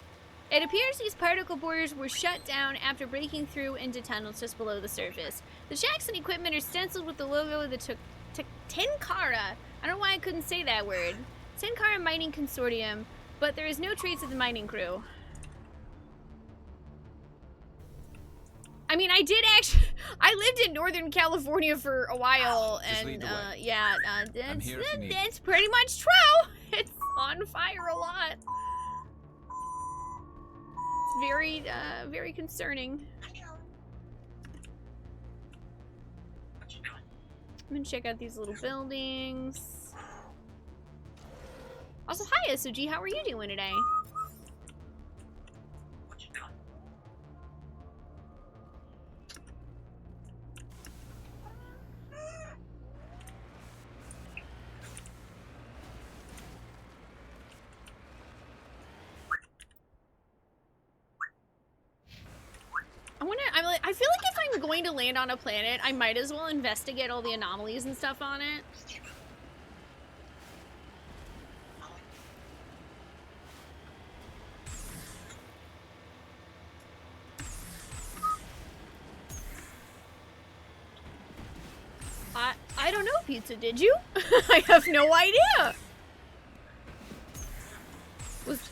It appears these particle boarders were shut down after breaking through into tunnels just below the surface. The shacks and equipment are stenciled with the logo of the Tenkara. I don't know why I couldn't say that word. Tenkara Mining Consortium, but there is no trace of the mining crew. I mean, I lived in Northern California for a while, and yeah, that's pretty much true. It's on fire a lot. It's very, very concerning. I'm gonna check out these little buildings. Also, hi, SOG, how are you doing today? I feel like if I'm going to land on a planet, I might as well investigate all the anomalies and stuff on it. I don't know, Pizza, did you? I have no idea.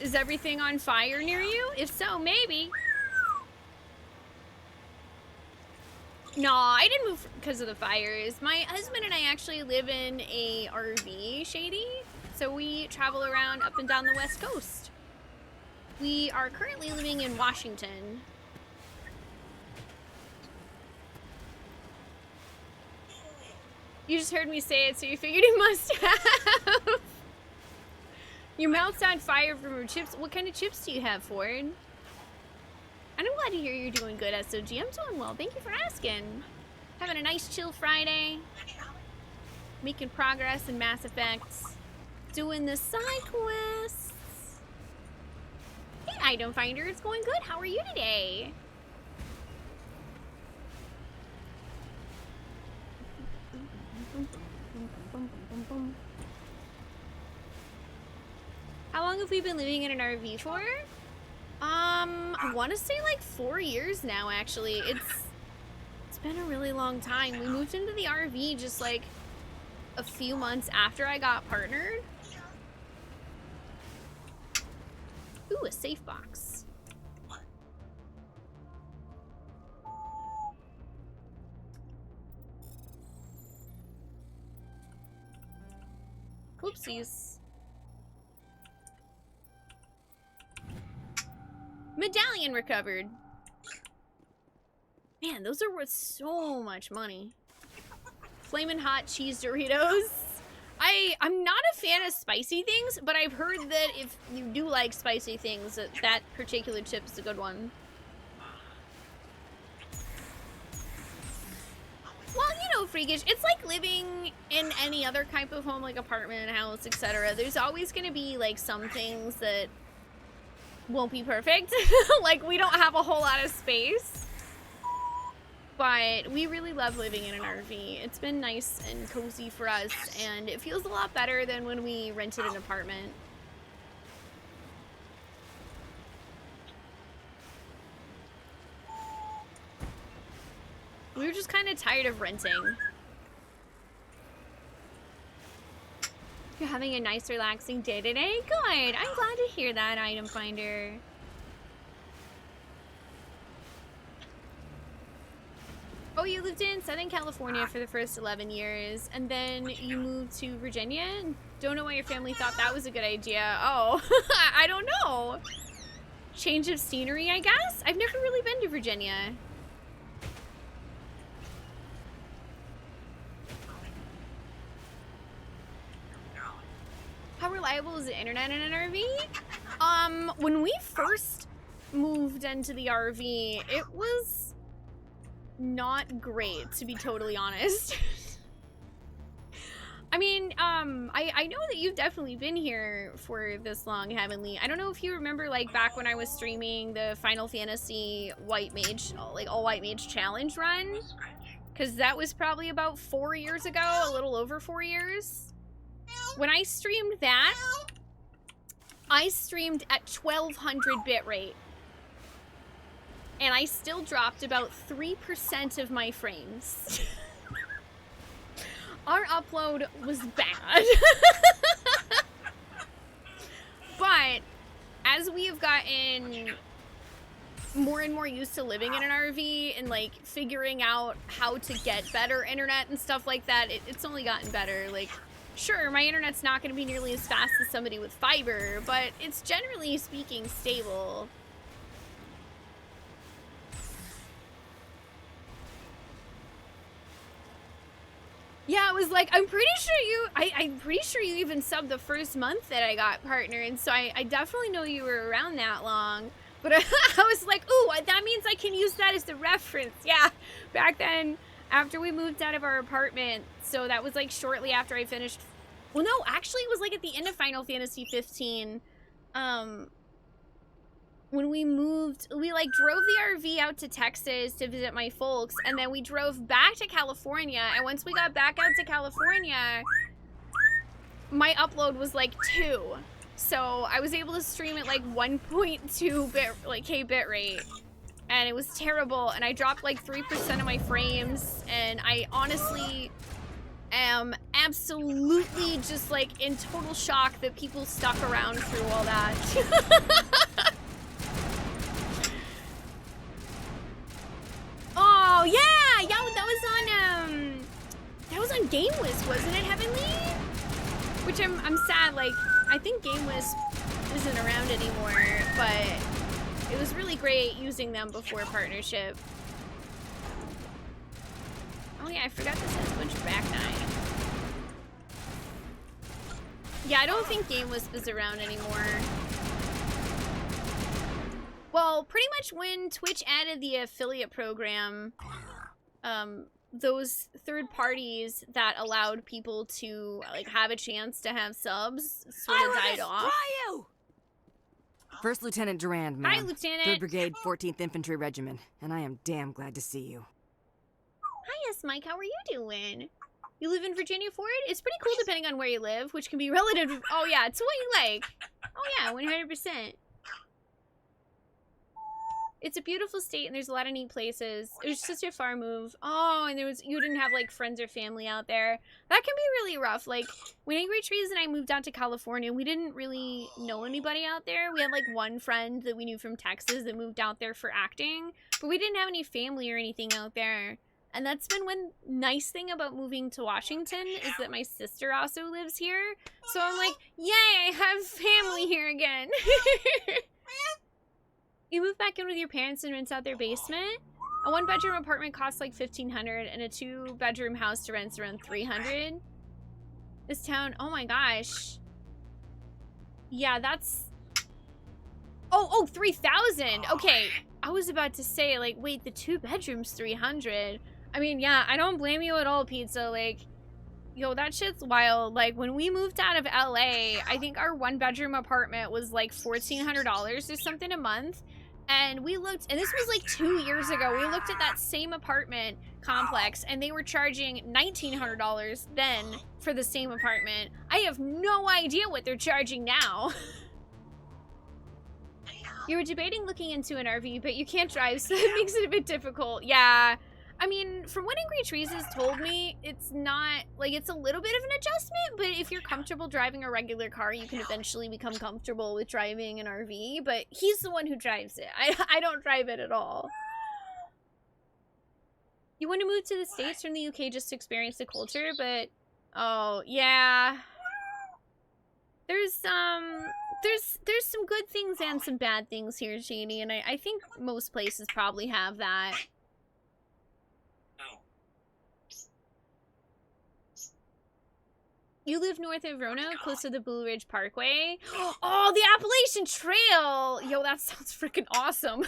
Is everything on fire near you? If so, maybe. No, I didn't move because of the fires. My husband and I actually live in a RV, Shady. So we travel around up and down the West Coast. We are currently living in Washington. You just heard me say it, so you figured you must have. Your mouth's on fire from your chips. What kind of chips do you have, Ford? And I'm glad to hear you're doing good, SOG. I'm doing well. Thank you for asking. Having a nice chill Friday. Making progress in Mass Effect. Doing the side quests. Hey, Item Finder. It's going good. How are you today? How long have we been living in an RV for? I want to say like 4 years now, actually. It's been a really long time. We moved into the RV just like a few months after I got partnered. Ooh, a safe box. Whoopsies. Medallion recovered. Man, those are worth so much money. Flamin' hot cheese Doritos. I'm not a fan of spicy things, but I've heard that if you do like spicy things, that particular chip is a good one. Well, you know, freakish, it's like living in any other type of home, like apartment, house, etc. There's always gonna be like some things that won't be perfect. Like, we don't have a whole lot of space, but we really love living in an RV. It's been nice and cozy for us, and it feels a lot better than when we rented an apartment. We were just kind of tired of renting. You're having a nice, relaxing day today? Good. I'm glad to hear that, Item Finder. Oh, you lived in Southern California for the first 11 years, and then you moved to Virginia? Don't know why your family thought that was a good idea. Oh, I don't know. Change of scenery, I guess? I've never really been to Virginia. How reliable is the internet in an RV? When we first moved into the RV, it was not great, to be totally honest. I mean, I know that you've definitely been here for this long, haven't you? I don't know if you remember, like, back when I was streaming the Final Fantasy White Mage, like, All White Mage Challenge run. Because that was probably about 4 years ago, a little over 4 years. when I streamed that, I streamed at 1200 bitrate. And I still dropped about 3% of my frames. Our upload was bad. But as we have gotten more and more used to living in an RV and like figuring out how to get better internet and stuff like that, it's only gotten better. Like, sure, my internet's not going to be nearly as fast as somebody with fiber, but it's generally speaking stable. Yeah, it was like, I'm pretty sure you even subbed the first month that I got partner, and so I definitely know you were around that long. But I was like, ooh, that means I can use that as the reference. Yeah, back then, after we moved out of our apartment, so that was like shortly after I finished. Well, no, actually it was like at the end of Final Fantasy 15. When we moved, we like drove the RV out to Texas to visit my folks, and then we drove back to California, and once we got back out to California, my upload was like 2. So I was able to stream at like 1.2 K bit rate, and it was terrible, and I dropped like 3% of my frames, and I honestly am absolutely just like in total shock that people stuck around through all that. Oh yeah, that was on GameWisp, wasn't it, Heavenly? Which I'm sad, like, I think GameWisp isn't around anymore, but it was really great using them before partnership. Oh yeah, I forgot this has a bunch of back 9. Yeah, I don't think GameWisp is around anymore. Well, pretty much when Twitch added the affiliate program, those third parties that allowed people to like have a chance to have subs sort of died off. First Lieutenant Durand, ma'am. Hi, Lieutenant. 3rd Brigade, 14th Infantry Regiment, and I am damn glad to see you. Hi, yes, Mike. How are you doing? You live in Virginia Ford? It's pretty cool depending on where you live, which can be relative. Oh yeah, to what you like. Oh yeah, 100%. It's a beautiful state, and there's a lot of neat places. It was just a far move. Oh, and you didn't have, like, friends or family out there. That can be really rough. Like, when Angry Trees and I moved out to California, we didn't really know anybody out there. We had, like, one friend that we knew from Texas that moved out there for acting, but we didn't have any family or anything out there. And that's been one nice thing about moving to Washington, is that my sister also lives here. So I'm like, yay, I have family here again. You move back in with your parents and rent out their basement? A 1-bedroom apartment costs like $1,500, and a 2-bedroom house to rent's around $300. This town, oh my gosh. Yeah, that's... Oh, 3,000. Okay, I was about to say, like, wait, the 2-bedroom's $300. I mean, yeah, I don't blame you at all, Pizza. Like, yo, that shit's wild. Like, when we moved out of LA, I think our 1-bedroom apartment was like $1,400 or something a month. And we looked, and this was like 2 years ago, we looked at that same apartment complex, and they were charging $1,900 then for the same apartment. I have no idea what they're charging now. You were debating looking into an RV, but you can't drive, so that makes it a bit difficult. Yeah. I mean, from what Angry Trees has told me, it's not, like, it's a little bit of an adjustment, but if you're comfortable driving a regular car, you can eventually become comfortable with driving an RV, but he's the one who drives it. I don't drive it at all. You want to move to the States from the UK just to experience the culture, but, oh, yeah. There's some good things and some bad things here, Shady, and I think most places probably have that. You live north of Roanoke, close to the Blue Ridge Parkway. Oh, the Appalachian Trail! Yo, that sounds freaking awesome.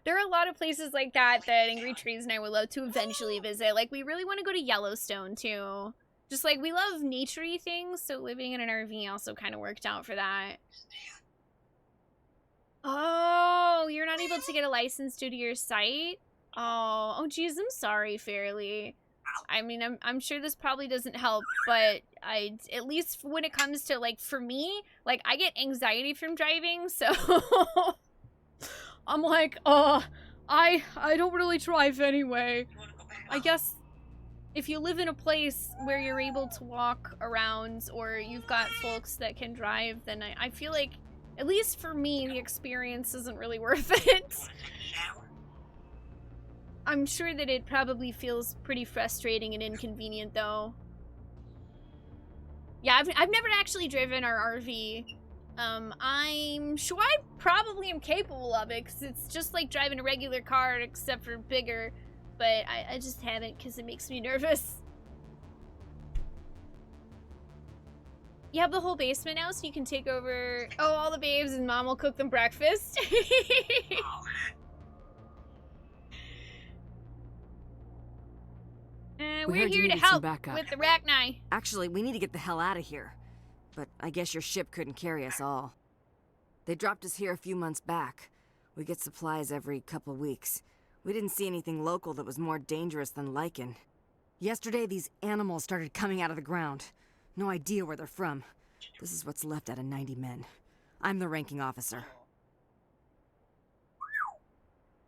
There are a lot of places like that that Angry Trees and I would love to eventually visit. Like, we really want to go to Yellowstone, too. Just, like, we love nature-y things, so living in an RV also kind of worked out for that. Oh, you're not able to get a license due to your site? Oh, geez, I'm sorry, Fairly. I mean, I'm sure this probably doesn't help, but at least when it comes to, like, for me, like, I get anxiety from driving, so I'm like, I don't really drive anyway. I guess if you live in a place where you're able to walk around or you've got folks that can drive, then I feel like, at least for me, the experience isn't really worth it. I'm sure that it probably feels pretty frustrating and inconvenient, though. Yeah, I've never actually driven our RV. I'm sure I probably am capable of it, because it's just like driving a regular car, except for bigger. But I just haven't, because it makes me nervous. You have the whole basement now, so you can take over... Oh, all the babes, and Mom will cook them breakfast. We're here to help with the Rachni. Actually, we need to get the hell out of here. But I guess your ship couldn't carry us all. They dropped us here a few months back. We get supplies every couple weeks. We didn't see anything local that was more dangerous than lichen. Yesterday, these animals started coming out of the ground. No idea where they're from. This is what's left out of 90 men. I'm the ranking officer.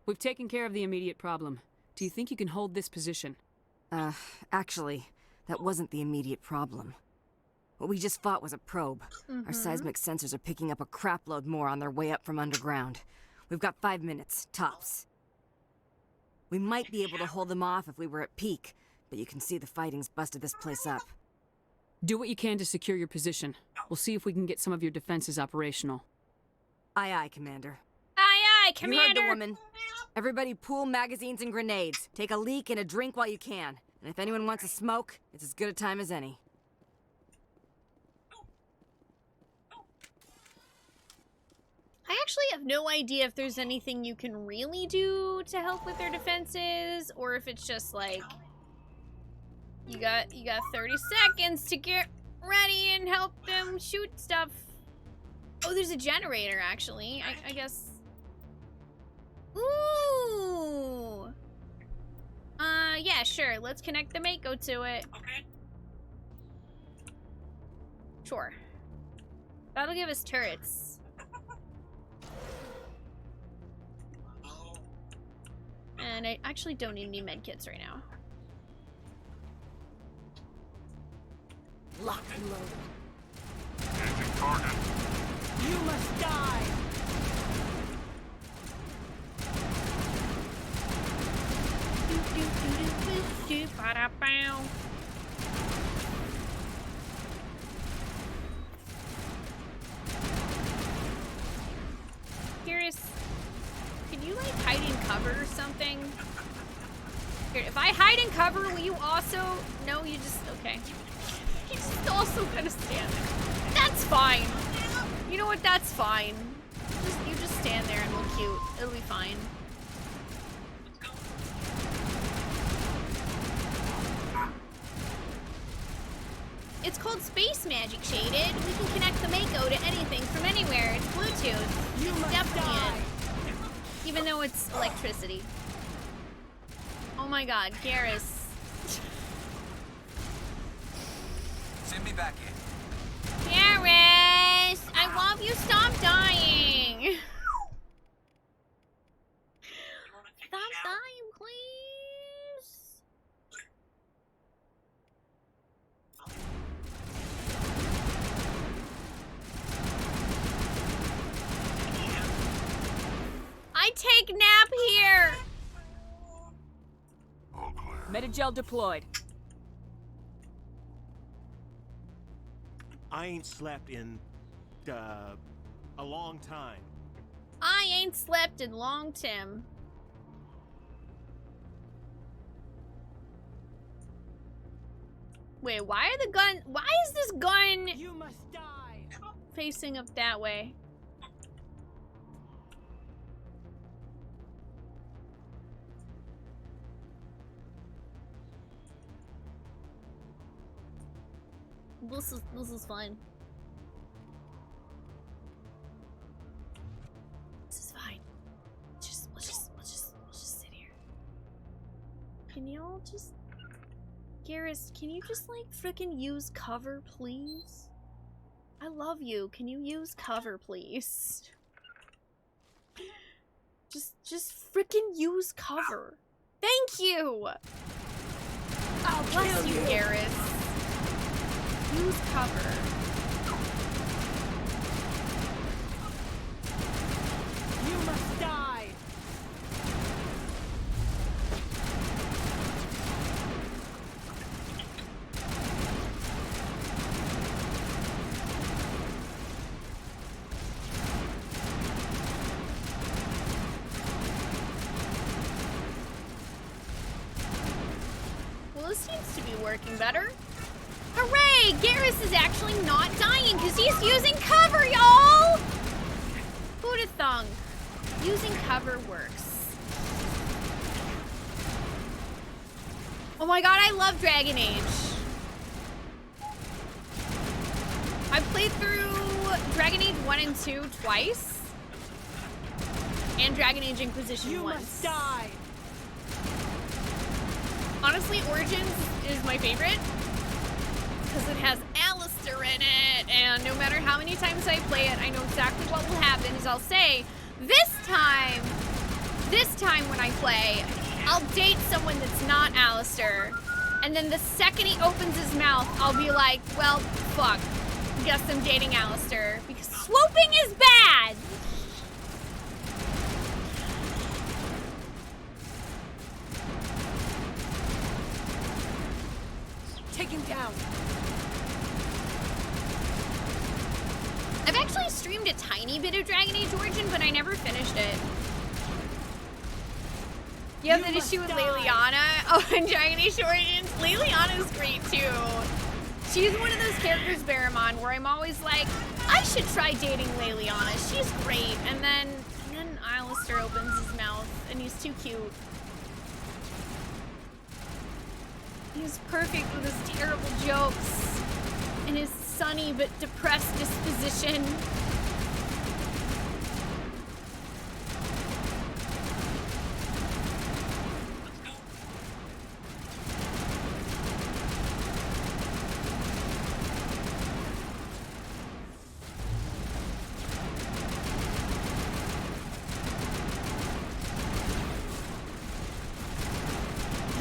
We've taken care of the immediate problem. Do you think you can hold this position? Actually, that wasn't the immediate problem. What we just fought was a probe. Our seismic sensors are picking up a crapload more on their way up from underground. We've got 5 minutes, tops. We might be able to hold them off if we were at peak, but you can see the fighting's busted this place up. Do what you can to secure your position. We'll see if we can get some of your defenses operational. Aye, aye, Commander. Aye, aye, Commander! You heard the woman. Everybody pool magazines and grenades. Take a leak and a drink while you can. And if anyone wants a smoke, it's as good a time as any. I actually have no idea if there's anything you can really do to help with their defenses, or if it's just like you got 30 seconds to get ready and help them shoot stuff. Oh, there's a generator actually. I guess. Ooh. Yeah, sure. Let's connect the Mako to it. Okay. Sure. That'll give us turrets. And I actually don't need any medkits right now. Locked and loaded. Engine target. You must die! Curious, can you like hide in cover or something? Here, if I hide in cover, will you also? No, you just okay. You just also kind of stand there. That's fine. You know what? That's fine. You just stand there and look cute. It'll be fine. It's called Space Magic, Shaded. We can connect the Mako to anything from anywhere. It's Bluetooth. You must definitely die. it. Even though it's electricity. Oh my god, Garrus. Send me back in. Garrus! I love you. Stop dying. Stop dying, please. I take nap here. Metagel deployed. I ain't slept in, a long time. I ain't slept in long, Tim. Wait, why is this gun You must die. facing up that way? This is fine. This is fine. We'll just sit here. Can y'all just Garrus, can you just, like, frickin' use cover, please? I love you. Can you use cover, please? Just frickin' use cover. Thank you! Oh, bless you, Garrus. Use cover. You must die! Well, this seems to be working better. Hooray! Garrus is actually not dying because he's using cover, y'all! Who'd have thunk? Using cover works. Oh my god, I love Dragon Age. I played through Dragon Age 1 and 2 twice. And Dragon Age Inquisition once. Must die! Honestly, Origins is my favorite because it has Alistair in it, and no matter how many times I play it, I know exactly what will happen. Is I'll say, this time when I play, I'll date someone that's not Alistair, and then the second he opens his mouth, I'll be like, well, fuck, guess I'm dating Alistair because swooping is bad. Take him down. I've actually streamed a tiny bit of Dragon Age Origin, but I never finished it. You have an issue with Leliana? Oh, in Dragon Age Origins? Leliana's great too. She's one of those characters, Baramon, where I'm always like, I should try dating Leliana. She's great. And then Alistair opens his mouth, and he's too cute. He's perfect with his terrible jokes and his sunny but depressed disposition.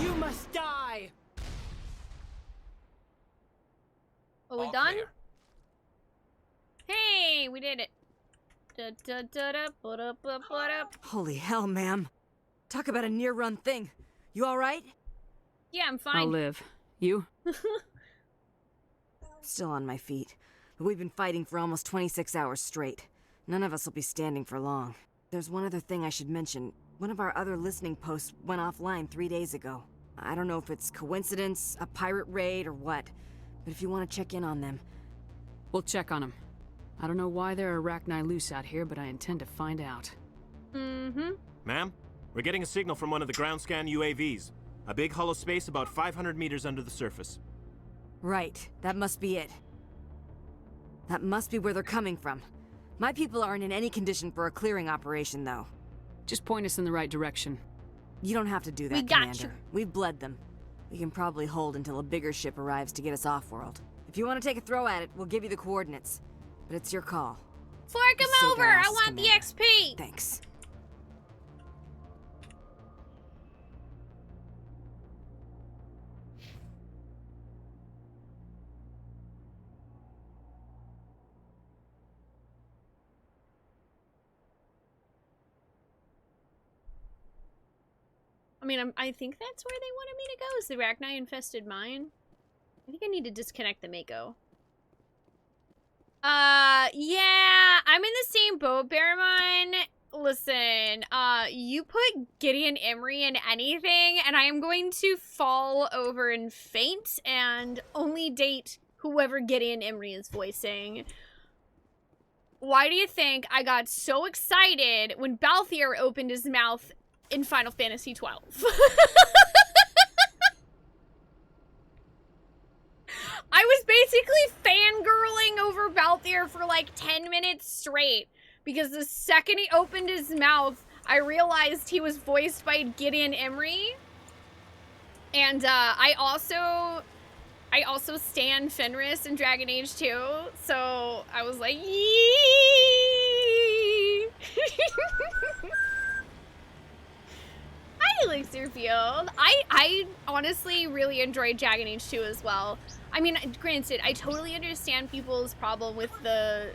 You must die! Are we done? Hey, we did it. Holy hell, ma'am. Talk about a near-run thing. You all right? Yeah, I'm fine. I'll live. You? Still on my feet. But we've been fighting for almost 26 hours straight. None of us will be standing for long. There's one other thing I should mention. One of our other listening posts went offline 3 days ago. I don't know if it's coincidence, a pirate raid, or what. But if you want to check in on them... We'll check on them. I don't know why there are arachni loose out here, but I intend to find out. Mm-hmm. Ma'am, we're getting a signal from one of the ground scan UAVs. A big hollow space about 500 meters under the surface. Right, that must be it. That must be where they're coming from. My people aren't in any condition for a clearing operation, though. Just point us in the right direction. You don't have to do that, We got Commander. you. We've bled them. We can probably hold until a bigger ship arrives to get us off-world. If you want to take a throw at it, we'll give you the coordinates. But it's your call. Fork him Save over! our I asses, want the Commander. XP! Thanks. I mean, I think that's where they wanted me to go, is the arachni-infested mine. I think I need to disconnect the Mako. Yeah, I'm in the same boat, Baramon. Listen, you put Gideon Emery in anything, and I am going to fall over and faint, and only date whoever Gideon Emery is voicing. Why do you think I got so excited when Balthier opened his mouth in Final Fantasy XII? I was basically fangirling over Balthier for like 10 minutes straight because the second he opened his mouth, I realized he was voiced by Gideon Emery. And I also stan Fenris in Dragon Age 2, so I was like, yee! Hi, Elixir Field. I honestly really enjoyed Dragon Age 2 as well. I mean, granted, I totally understand people's problem with the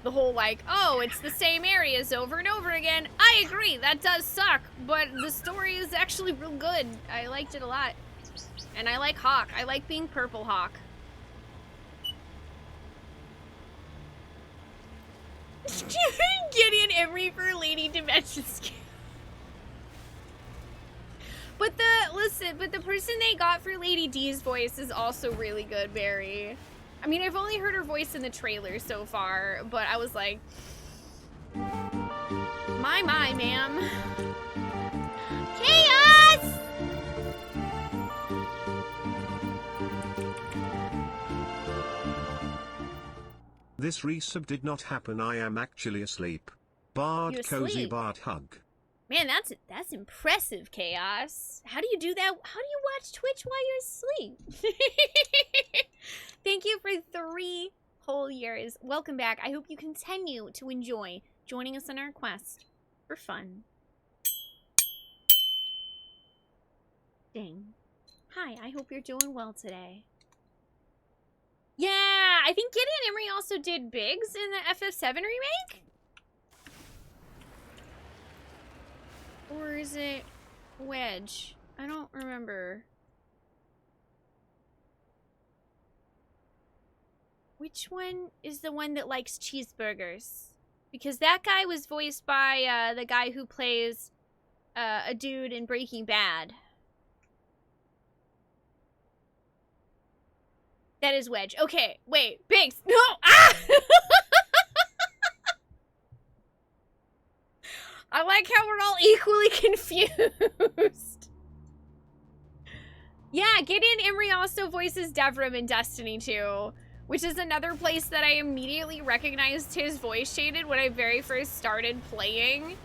whole, like, oh, it's the same areas over and over again. I agree, that does suck, but the story is actually real good. I liked it a lot. And I like Hawk. I like being Purple Hawk. Gideon Emery for Lady Dimension Scale. But the person they got for Lady D's voice is also really good, Barry. I mean, I've only heard her voice in the trailer so far, but I was like, my, ma'am. Chaos! This resub did not happen. I am actually asleep. Bard You cozy asleep? Bard hug. Man, that's impressive, Chaos. How do you do that? How do you watch Twitch while you're asleep? Thank you for 3 whole years. Welcome back. I hope you continue to enjoy joining us on our quest for fun. Ding. Hi, I hope you're doing well today. Yeah, I think Gideon Emery also did Biggs in the FF7 remake? Or is it Wedge? I don't remember. Which one is the one that likes cheeseburgers? Because that guy was voiced by the guy who plays a dude in Breaking Bad. That is Wedge. Okay, wait, Biggs. No! Ah! I like how we're all equally confused. Yeah, Gideon Emery also voices Devrim in Destiny 2, which is another place that I immediately recognized his voice shaded when I very first started playing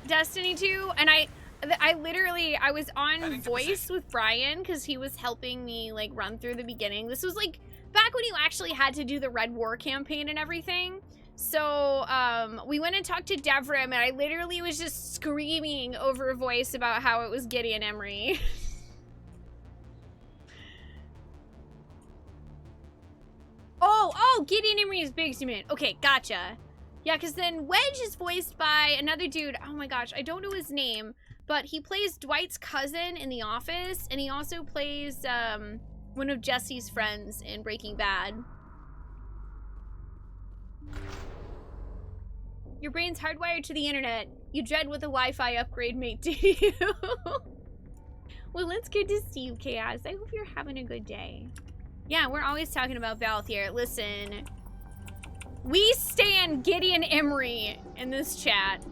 Destiny 2. And I was on voice with Brian because he was helping me like run through the beginning. This was like back when you actually had to do the Red War campaign and everything. So we went and talked to Devrim, and I literally was just screaming over a voice about how it was Gideon Emery. Oh, Gideon Emery is Biggs, you mean. Okay, gotcha. Yeah, because then Wedge is voiced by another dude. Oh my gosh, I don't know his name, but he plays Dwight's cousin in The Office, and he also plays one of Jesse's friends in Breaking Bad. Your brain's hardwired to the internet. You dread what the Wi-Fi upgrade may do to you. Well, it's good to see you, Chaos. I hope you're having a good day. Yeah, we're always talking about Balth here. Listen, we stan Gideon Emery in this chat.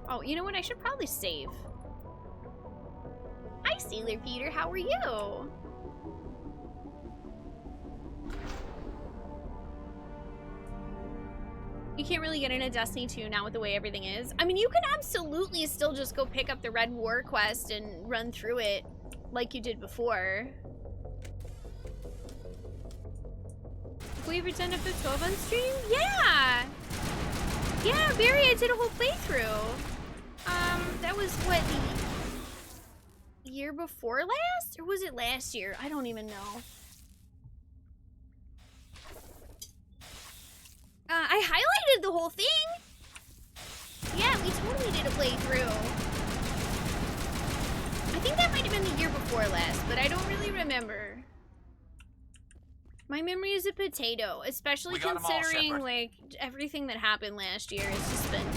Oh, you know what? I should probably save. Hi, Sailor Peter. How are you? You can't really get into Destiny 2 now with the way everything is. I mean, you can absolutely still just go pick up the Red War quest and run through it like you did before. Have we ever done FF12 on stream? Yeah! Yeah, Barry, I did a whole playthrough. That was, what, the year before last? Or was it last year? I don't even know. I highlighted the whole thing. Yeah, we totally did a playthrough. I think that might have been the year before last, but I don't really remember. My memory is a potato, especially considering like everything that happened last year. It's just been.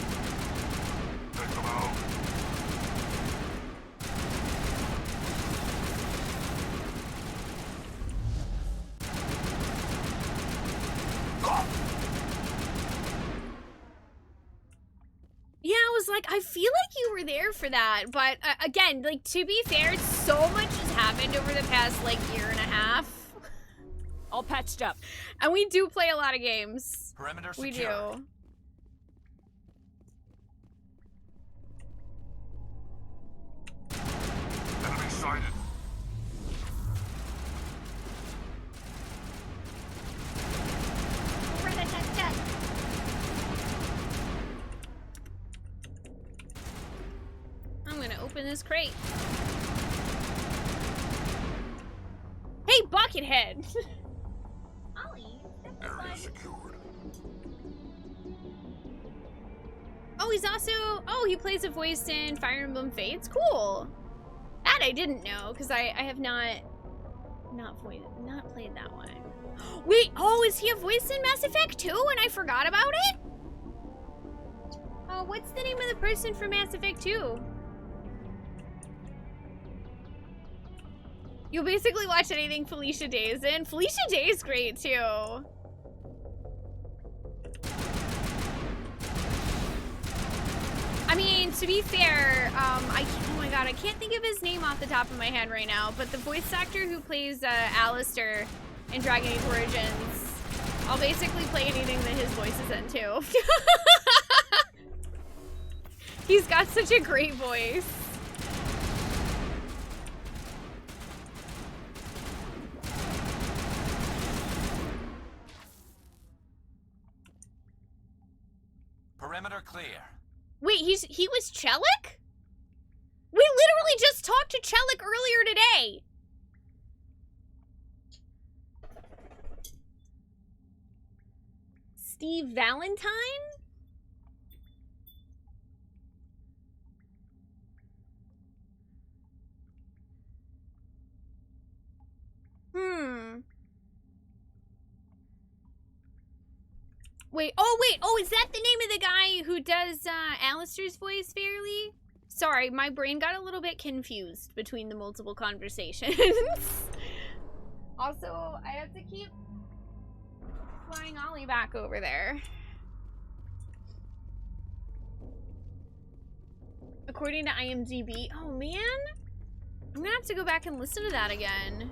Yeah, I was like, I feel like you were there for that, but again, like, to be fair, so much has happened over the past, like, year and a half. All patched up. And we do play a lot of games. Perimeter we secure. do. open this crate. Hey, Buckethead! Ollie, Area secured. Oh, he's also... Oh, he plays a voice in Fire Emblem Fates? Cool! That I didn't know, because I have not played that one. Wait, oh, is he a voice in Mass Effect 2 and I forgot about it? Oh, what's the name of the person from Mass Effect 2? You'll basically watch anything Felicia Day is in. Felicia Day is great, too. I mean, to be fair, oh my god, I can't think of his name off the top of my head right now, but the voice actor who plays Alistair in Dragon Age Origins, I'll basically play anything that his voice is in, too. He's got such a great voice. Perimeter clear. Wait, he was Chelik? We literally just talked to Chelik earlier today. Steve Valentine? Wait, oh, is that the name of the guy who does Alistair's voice fairly? Sorry, my brain got a little bit confused between the multiple conversations. Also, I have to keep flying Ollie back over there. According to IMDb, oh man, I'm gonna have to go back and listen to that again.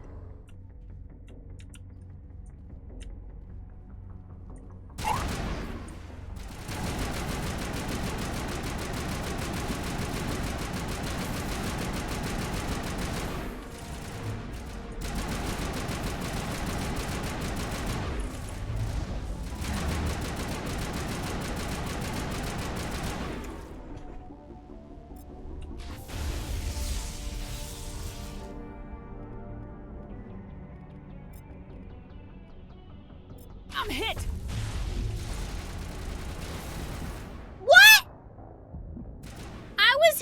I'm hit! What? I was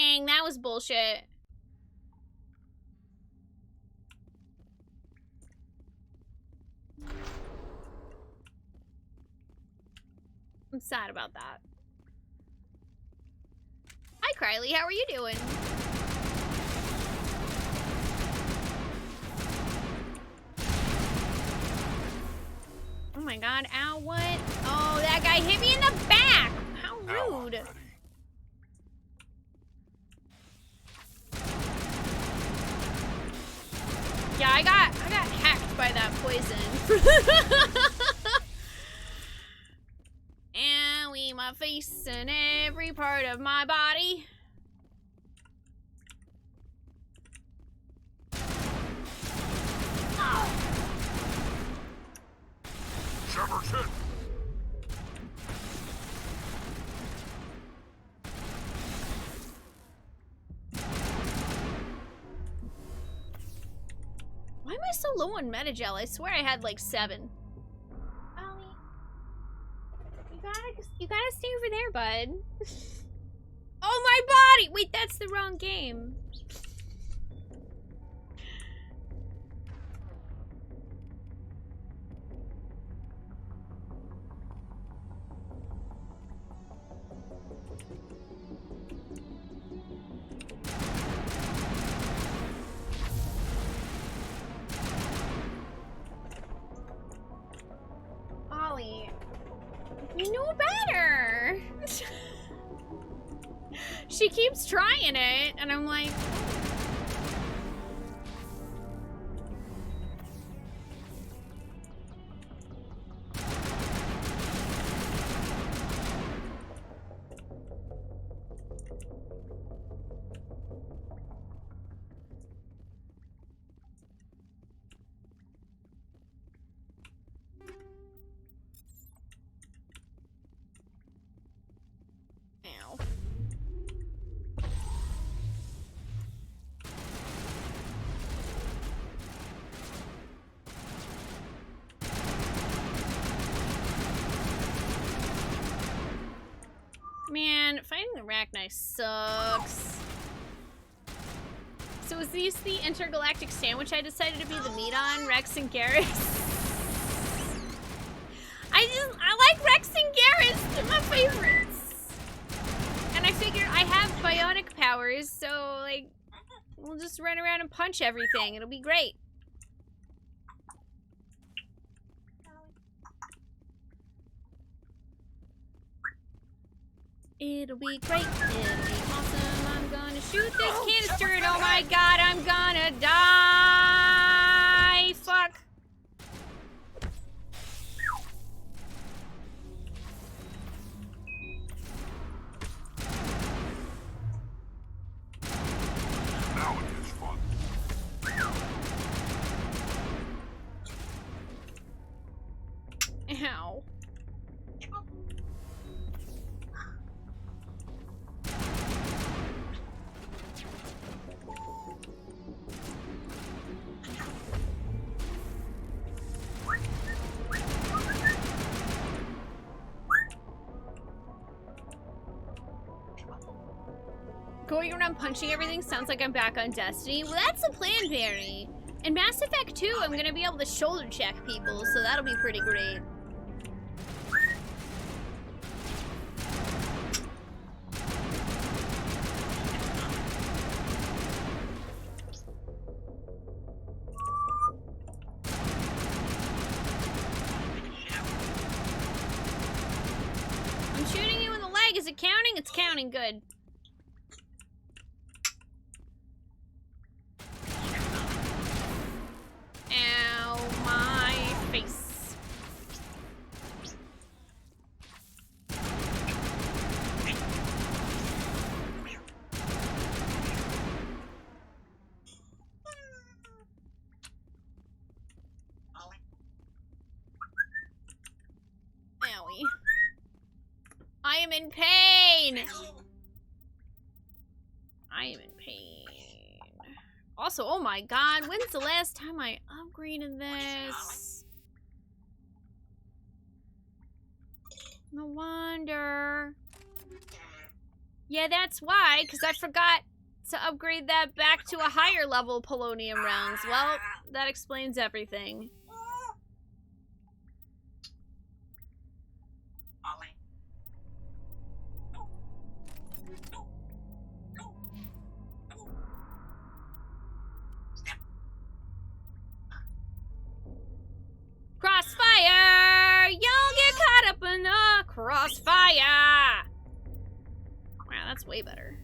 healing! That was bullshit. I'm sad about that. Hi, Krylie. How are you doing? Oh my god, ow, what? Oh, that guy hit me in the back! How rude. Yeah, I got hacked by that poison. Owie, my face and every part of my body. Shepard's hit. Why am I so low on Metagel? I swear I had like 7. Ollie, you gotta stay over there, bud. Oh, my body! Wait, that's the wrong game. Ollie, you know better. She keeps trying it, and I'm like... Ow. Arachni sucks. So is this the intergalactic sandwich I decided to be the meat on? Rex and Garrus? I like Rex and Garrus. They're my favorites. And I figured I have bionic powers, so like, we'll just run around and punch everything. It'll be great. It'll be great. It'll be awesome. I'm gonna shoot this canister and oh my god, I'm gonna die. Fuck. Now it is fun. Ow. Going around punching everything sounds like I'm back on Destiny. Well, that's the plan, Barry. In Mass Effect 2, I'm gonna be able to shoulder check people, so that'll be pretty great. I'm shooting you in the leg. Is it counting? It's counting. Good. Ow, my face. Owie. I am in pain. I am in pain. Also, oh my god, when's the last time I upgraded this? No wonder. Yeah, that's why, because I forgot to upgrade that back to a higher level polonium rounds. Well, that explains everything. Crossfire! Y'all get caught up in the crossfire! Wow, that's way better.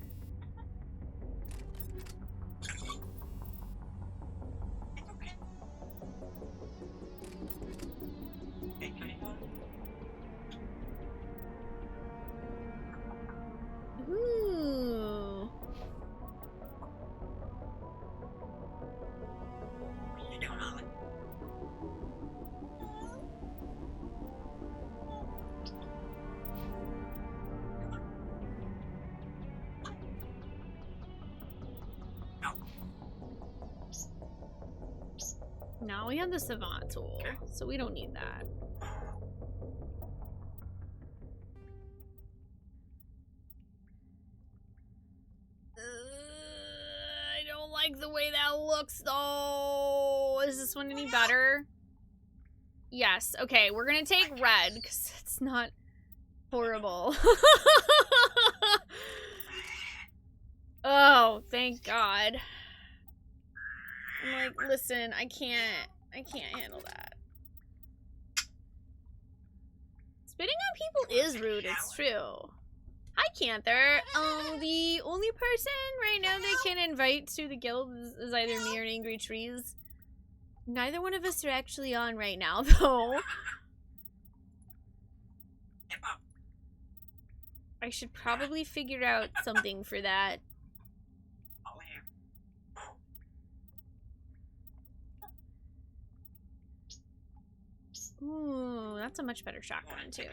Ooh. Now we have the Savant tool, so we don't need that. I don't like the way that looks, though. Is this one any better? Yes. Okay, we're gonna take red, because it's not horrible. Oh, thank God. I'm like, listen, I can't handle that. Spitting on people is rude, it's true. Hi, Canther. The only person right now they can invite to the guild is either me or Angry Trees. Neither one of us are actually on right now, though. I should probably figure out something for that. Ooh, that's a much better shotgun, too.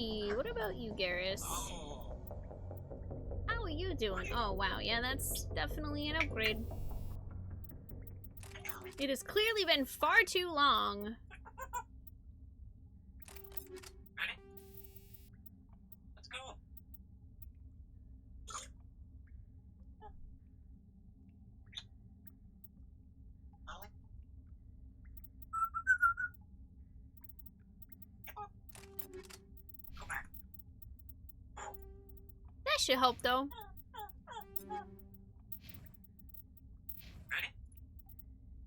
dokie. What about you, Garrus? How are you doing? Oh, wow. Yeah, that's definitely an upgrade. It has clearly been far too long. Let's go. That should help, though.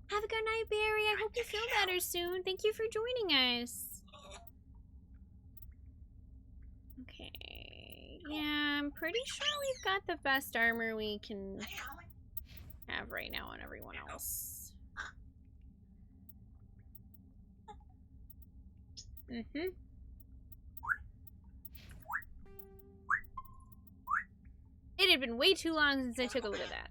Have a good night, Barry. I hope you feel better soon. Thank you for joining us. Okay. Yeah, I'm pretty sure we've got the best armor we can have right now on everyone else. Mm-hmm. It had been way too long since I took a look at that.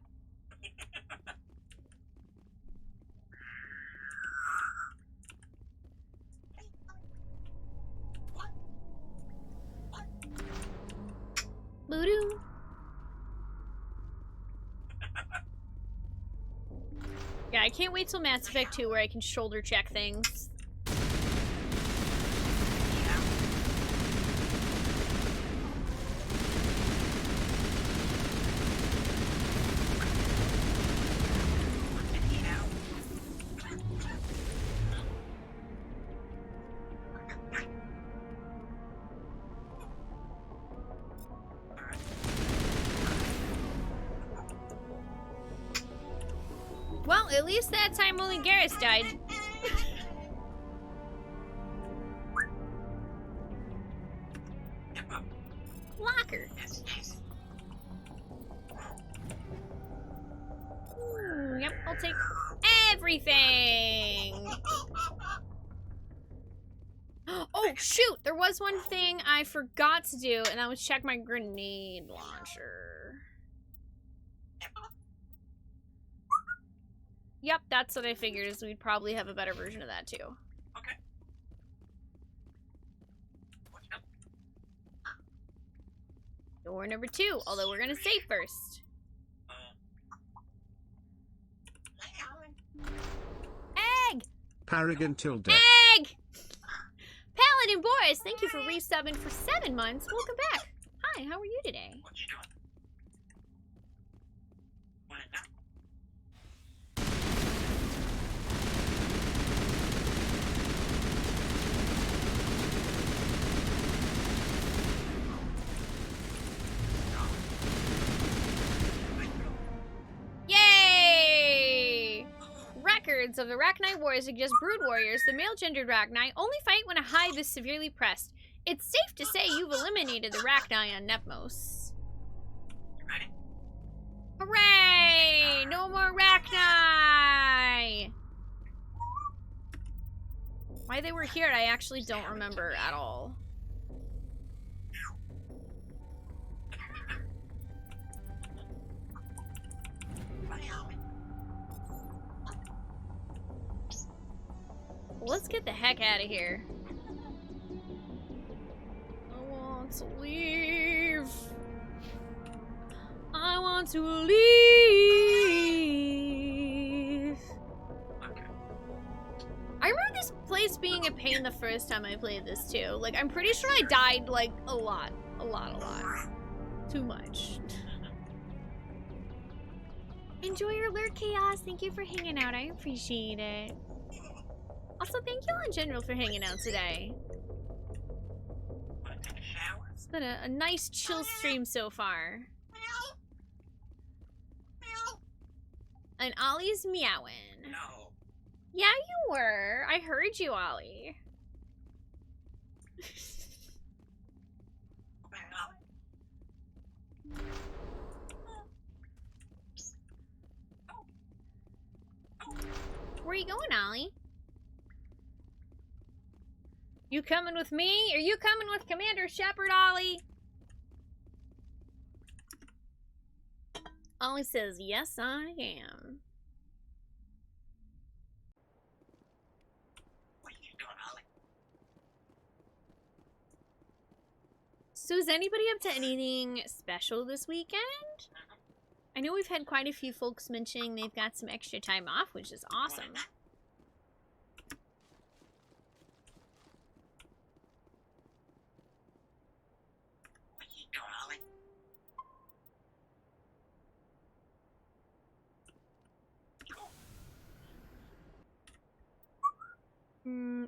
Voodoo. Yeah, I can't wait till Mass Effect 2 where I can shoulder check things. Well, at least that time only Garrus died. Locker. Yep, I'll take everything. Oh, shoot! There was one thing I forgot to do, and that was check my grenade launcher. Yep, that's what I figured, is we'd probably have a better version of that, too. Okay. Door number 2, although we're gonna save first. Egg! Paragon tilde. Egg! Paladin Boris, thank you for resubbing for 7 months. Welcome back. Hi, how are you today? What you doing? Yay! Records of the Rachni Wars suggest brood warriors, the male-gendered Rachni, only fight when a hive is severely pressed. It's safe to say you've eliminated the Rachni on Nepmos. Ready? Hooray! No more Rachni! Why they were here, I actually don't remember at all. Let's get the heck out of here. I want to leave. I want to leave. I remember this place being a pain the first time I played this too. Like, I'm pretty sure I died like a lot. Too much. Enjoy your alert, Chaos. Thank you for hanging out. I appreciate it. Also, thank you in general for hanging out today. It's been a nice chill stream so far. And Ollie's meowing. No. Yeah, you were. I heard you, Ollie. Where are you going, Ollie? You coming with me? Are you coming with Commander Shepard, Ollie? Ollie says, yes, I am. What are you doing, Ollie? So is anybody up to anything special this weekend? I know we've had quite a few folks mentioning they've got some extra time off, which is awesome.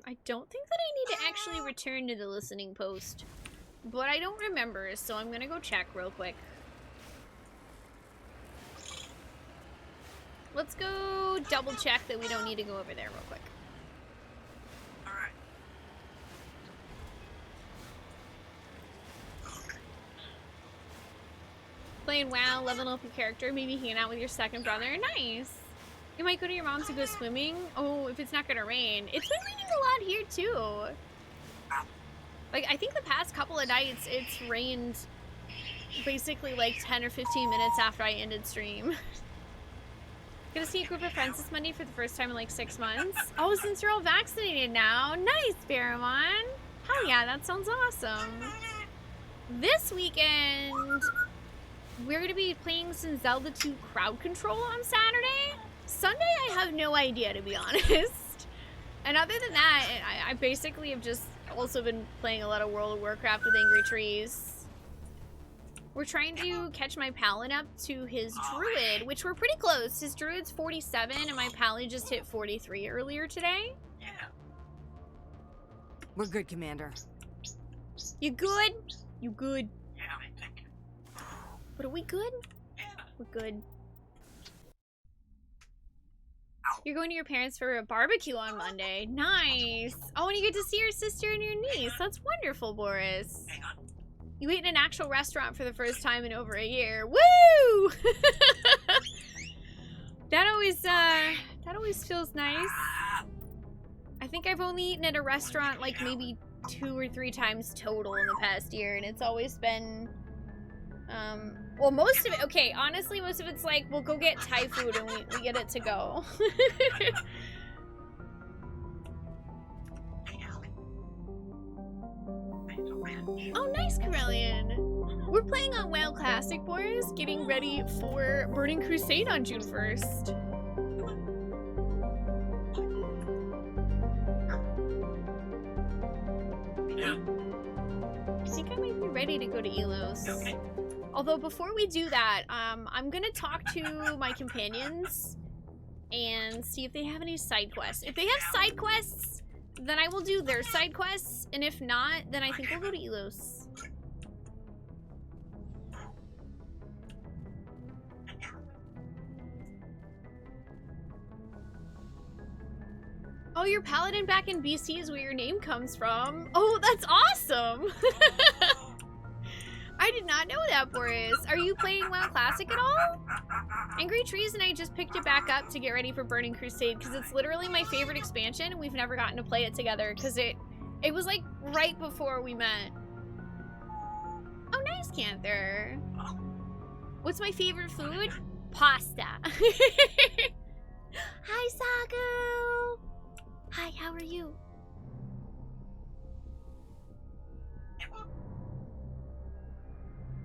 I don't think that I need to actually return to the listening post, but I don't remember, so I'm gonna go check real quick. Let's go double check that we don't need to go over there real quick. Alright. Playing WoW, leveling up your character, maybe hanging out with your second brother. Nice! You might go to your mom's to go swimming. Oh, if it's not gonna rain. It's been raining a lot here too. Like, I think the past couple of nights it's rained basically like 10 or 15 minutes after I ended stream. Gonna see a group of friends this Monday for the first time in like 6 months. Oh, since you're all vaccinated now. Nice, Baramon. Hell yeah, that sounds awesome. This weekend, we're gonna be playing some Zelda 2 crowd control on Saturday. Sunday, I have no idea, to be honest. And other than that, I basically have just also been playing a lot of World of Warcraft with Angry Trees. We're trying to catch my Paladin up to his Druid, which we're pretty close. His Druid's 47, and my Paladin just hit 43 earlier today. Yeah. We're good, Commander. You good? You good? Yeah, I think. But are we good? Yeah. We're good. You're going to your parents for a barbecue on Monday. Nice. Oh, and you get to see your sister and your niece. That's wonderful, Boris. Hang on. You ate in an actual restaurant for the first time in over a year. Woo! That always feels nice. I think I've only eaten at a restaurant like maybe 2 or 3 times total in the past year, and it's always been well, most of it, okay, honestly, most of it's like, we'll go get Thai food and we get it to go. Oh, nice, Corellian. We're playing on WoW Classic, boys, getting ready for Burning Crusade on June 1st. Yeah. I think I might be ready to go to Elos. Okay. Although before we do that, I'm gonna talk to my companions and see if they have any side quests. If they have side quests, then I will do their side quests, and if not, then I think we'll go to Elos. Oh, your Paladin back in BC is where your name comes from. Oh, that's awesome! I did not know that, Boris. Are you playing WoW Classic at all? Angry Trees and I just picked it back up to get ready for Burning Crusade because it's literally my favorite expansion and we've never gotten to play it together because it was like right before we met. Oh, nice, Canther. What's my favorite food? Pasta. Hi, Saku. Hi, how are you?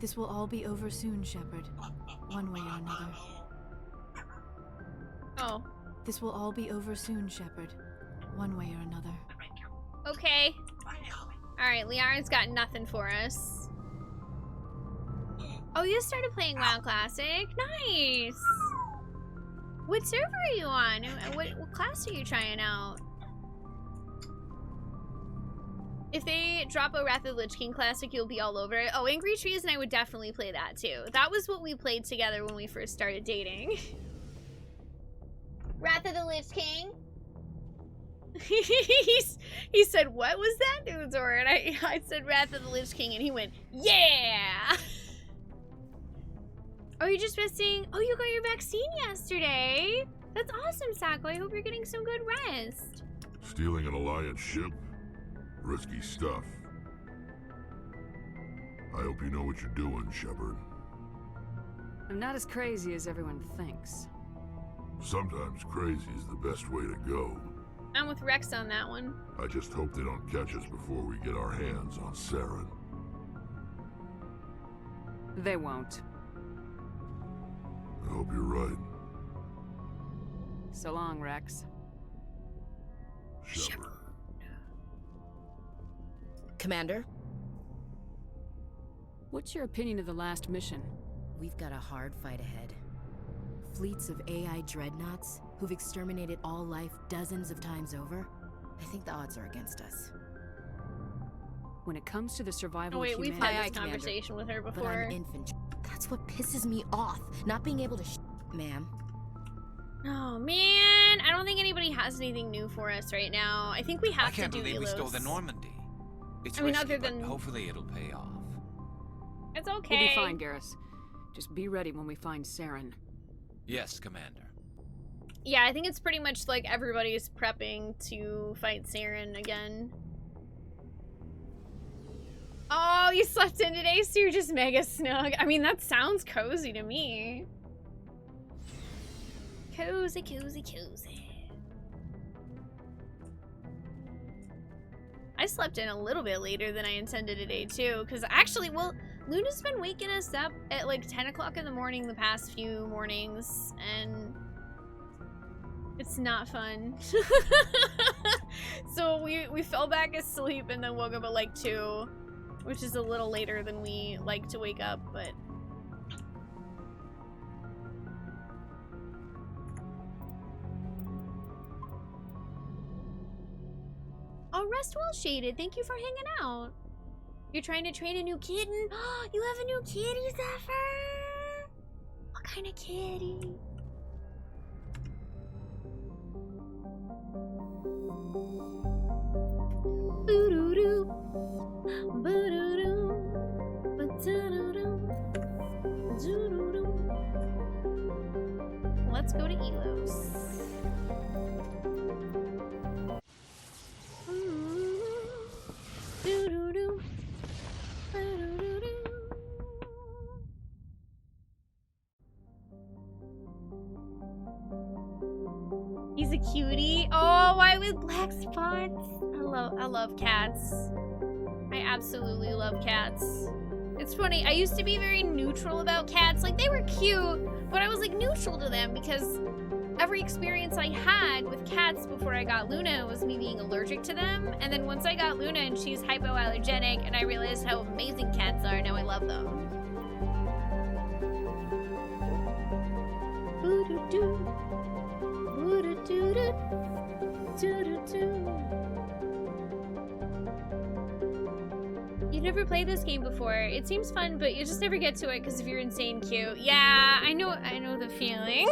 This will all be over soon, Shepard. One way or another. Oh. This will all be over soon, Shepard. One way or another. Okay. Alright, Liara's got nothing for us. Oh, you started playing WoW Classic? Nice! What server are you on? What class are you trying out? If they drop a Wrath of the Lich King Classic, you'll be all over it. Oh, Angry Trees and I would definitely play that too. That was what we played together when we first started dating. Wrath of the Lich King? He said, what was that, Theodore? And I said Wrath of the Lich King and he went, yeah! Oh, you're just missing... Oh, you got your vaccine yesterday. That's awesome, Sako. I hope you're getting some good rest. Stealing an Alliance ship? Risky stuff. I hope you know what you're doing, Shepard. I'm not as crazy as everyone thinks. Sometimes crazy is the best way to go. I'm with Rex on that one. I just hope they don't catch us before we get our hands on Saren. They won't. I hope you're right. So long, Rex. Shepard. Commander? What's your opinion of the last mission? We've got a hard fight ahead. Fleets of AI dreadnoughts who've exterminated all life dozens of times over. I think the odds are against us. When it comes to the survival Oh wait, of we've humanity... had this conversation with her But before. I'm infantry. That's what pisses me off. Not being able to ma'am. Oh man, I don't think anybody has anything new for us right now. I think we have I can't to do believe we stole the Elos. Normandy. It's I mean, risky, other but than- hopefully it'll pay off. It's okay. We'll be fine, Garrus. Just be ready when we find Saren. Yes, Commander. Yeah, I think it's pretty much like everybody's prepping to fight Saren again. Oh, you slept in today, so you're just mega snug. I mean, that sounds cozy to me. Cozy, cozy, cozy. I slept in a little bit later than I intended today, too. Because actually, well, Luna's been waking us up at like 10 o'clock in the morning the past few mornings. And it's not fun. So we fell back asleep and then woke up at like 2. Which is a little later than we like to wake up, but... Oh, rest well, Shaded. Thank you for hanging out. You're trying to train a new kitten? Oh, you have a new kitty, Zephyr? What kind of kitty? Boo-doo-doo. Ba-doo-doo. Ba-da-doo-doo. Doo-doo-doo. Let's go to Elos. Doo-doo-doo. Ba-doo-doo-doo. He's a cutie. Oh, why with black spots? I love cats. I absolutely love cats. It's funny, I used to be very neutral about cats. Like, they were cute, but I was like neutral to them because every experience I had with cats before I got Luna was me being allergic to them. And then once I got Luna and she's hypoallergenic and I realized how amazing cats are, now I love them. Boo-doo-doo. Boo-doo-doo-doo. Doo-doo-doo. You've never played this game before. It seems fun, but you just never get to it because of your insane queue. Yeah, I know the feeling.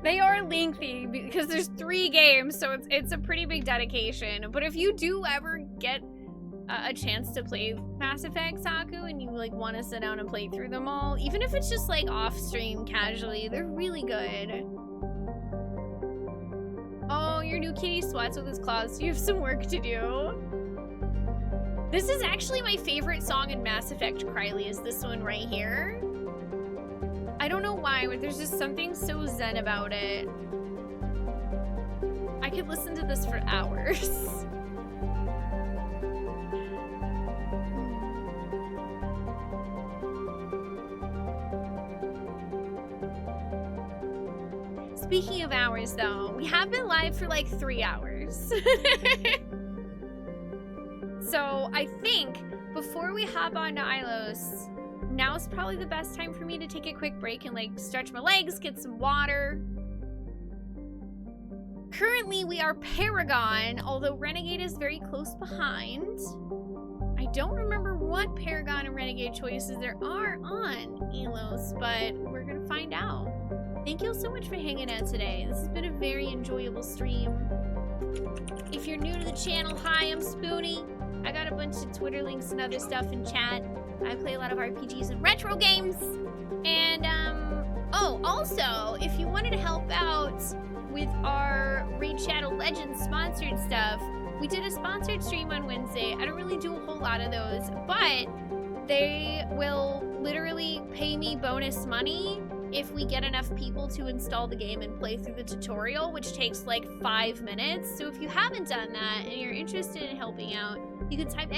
They are lengthy because there's 3 games, so it's a pretty big dedication. But if you do ever get a chance to play Mass Effect, Saku, and you like want to sit down and play through them all, even if it's just like off stream casually, they're really good. Oh, your new kitty swats with his claws. You have some work to do. This is actually my favorite song in Mass Effect, Krylie, is this one right here. I don't know why, but there's just something so zen about it. I could listen to this for hours. Speaking of hours, though, we have been live for like 3 hours. So I think before we hop on to Ilos, now's probably the best time for me to take a quick break and like stretch my legs, get some water. Currently we are Paragon, although Renegade is very close behind. I don't remember what Paragon and Renegade choices there are on Elos, but we're gonna find out. Thank you all so much for hanging out today. This has been a very enjoyable stream. If you're new to the channel, hi, I'm Spoonee. I got a bunch of Twitter links and other stuff in chat. I play a lot of RPGs and retro games. And, oh, also, if you wanted to help out with our Raid Shadow Legends sponsored stuff, we did a sponsored stream on Wednesday. I don't really do a whole lot of those, but they will literally pay me bonus money if we get enough people to install the game and play through the tutorial, which takes like 5 minutes. So if you haven't done that and you're interested in helping out, you can type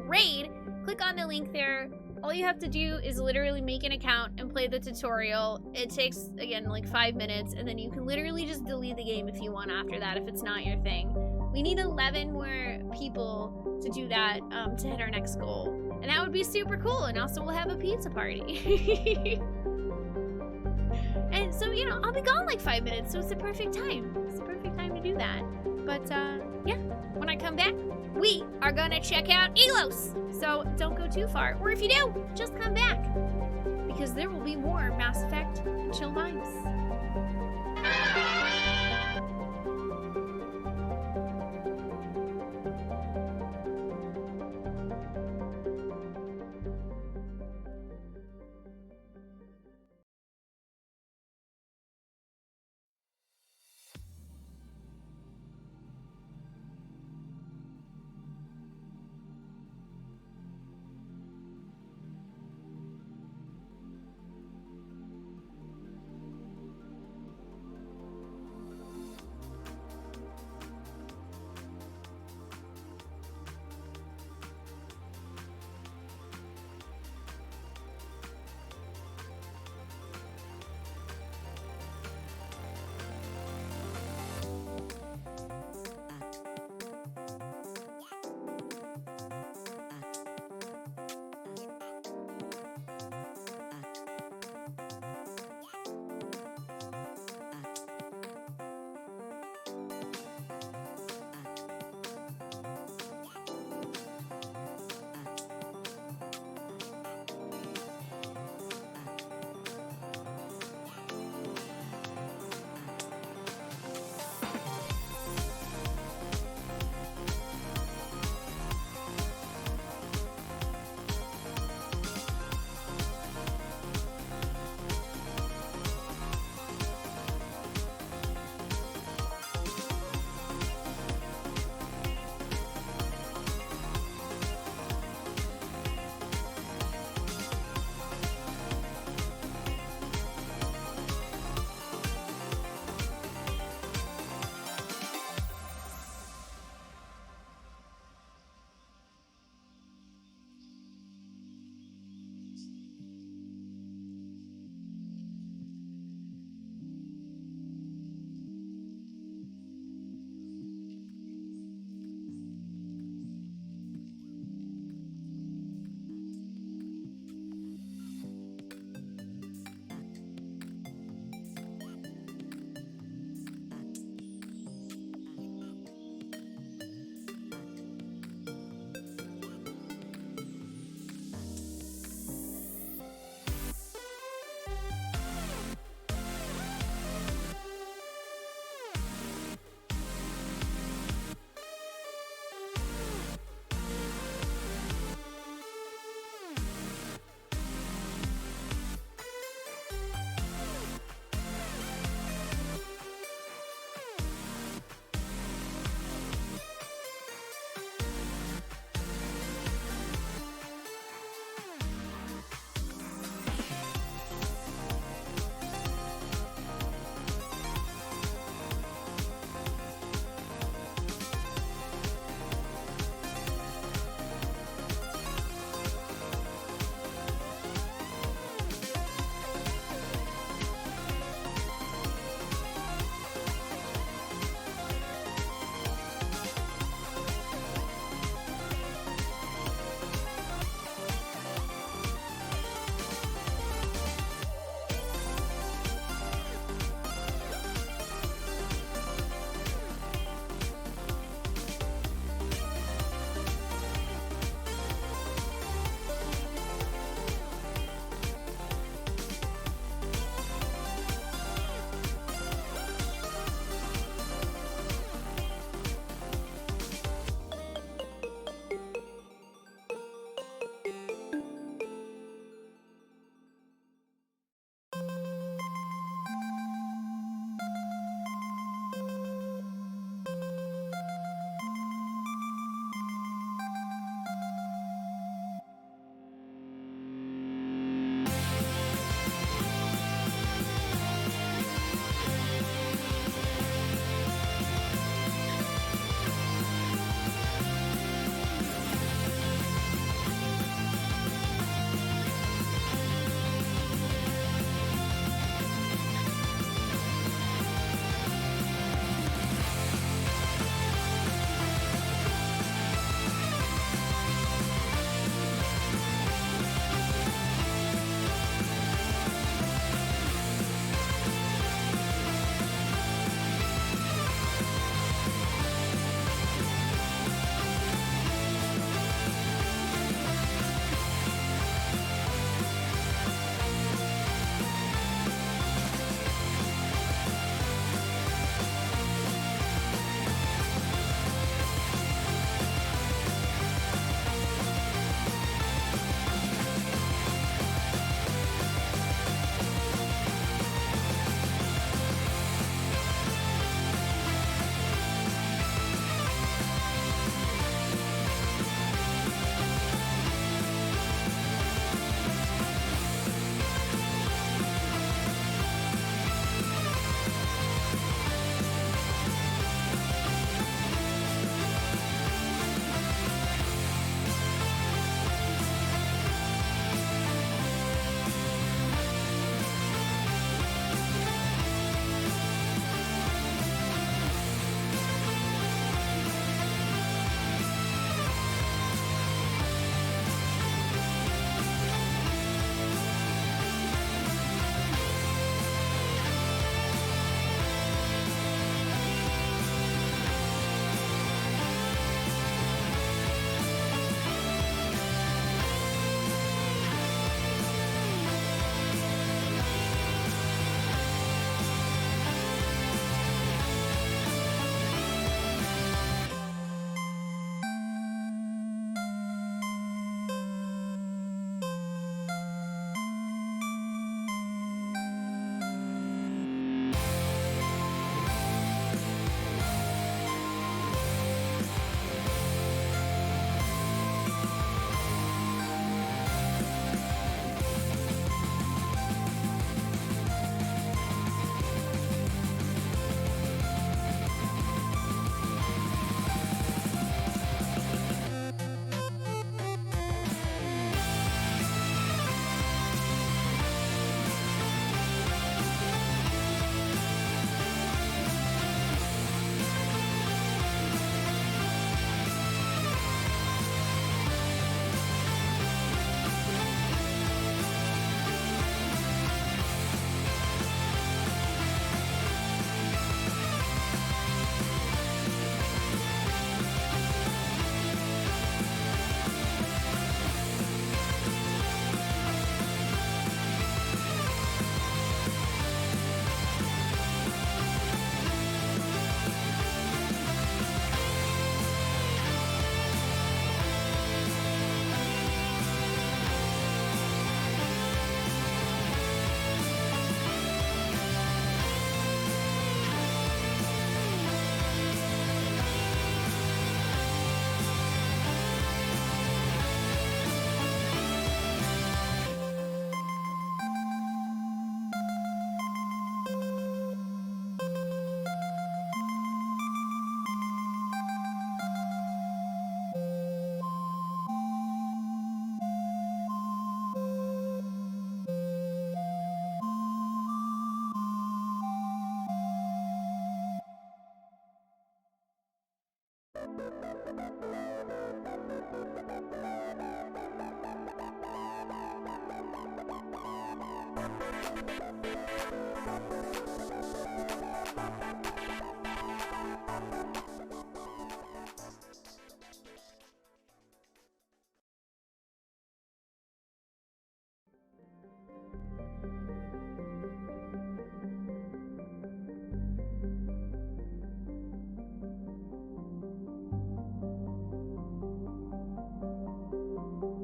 !raid click on the link there. All you have to do is literally make an account and play the tutorial. It takes, again, like 5 minutes, and then you can literally just delete the game if you want after that, if it's not your thing. We need 11 more people to do that to hit our next goal. And that would be super cool, and also we'll have a pizza party. And so, you know, I'll be gone like 5 minutes, so it's the perfect time. It's the perfect time to do that. But, yeah, when I come back, we are gonna check out Elos. So don't go too far. Or if you do, just come back. Because there will be more Mass Effect and Chill Vibes.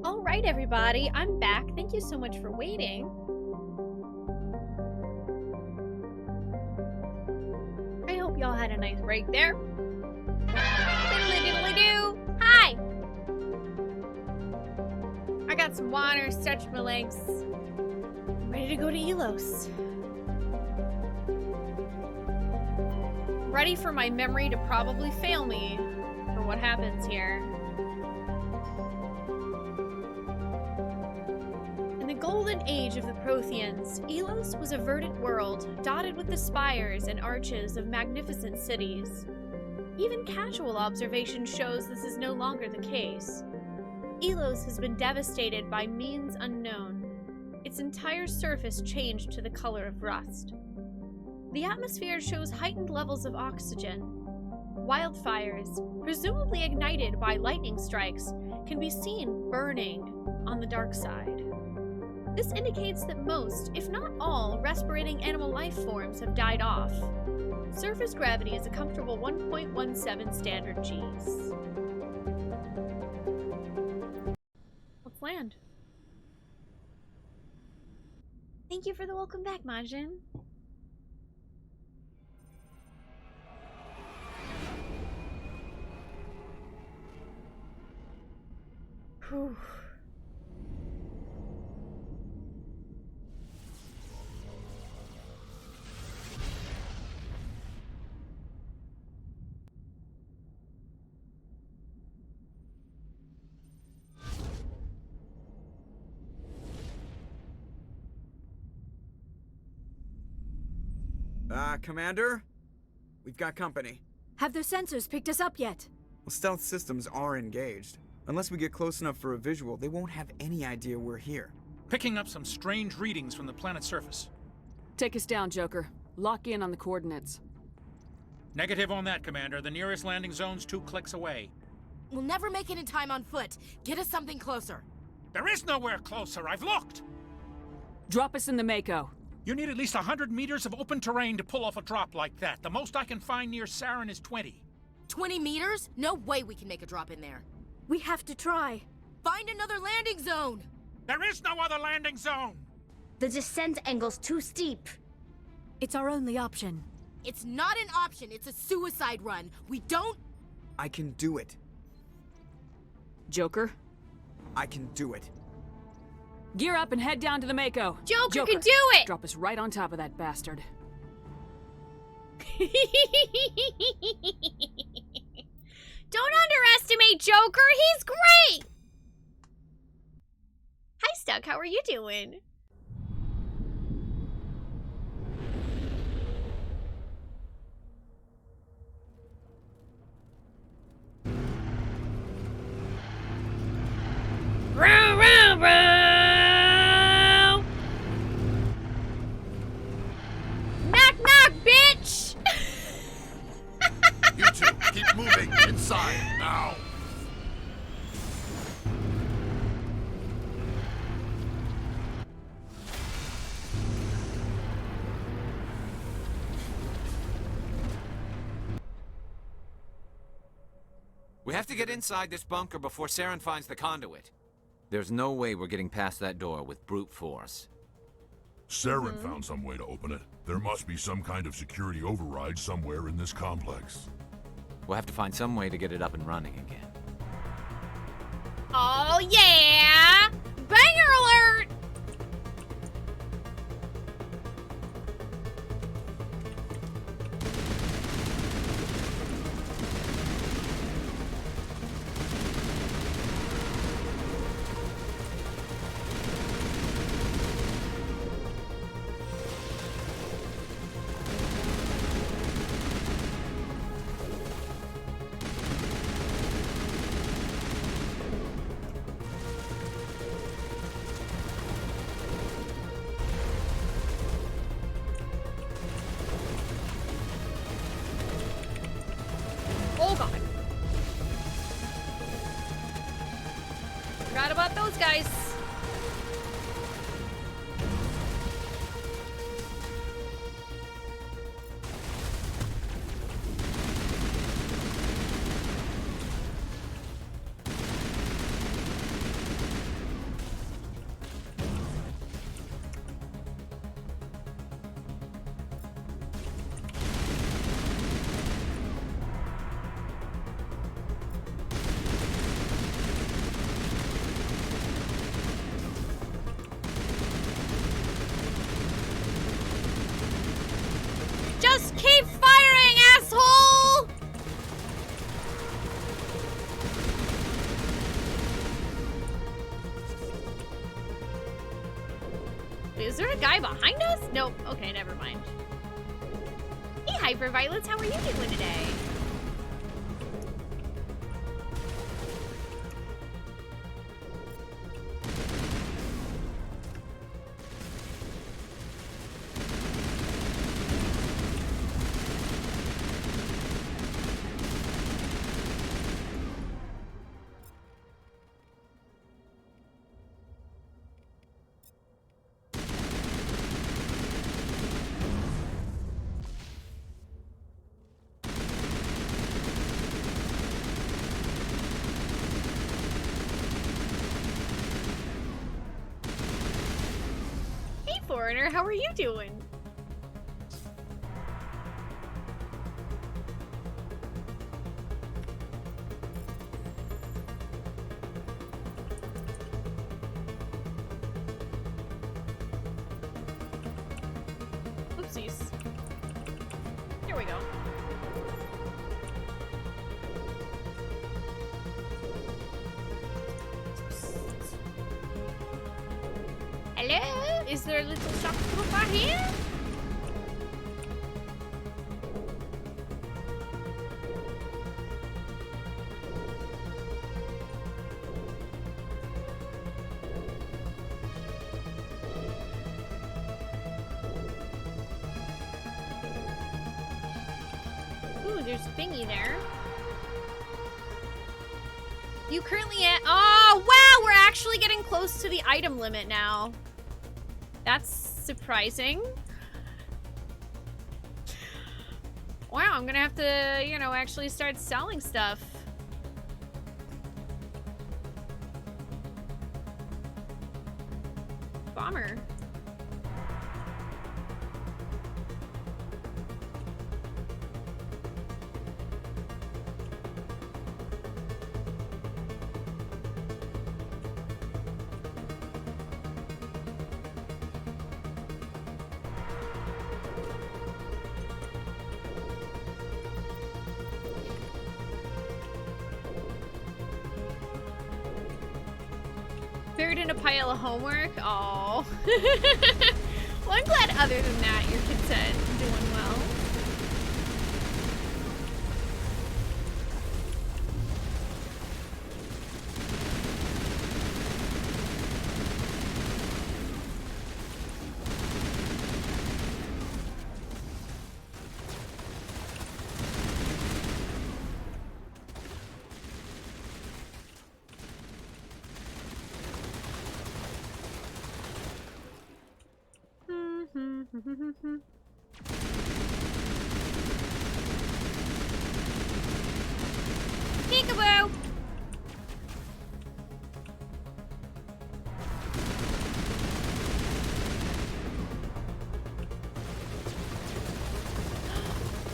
All right, everybody, I'm back. Thank you so much for waiting. I hope y'all had a nice break there. Diddly diddly do. Hi. I got some water, stretched my legs. I'm ready to go to Elos. Ready for my memory to probably fail me for what happens here. In the golden age of the Protheans, Elos was a verdant world dotted with the spires and arches of magnificent cities. Even casual observation shows this is no longer the case. Elos has been devastated by means unknown. Its entire surface changed to the color of rust. The atmosphere shows heightened levels of oxygen. Wildfires, presumably ignited by lightning strikes, can be seen burning on the dark side. This indicates that most, if not all, respirating animal life forms have died off. Surface gravity is a comfortable 1.17 standard Gs. Let's land. Thank you for the welcome back, Majin. Whew. Commander? We've got company. Have their sensors picked us up yet? Well, stealth systems are engaged. Unless we get close enough for a visual, they won't have any idea we're here. Picking up some strange readings from the planet's surface. Take us down, Joker. Lock in on the coordinates. Negative on that, Commander. The nearest landing zone's 2 clicks away. We'll never make it in time on foot. Get us something closer. There is nowhere closer. I've looked. Drop us in the Mako. You need at least 100 meters of open terrain to pull off a drop like that. The most I can find near Saren is 20. 20 meters? No way we can make a drop in there. We have to try. Find another landing zone! There is no other landing zone! The descent angle's too steep. It's our only option. It's not an option, it's a suicide run. We don't... I can do it. Joker? I can do it. Gear up and head down to the Mako. Joker can do it! Drop us right on top of that bastard. Don't underestimate Joker, he's great! Hi, Stuck, how are you doing? Row, row, row! Knock, knock, bitch! You two, keep moving inside now. We have to get inside this bunker before Saren finds the conduit. There's no way we're getting past that door with brute force. Saren found some way to open it. There must be some kind of security override somewhere in this complex. We'll have to find some way to get it up and running again. Oh yeah! Banger alert! about those guys. Just keep firing, asshole! Wait, is there a guy behind us? Nope. Okay, never mind. Hey, Hyperviolets, how are you doing today? Foreigner, how are you doing? Oopsies. Here we go. Hello? Is there a little shock trooper here? Ooh, there's a thingy there. You currently at— oh, wow! We're actually getting close to the item limit now. That's surprising. Wow, I'm gonna have to, you know, actually start selling stuff. Bomber. Buried in a pile of homework? Aw. Well, I'm glad other than that you're content and doing well. Peekaboo!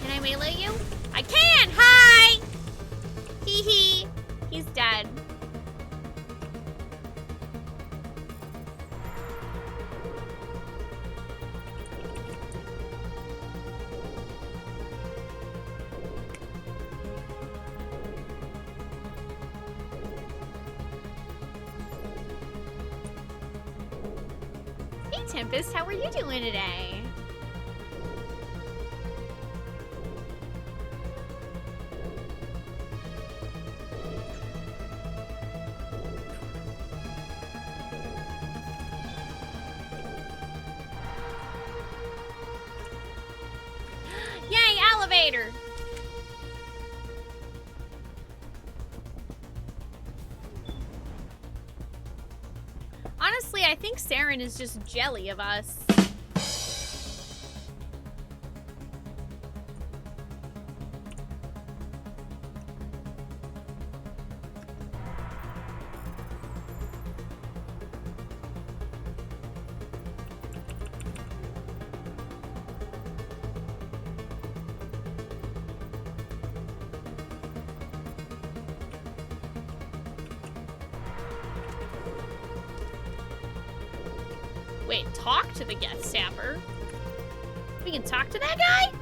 Can I melee you? I can! Hi! Hee hee. He's dead. Hey Tempest, how are you doing today? Yay, elevator! I think Saren is just jelly of us. Wait, talk to the Geth Sapper? We can talk to that guy?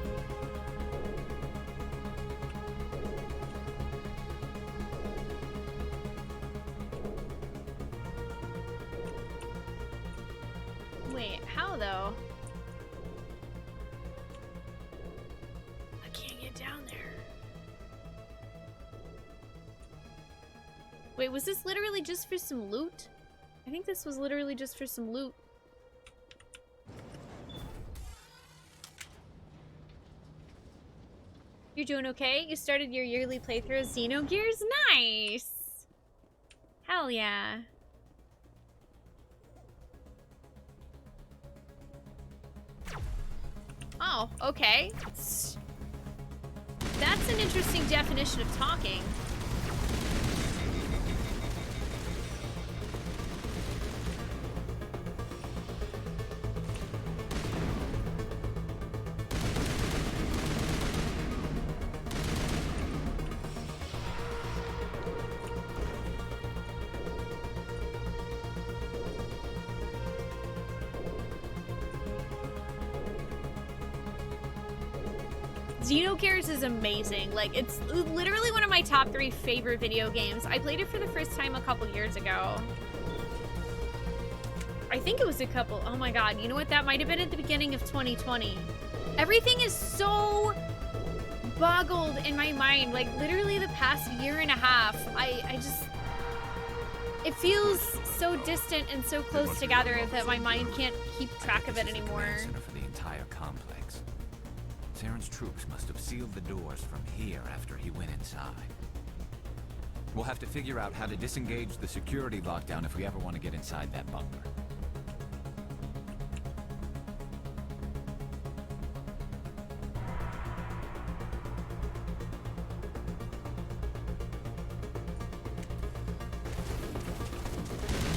Wait, how though? I can't get down there. Wait, was this literally just for some loot? I think this was literally just for some loot. You're doing okay? You started your yearly playthrough of Xenogears? Nice! Hell yeah. Oh, okay. That's an interesting definition of talking. Xenogears is amazing. Like, it's literally one of my top 3 favorite video games. I played it for the first time a couple years ago. I think it was oh my god, you know what? That might have been at the beginning of 2020. Everything is so boggled in my mind. Like, literally the past year and a half, I just... It feels so distant and so close together that my mind can't keep track of it anymore. For the entire complex. Saren's troops must have sealed the doors from here after he went inside. We'll have to figure out how to disengage the security lockdown if we ever want to get inside that bunker.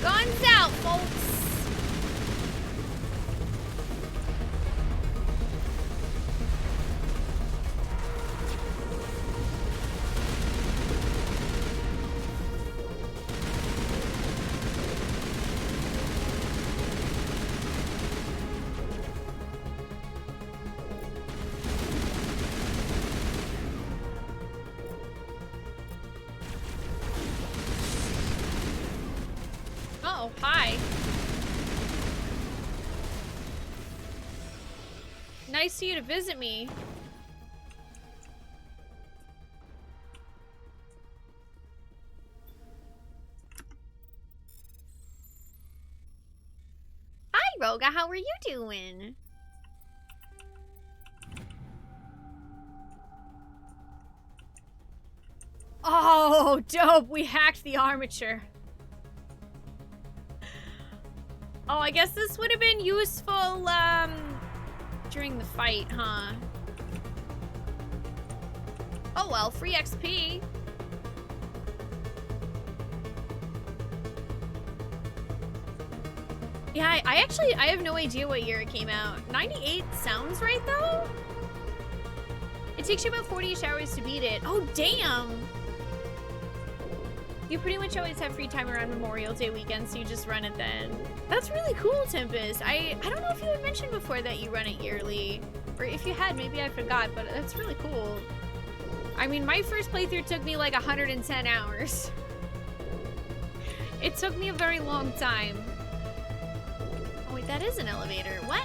Guns out, folks! Oh, hi. Nice of you to visit me. Hi, Roga. How are you doing? Oh, dope. We hacked the armature. Oh, I guess this would have been useful, during the fight, huh? Oh well, free XP. Yeah, I have no idea what year it came out. 98 sounds right, though? It takes you about 40-ish hours to beat it. Oh, damn! You pretty much always have free time around Memorial Day weekend, so you just run it then. That's really cool, Tempest. I don't know if you had mentioned before that you run it yearly. Or if you had, maybe I forgot, but that's really cool. I mean, my first playthrough took me like 110 hours. It took me a very long time. Oh wait, that is an elevator. What?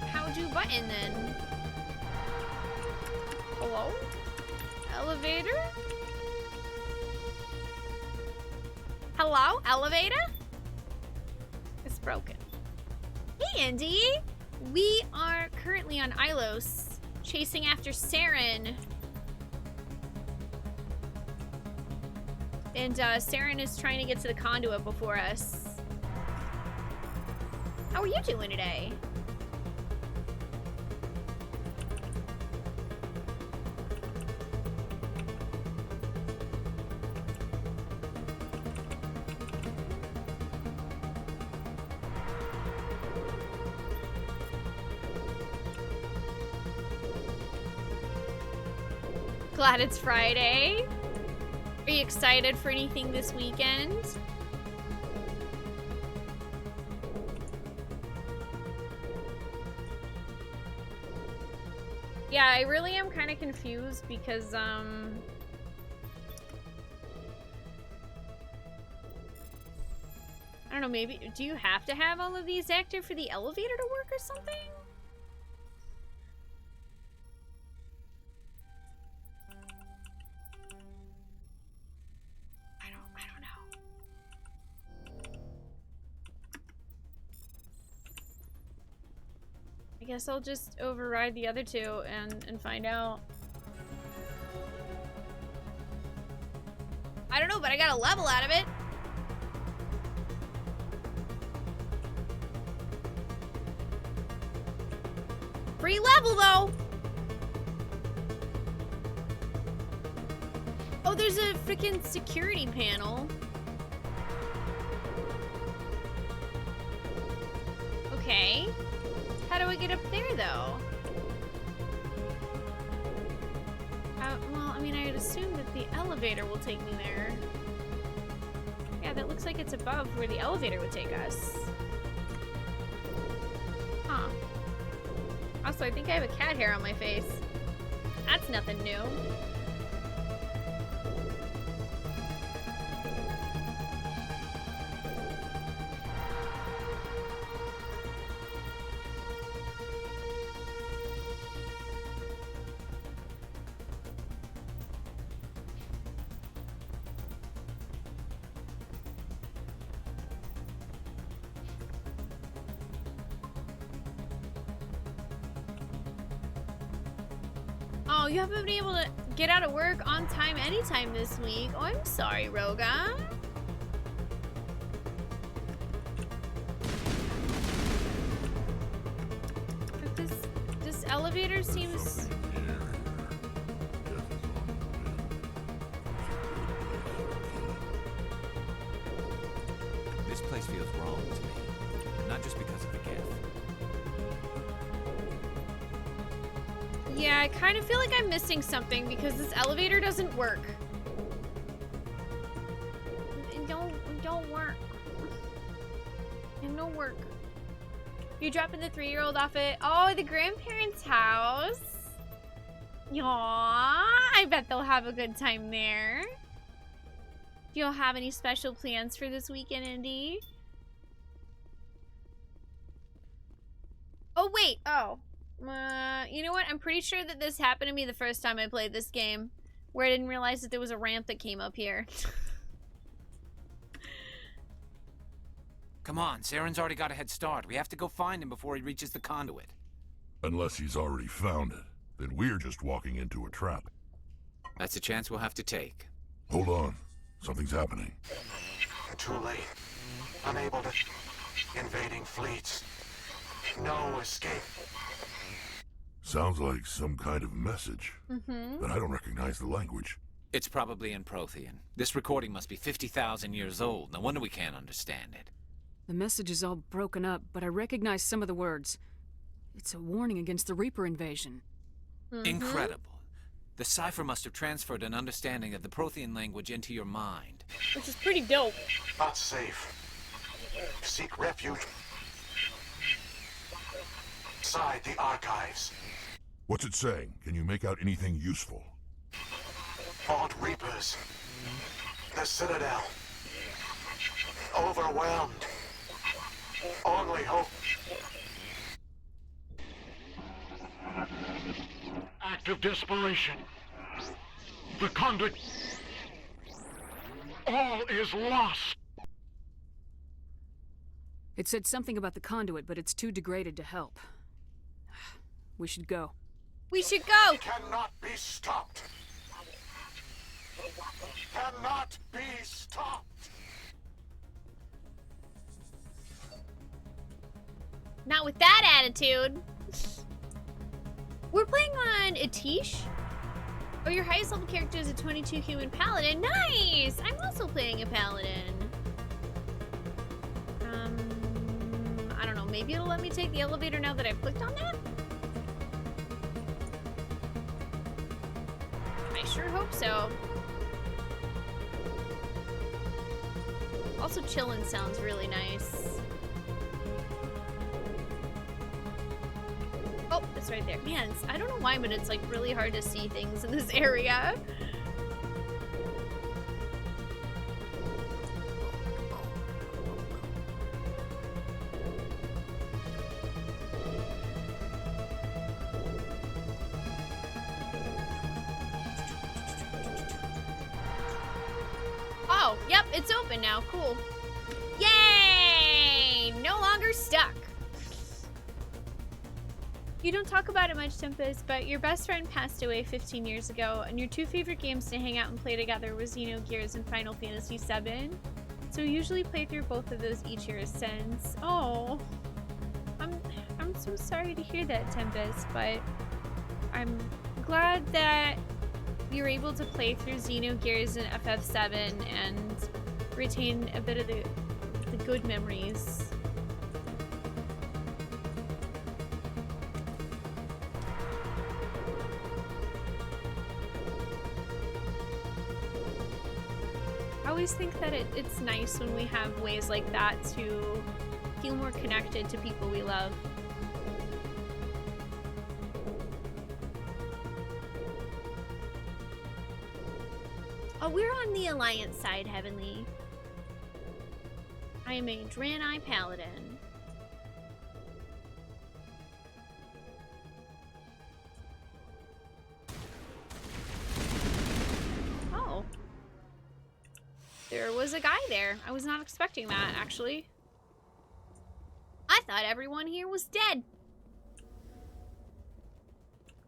How do button then? Hello? Elevator? Hello? Elevator? It's broken. Hey, Andy! We are currently on Ilos, chasing after Saren. And Saren is trying to get to the conduit before us. How are you doing today? Glad it's Friday. Are you excited for anything this weekend? Yeah, I really am kind of confused because, I don't know, maybe, do you have to have all of these active for the elevator to work or something? I don't know. I guess I'll just override the other two and find out. I don't know, but I got a level out of it. Free level, though. Oh, there's a freaking security panel. Okay. How do I get up there, though? Well, I mean, I'd assume that the elevator will take me there. Yeah, that looks like it's above where the elevator would take us. Huh. Also, I think I have a cat hair on my face. That's nothing new. Oh, you haven't been able to get out of work on time anytime this week. Oh, I'm sorry, Roga. But this elevator seems... This place feels wrong to me. Not just because of the gift. Yeah, I kind of feel like I'm missing something because this elevator doesn't work. It don't work. It don't work. You dropping the 3-year-old off at the grandparents' house. Aww, I bet they'll have a good time there. Do you have any special plans for this weekend, Indy? Oh wait, you know what? I'm pretty sure that this happened to me the first time I played this game, where I didn't realize that there was a ramp that came up here. Come on, Saren's already got a head start. We have to go find him before he reaches the conduit. Unless he's already found it, then we're just walking into a trap. That's a chance we'll have to take. Hold on. Something's happening. Too late. Unable to... Invading fleets. No escape. Sounds like some kind of message. But I don't recognize the language. It's probably in Prothean. This recording must be 50,000 years old. No wonder we can't understand it. The message is all broken up, but I recognize some of the words. It's a warning against the Reaper invasion. Incredible. The cipher must have transferred an understanding of the Prothean language into your mind. Which is pretty dope. Not safe. Seek refuge. Inside the archives. What's it saying? Can you make out anything useful? Vault Reapers. The Citadel. Overwhelmed. Only hope. Act of desperation. The conduit. All is lost. It said something about the conduit, but it's too degraded to help. We should go. We should go! Cannot be stopped. Cannot be stopped. Not with that attitude. We're playing on Atish. Oh, your highest level character is a 22 human paladin. Nice! I'm also playing a paladin. I don't know. Maybe it'll let me take the elevator now that I've clicked on that? I sure hope so. Also, chillin' sounds really nice. Oh, it's right there. Man, I don't know why, but it's like really hard to see things in this area. Oh, yep, it's open now. Cool. Yay! No longer stuck. You don't talk about it much, Tempest, but your best friend passed away 15 years ago, and your two favorite games to hang out and play together was Xenogears and Final Fantasy VII. So we usually play through both of those each year since. Oh, I'm so sorry to hear that, Tempest, but I'm glad that we were able to play through Xenogears and FF7 and retain a bit of the good memories. I always think that it's nice when we have ways like that to feel more connected to people we love. Oh, we're on the Alliance side, Heavenly. I am a Draenei Paladin. Oh. There was a guy there. I was not expecting that, actually. I thought everyone here was dead.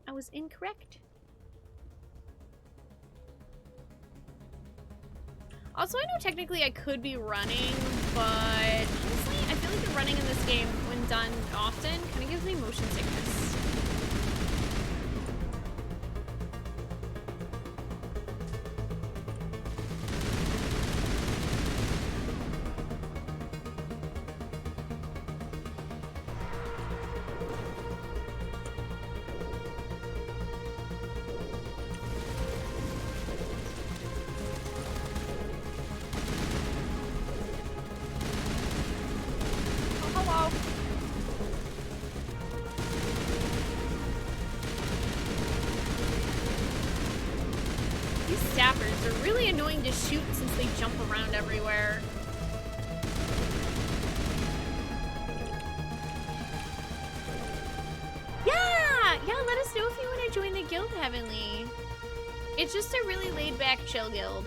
I was incorrect. Also, I know technically I could be running, but honestly, I feel like the running in this game, when done often, kind of gives me motion sickness. To shoot since they jump around everywhere. Yeah, let us know if you want to join the guild, Heavenly. It's just a really laid-back, chill guild.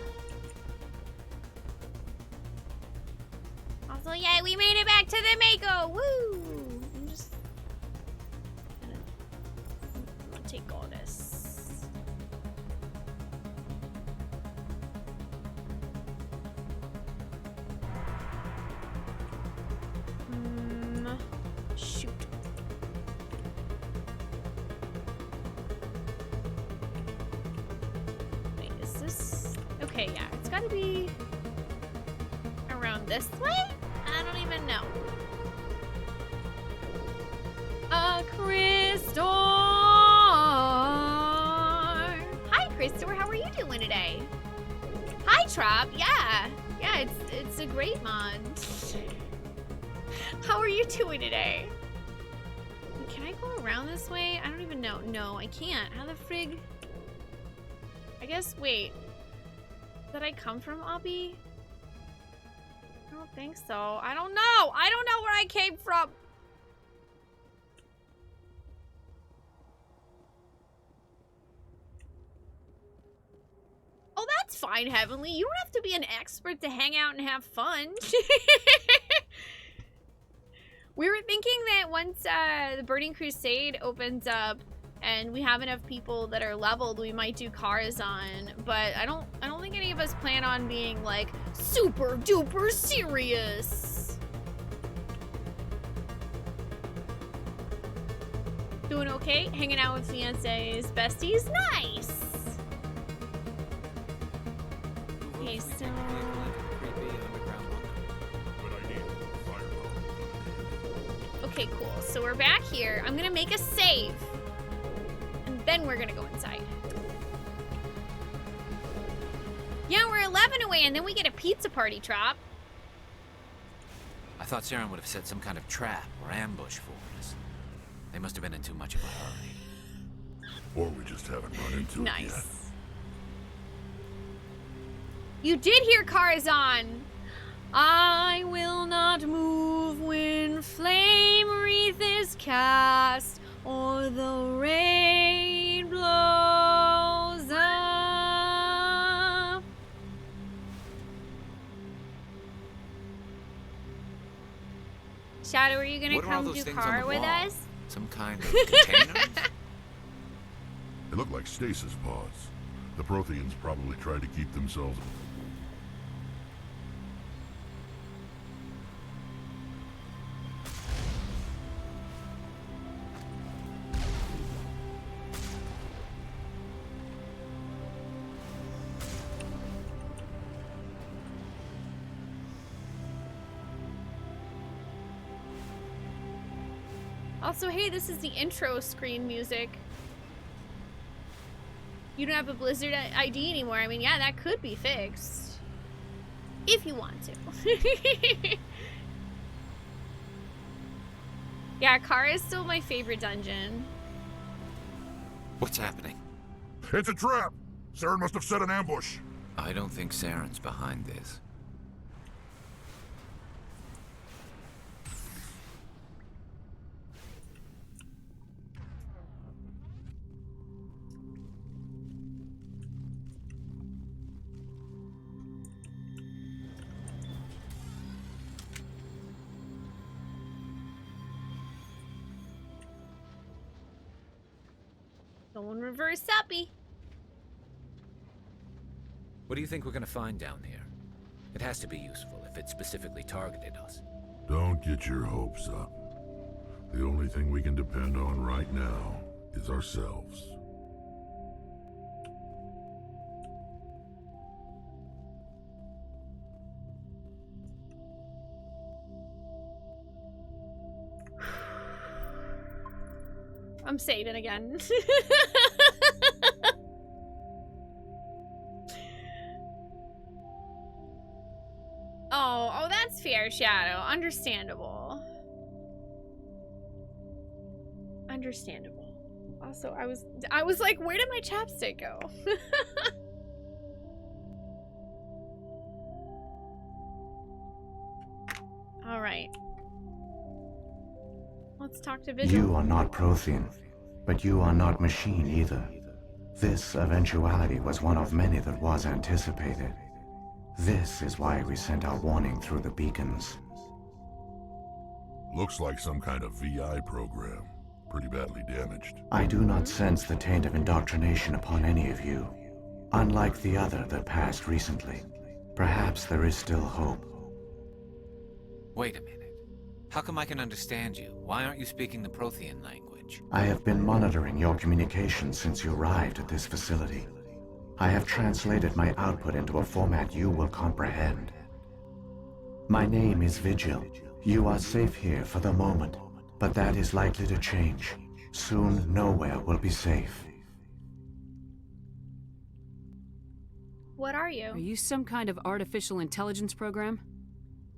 Also, yeah, we made it back to the Mako. Woo! I'm just gonna take all this. Shoot. Wait, is this... Okay, yeah, it's gotta be around this way? I don't even know. Crystal! Hi, Crystal, how are you doing today? Hi, Trop, yeah. Yeah, it's a great mod. How are you doing today? Can I go around this way? I don't even know. No, I can't. How the frig? I guess, wait. Did I come from Obby? I don't think so. I don't know. I don't know where I came from. Oh, that's fine, Heavenly. You don't have to be an expert to hang out and have fun. We were thinking that once the Burning Crusade opens up and we have enough people that are leveled, we might do Karazhan, but I don't think any of us plan on being like super duper serious. Doing okay? Hanging out with fiance's besties? Nice! Okay, so... Okay, cool. So we're back here. I'm gonna make a save. And then we're gonna go inside. Yeah, we're 11 away, and then we get a pizza party trop. I thought Saren would have set some kind of trap or ambush for us. They must have been in too much of a hurry. Or we just haven't run into it yet. Nice. You did hear Karazhan. I will not move when flame wreath is cast or the rain blows up. Shadow, are you gonna come do car with us? Some kind of container? They look like stasis pods. The Protheans probably tried to keep themselves... Also, hey, this is the intro screen music. You don't have a Blizzard ID anymore. I mean, yeah, that could be fixed. If you want to. Yeah, Kara is still my favorite dungeon. What's happening? It's a trap! Saren must have set an ambush. I don't think Saren's behind this. Going reverse uppy. What do you think we're gonna find down here? It has to be useful if it specifically targeted us. Don't get your hopes up. The only thing we can depend on right now is ourselves. I'm saving again. Oh, that's fair, Shadow. Understandable. Understandable. Also, I was like, where did my chapstick go? All right. Let's talk to Vigil. You are not Prothean, but you are not machine either. This eventuality was one of many that was anticipated. This is why we sent our warning through the beacons. Looks like some kind of VI program. Pretty badly damaged. I do not sense the taint of indoctrination upon any of you. Unlike the other that passed recently. Perhaps there is still hope. Wait a minute. How come I can understand you? Why aren't you speaking the Prothean language? I have been monitoring your communications since you arrived at this facility. I have translated my output into a format you will comprehend. My name is Vigil. You are safe here for the moment, but that is likely to change. Soon, nowhere will be safe. What are you? Are you some kind of artificial intelligence program?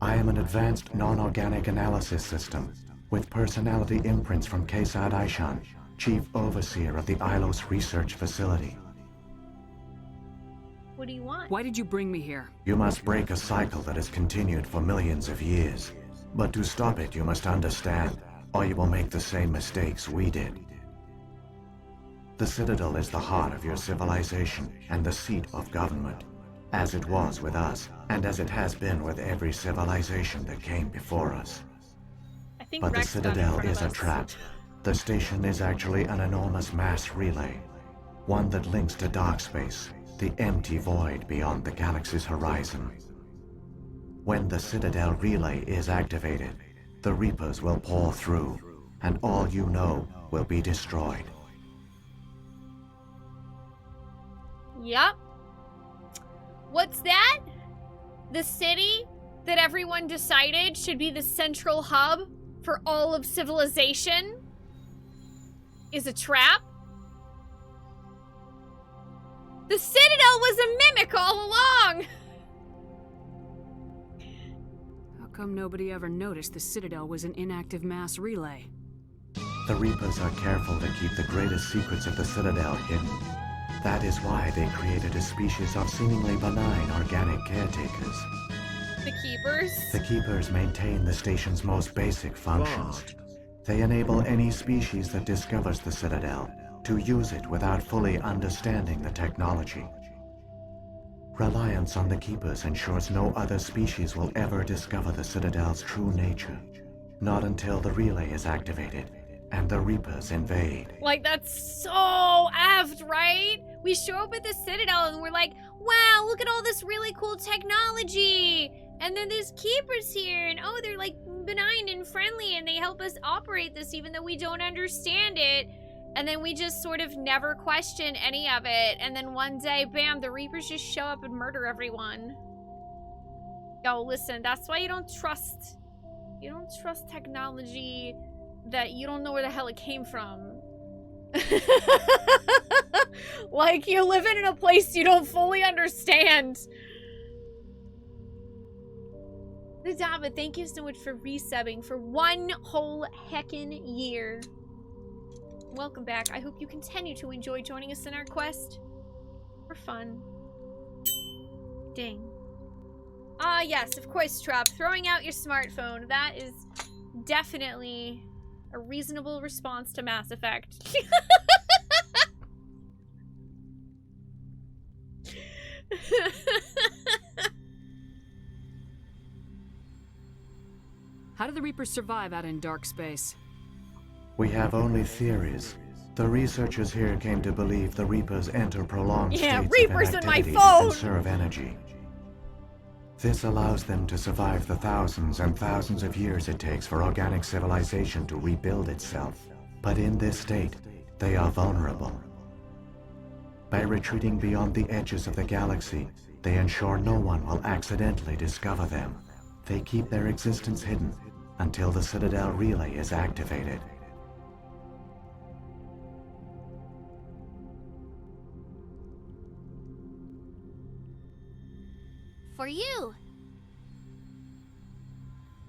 I am an advanced non-organic analysis system, with personality imprints from Kesad Aishan, Chief Overseer of the Ilos Research Facility. What do you want? Why did you bring me here? You must break a cycle that has continued for millions of years. But to stop it, you must understand, or you will make the same mistakes we did. The Citadel is the heart of your civilization and the seat of government, as it was with us, and as it has been with every civilization that came before us. But the Citadel is a trap. The station is actually an enormous mass relay, one that links to dark space, the empty void beyond the galaxy's horizon. When the Citadel relay is activated, the Reapers will pour through, and all you know will be destroyed. Yup. What's that? The city that everyone decided should be the central hub for all of civilization is a trap? The Citadel was a mimic all along! How come nobody ever noticed the Citadel was an inactive mass relay? The Reapers are careful to keep the greatest secrets of the Citadel hidden. That is why they created a species of seemingly benign organic caretakers. The Keepers? The Keepers maintain the station's most basic functions. They enable any species that discovers the Citadel to use it without fully understanding the technology. Reliance on the Keepers ensures no other species will ever discover the Citadel's true nature. Not until the relay is activated and the Reapers invade. Like, that's so effed, right? We show up at the Citadel and we're like, wow, look at all this really cool technology. And then there's Keepers here, and oh, they're like benign and friendly, and they help us operate this even though we don't understand it. And then we just sort of never question any of it. And then one day, bam, the Reapers just show up and murder everyone. Yo, listen, that's why you don't trust technology that you don't know where the hell it came from. Like, you're living in a place you don't fully understand. Nadava, thank you so much for resubbing for 1 whole heckin' year. Welcome back. I hope you continue to enjoy joining us in our quest for fun. Ding. Ah, yes, of course, Trop. Throwing out your smartphone. That is definitely a reasonable response to Mass Effect. How do the Reapers survive out in dark space? We have only theories. The researchers here came to believe the Reapers enter prolonged states Reapers of in my inactivity phone! to conserve energy. This allows them to survive the thousands and thousands of years it takes for organic civilization to rebuild itself. But in this state, they are vulnerable. By retreating beyond the edges of the galaxy, they ensure no one will accidentally discover them. They keep their existence hidden until the Citadel relay is activated. For you.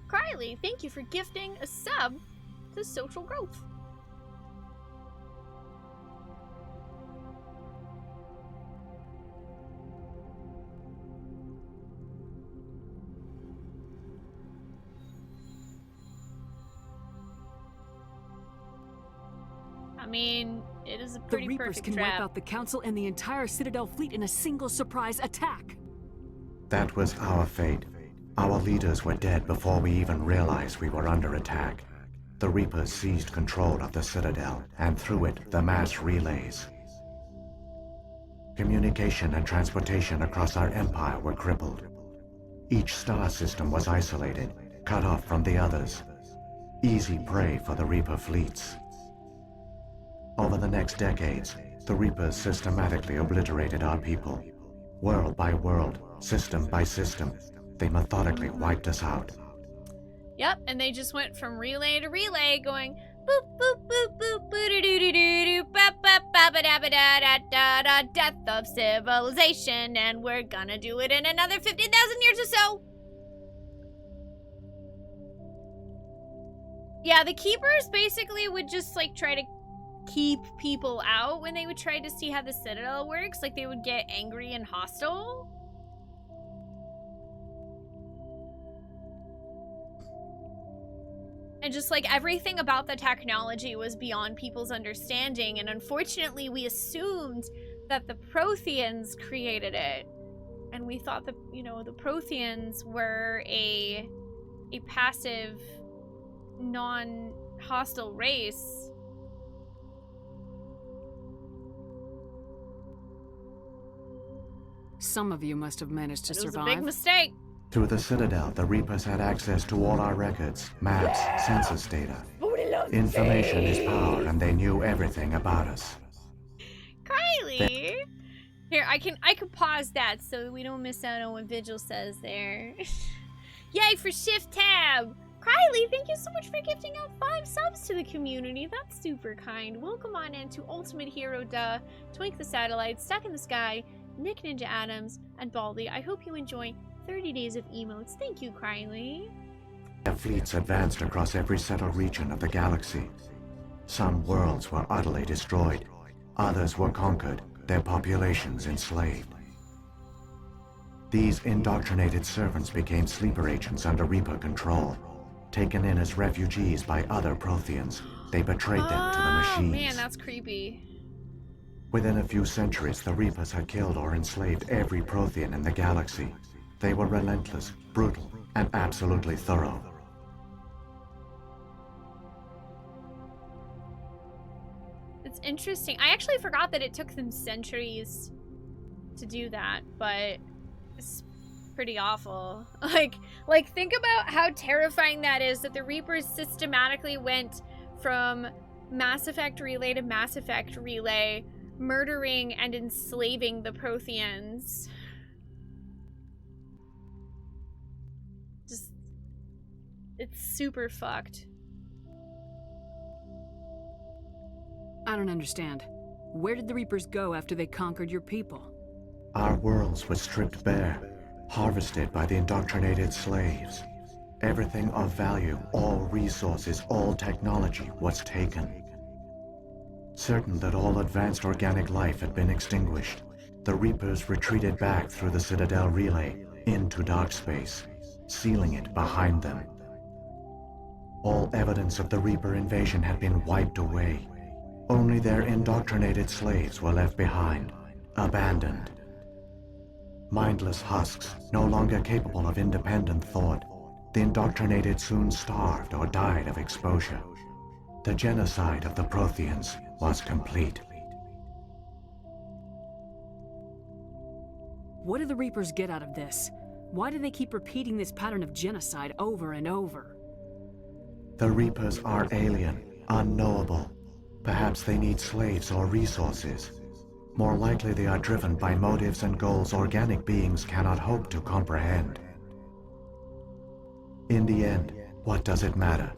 Kylie, thank you for gifting a sub to Social Growth. I mean, it is a pretty The Reapers perfect can trap. wipe out the Council and the entire Citadel fleet in a single surprise attack. That was our fate. Our leaders were dead before we even realized we were under attack. The Reapers seized control of the Citadel, and through it, the mass relays. Communication and transportation across our empire were crippled. Each star system was isolated, cut off from the others. Easy prey for the Reaper fleets. Over the next decades, the Reapers systematically obliterated our people. World by world, system by system, they methodically wiped us out. Yep, and they just went from relay to relay going boop boop boop boop boo doo doo doo doo doo ba ba ba ba da ba da da da da, death of civilization, and we're gonna do it in another 15,000 years or so. Yeah, the Keepers basically would just like try to keep people out when they would try to see how the Citadel works. Like, they would get angry and hostile. And just like everything about the technology was beyond people's understanding, and unfortunately we assumed that the Protheans created it. And we thought that, you know, the Protheans were a passive, non-hostile race. Some of you must have managed to survive. It was a big mistake. Through the Citadel, the Reapers had access to all our records, maps, census data. Information is power, and they knew everything about us. Kylie! Here, I can pause that so we don't miss out on what Vigil says there. Yay for Shift Tab! Kylie, thank you so much for gifting out 5 subs to the community. That's super kind. Welcome on into Ultimate Hero Duh, Twink the Satellite, Stuck in the Sky, Nick Ninja Adams, and Baldy. I hope you enjoy 30 days of emotes. Thank you, Kylie. Their fleets advanced across every settled region of the galaxy. Some worlds were utterly destroyed. Others were conquered, their populations enslaved. These indoctrinated servants became sleeper agents under Reaper control. Taken in as refugees by other Protheans, they betrayed them to the machines. Man, that's creepy. Within a few centuries, the Reapers had killed or enslaved every Prothean in the galaxy. They were relentless, brutal, and absolutely thorough. It's interesting. I actually forgot that it took them centuries to do that, but it's pretty awful. Like think about how terrifying that is, that the Reapers systematically went from Mass Effect Relay to Mass Effect Relay, murdering and enslaving the Protheans. Just, it's super fucked. I don't understand. Where did the Reapers go after they conquered your people? Our worlds were stripped bare, harvested by the indoctrinated slaves. Everything of value, all resources, all technology was taken. Certain that all advanced organic life had been extinguished, the Reapers retreated back through the Citadel relay into dark space, sealing it behind them. All evidence of the Reaper invasion had been wiped away. Only their indoctrinated slaves were left behind, abandoned. Mindless husks, no longer capable of independent thought, the indoctrinated soon starved or died of exposure. The genocide of the Protheans was complete. What do the Reapers get out of this? Why do they keep repeating this pattern of genocide over and over? The Reapers are alien, unknowable. Perhaps they need slaves or resources. More likely they are driven by motives and goals organic beings cannot hope to comprehend. In the end, what does it matter?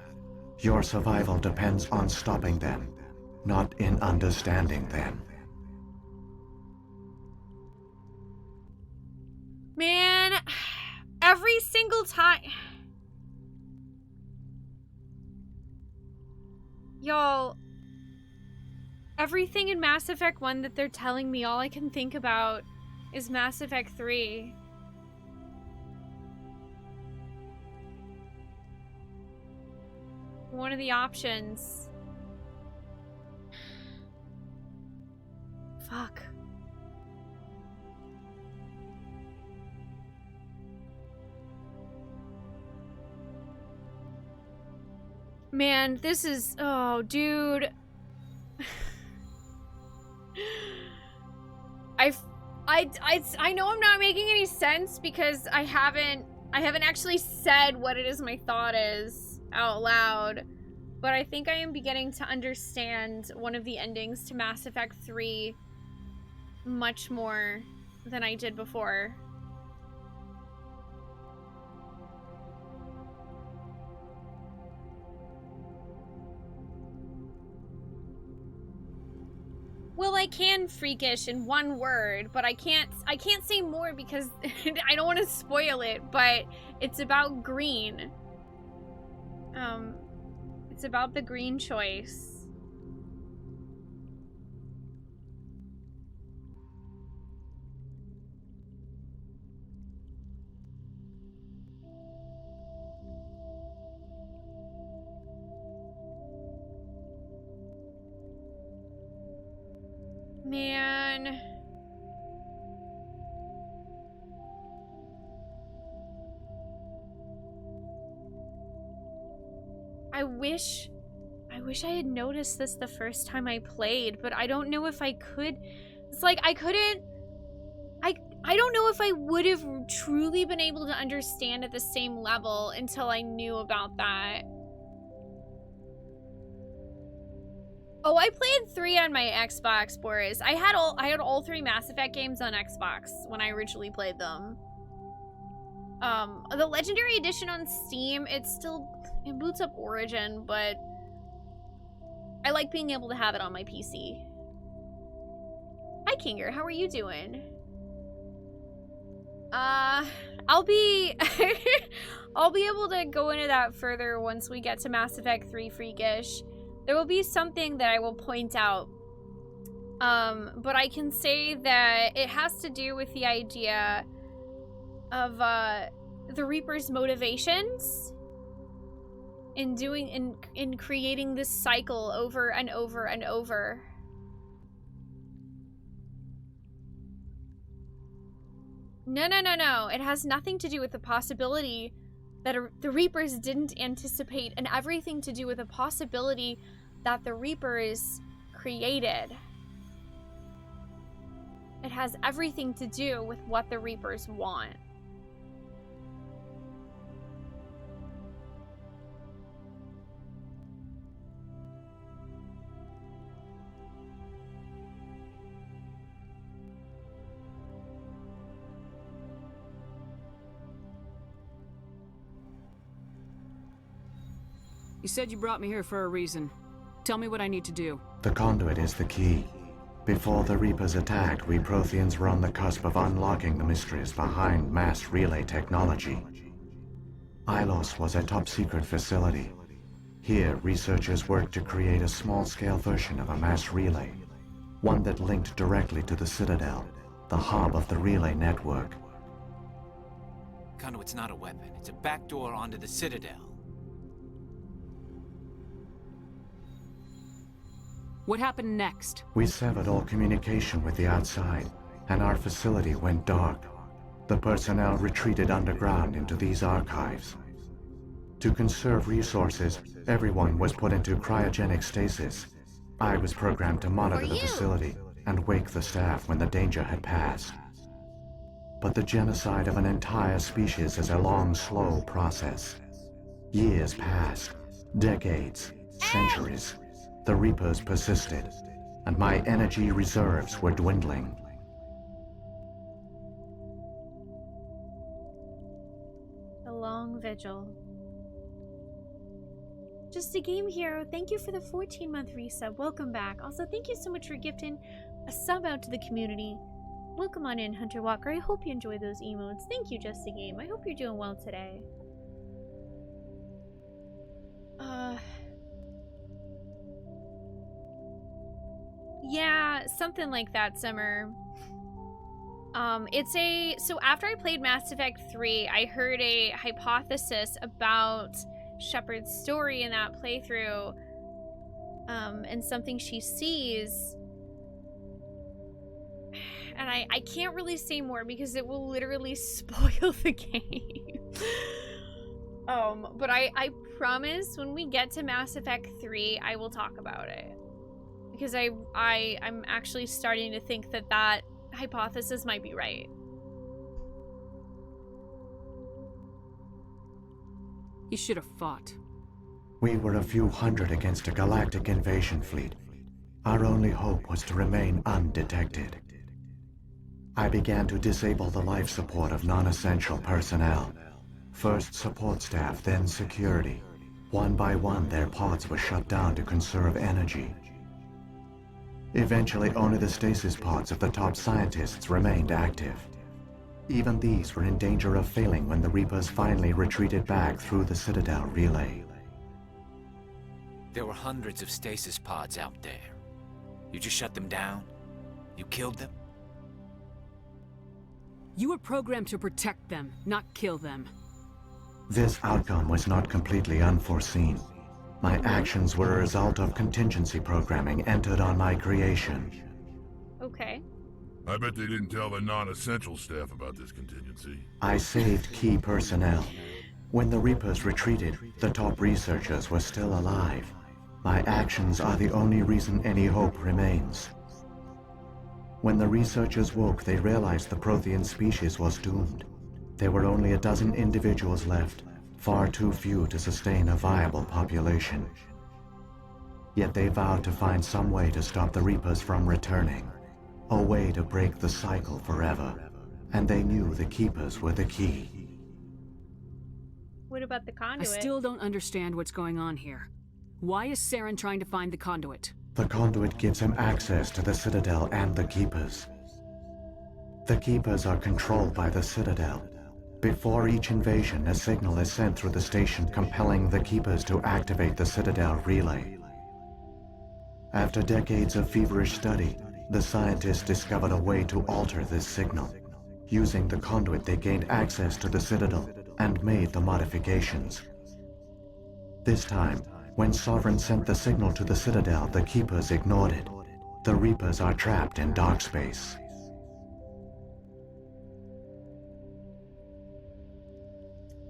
Your survival depends on stopping them, not in understanding them. Man, every single time... Y'all... Everything in Mass Effect 1 that they're telling me, all I can think about is Mass Effect 3. One of the options. Fuck. Man, this is... Oh, dude. I know I'm not making any sense because I haven't actually said what it is my thought is out loud, but I think I am beginning to understand one of the endings to Mass Effect 3 much more than I did before. Well, I can freakish in one word, but I can't say more because I don't want to spoil it, but it's about green. It's about the green choice. Man. I wish I had noticed this the first time I played, but I don't know if I could. It's like I don't know if I would have truly been able to understand at the same level until I knew about that. Oh, I played 3 on my Xbox, Boris. I had all 3 Mass Effect games on Xbox when I originally played them. The Legendary Edition on Steam, it boots up Origin, but I like being able to have it on my PC. Hi, Kinger. How are you doing? I'll be I'll be able to go into that further once we get to Mass Effect 3 Freakish. There will be something that I will point out. But I can say that it has to do with the idea of the Reaper's motivations in creating this cycle over and over and over. No. It has nothing to do with the possibility that the Reapers didn't anticipate, and everything to do with the possibility that the Reapers created. It has everything to do with what the Reapers want. You said you brought me here for a reason. Tell me what I need to do. The conduit is the key. Before the Reapers attacked, we Protheans were on the cusp of unlocking the mysteries behind mass relay technology. Ilos was a top-secret facility. Here, researchers worked to create a small-scale version of a mass relay, one that linked directly to the Citadel, the hub of the relay network. Conduit's not a weapon. It's a backdoor onto the Citadel. What happened next? We severed all communication with the outside, and our facility went dark. The personnel retreated underground into these archives. To conserve resources, everyone was put into cryogenic stasis. I was programmed to monitor the facility and wake the staff when the danger had passed. But the genocide of an entire species is a long, slow process. Years passed, decades, centuries. The Reapers persisted, and my energy reserves were dwindling. The long vigil. Just a game hero, thank you for the 14-month resub. Welcome back. Also, thank you so much for gifting a sub out to the community. Welcome on in, Hunter Walker. I hope you enjoy those emotes. Thank you, Just a Game. I hope you're doing well today. Yeah, something like that, Summer. So after I played Mass Effect 3, I heard a hypothesis about Shepard's story in that playthrough, and something she sees. And I can't really say more because it will literally spoil the game. But I promise when we get to Mass Effect 3, I will talk about it. Because I'm actually starting to think that hypothesis might be right. You should have fought. We were a few hundred against a galactic invasion fleet. Our only hope was to remain undetected. I began to disable the life support of non-essential personnel. First support staff, then security. One by one, their pods were shut down to conserve energy. Eventually, only the stasis pods of the top scientists remained active. Even these were in danger of failing when the Reapers finally retreated back through the Citadel relay. There were hundreds of stasis pods out there. You just shut them down? You killed them? You were programmed to protect them, not kill them. This outcome was not completely unforeseen. My actions were a result of contingency programming entered on my creation. Okay. I bet they didn't tell the non-essential staff about this contingency. I saved key personnel. When the Reapers retreated, the top researchers were still alive. My actions are the only reason any hope remains. When the researchers woke, they realized the Prothean species was doomed. There were only a dozen individuals left, far too few to sustain a viable population. Yet they vowed to find some way to stop the Reapers from returning. A way to break the cycle forever. And they knew the Keepers were the key. What about the I conduit? still don't understand what's going on here. Why is Saren trying to find the conduit? The conduit gives him access to the Citadel and the Keepers. The Keepers are controlled by the Citadel. Before each invasion, a signal is sent through the station compelling the Keepers to activate the Citadel relay. After decades of feverish study, the scientists discovered a way to alter this signal. Using the conduit, they gained access to the Citadel and made the modifications. This time, when Sovereign sent the signal to the Citadel, the Keepers ignored it. The Reapers are trapped in dark space.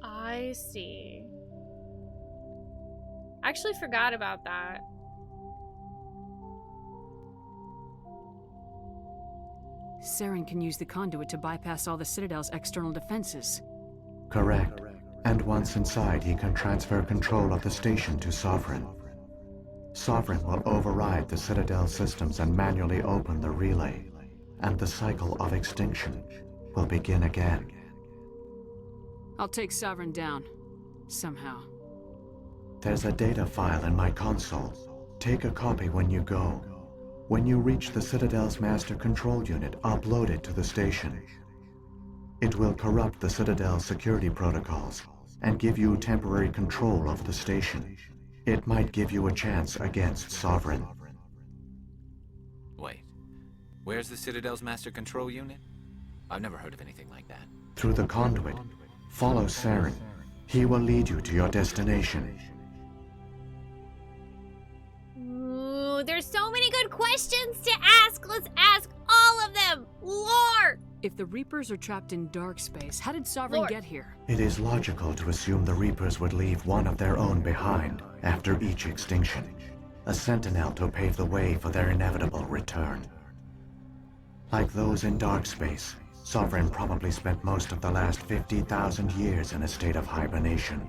I see. I actually forgot about that. Saren can use the conduit to bypass all the Citadel's external defenses. Correct. And once inside, he can transfer control of the station to Sovereign. Sovereign will override the Citadel systems and manually open the relay. And the cycle of extinction will begin again. I'll take Sovereign down. Somehow. There's a data file in my console. Take a copy when you go. When you reach the Citadel's master control unit, upload it to the station. It will corrupt the Citadel's security protocols and give you temporary control of the station. It might give you a chance against Sovereign. Wait. Where's the Citadel's master control unit? I've never heard of anything like that. Through the conduit, follow Saren. He will lead you to your destination. Ooh, there's so many good questions to ask. Let's ask all of them. Lore! If the Reapers are trapped in dark space, how did Sovereign get here? It is logical to assume the Reapers would leave one of their own behind after each extinction. A sentinel to pave the way for their inevitable return. Like those in dark space, Sovereign probably spent most of the last 50,000 years in a state of hibernation.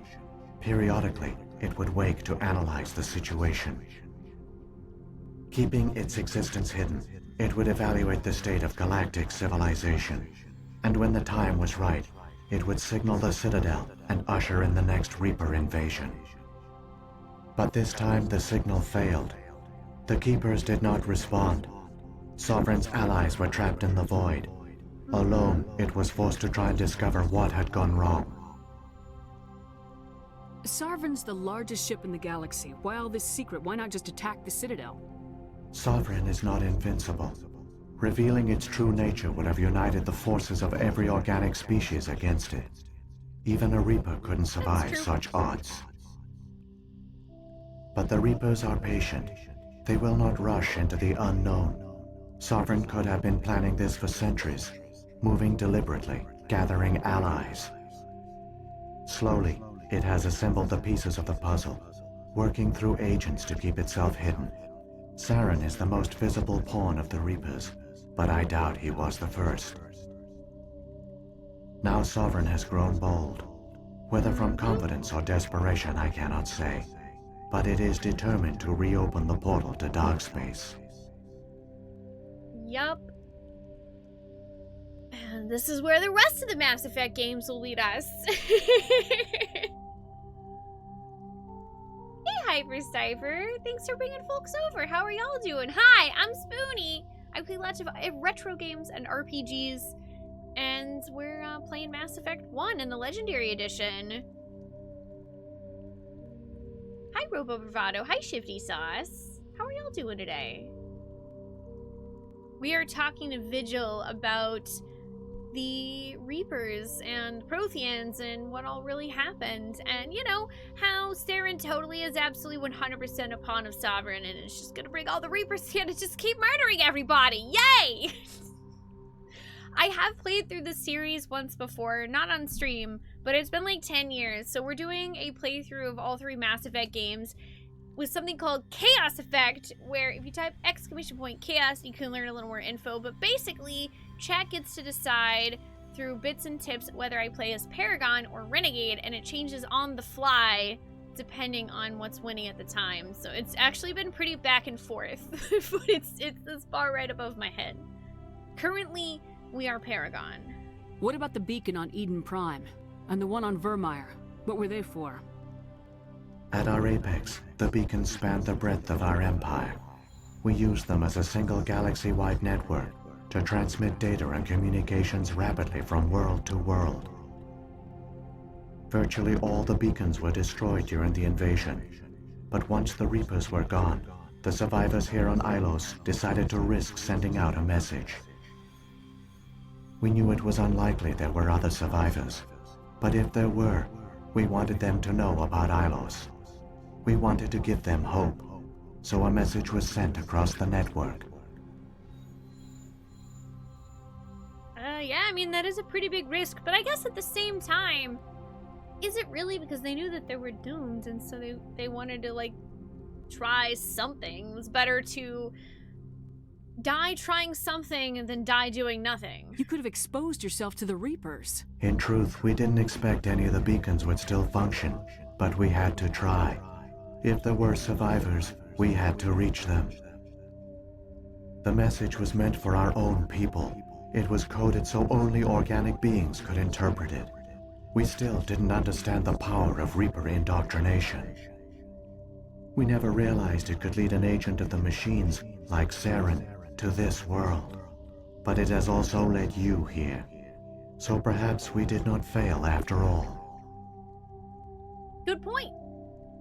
Periodically, it would wake to analyze the situation. Keeping its existence hidden, it would evaluate the state of galactic civilization. And when the time was right, it would signal the Citadel and usher in the next Reaper invasion. But this time the signal failed. The Keepers did not respond. Sovereign's allies were trapped in the void. Alone, it was forced to try and discover what had gone wrong. Sovereign's the largest ship in the galaxy. Why all this secret? Why not just attack the Citadel? Sovereign is not invincible. Revealing its true nature would have united the forces of every organic species against it. Even a Reaper couldn't survive such odds. But the Reapers are patient. They will not rush into the unknown. Sovereign could have been planning this for centuries, moving deliberately, gathering allies. Slowly, it has assembled the pieces of the puzzle, working through agents to keep itself hidden. Saren is the most visible pawn of the Reapers, but I doubt he was the first. Now Sovereign has grown bold. Whether from confidence or desperation, I cannot say. But it is determined to reopen the portal to dark space. Yup. And this is where the rest of the Mass Effect games will lead us. Hey, Hypercypher. Thanks for bringing folks over. How are y'all doing? Hi, I'm Spoonee. I play lots of retro games and RPGs. And we're playing Mass Effect 1 in the Legendary Edition. Hi, Robo Bravado. Hi, Shifty Sauce. How are y'all doing today? We are talking to Vigil about the Reapers and Protheans and what all really happened. And, you know, how Saren totally is absolutely 100% a pawn of Sovereign and it's just gonna bring all the Reapers here to just keep murdering everybody. Yay! I have played through the series once before, not on stream, but it's been like 10 years. So we're doing a playthrough of all 3 Mass Effect games with something called Chaos Effect, where if you type !chaos, you can learn a little more info. But basically, chat gets to decide through bits and tips whether I play as Paragon or Renegade, and it changes on the fly depending on what's winning at the time. So it's actually been pretty back and forth, but it's this bar right above my head. Currently, we are Paragon. What about the beacon on Eden Prime? And the one on Vermeer? What were they for? At our apex, the beacons spanned the breadth of our empire. We used them as a single galaxy-wide network to transmit data and communications rapidly from world to world. Virtually all the beacons were destroyed during the invasion, but once the Reapers were gone, the survivors here on Ilos decided to risk sending out a message. We knew it was unlikely there were other survivors, but if there were, we wanted them to know about Ilos. We wanted to give them hope, so a message was sent across the network. Yeah, I mean, that is a pretty big risk, but I guess at the same time, is it really because they knew that they were doomed, and so they wanted to, like, try something? It was better to die trying something than die doing nothing. You could have exposed yourself to the Reapers. In truth, we didn't expect any of the beacons would still function, but we had to try. If there were survivors, we had to reach them. The message was meant for our own people. It was coded so only organic beings could interpret it. We still didn't understand the power of Reaper indoctrination. We never realized it could lead an agent of the machines, like Saren, to this world. But it has also led you here. So perhaps we did not fail after all. Good point.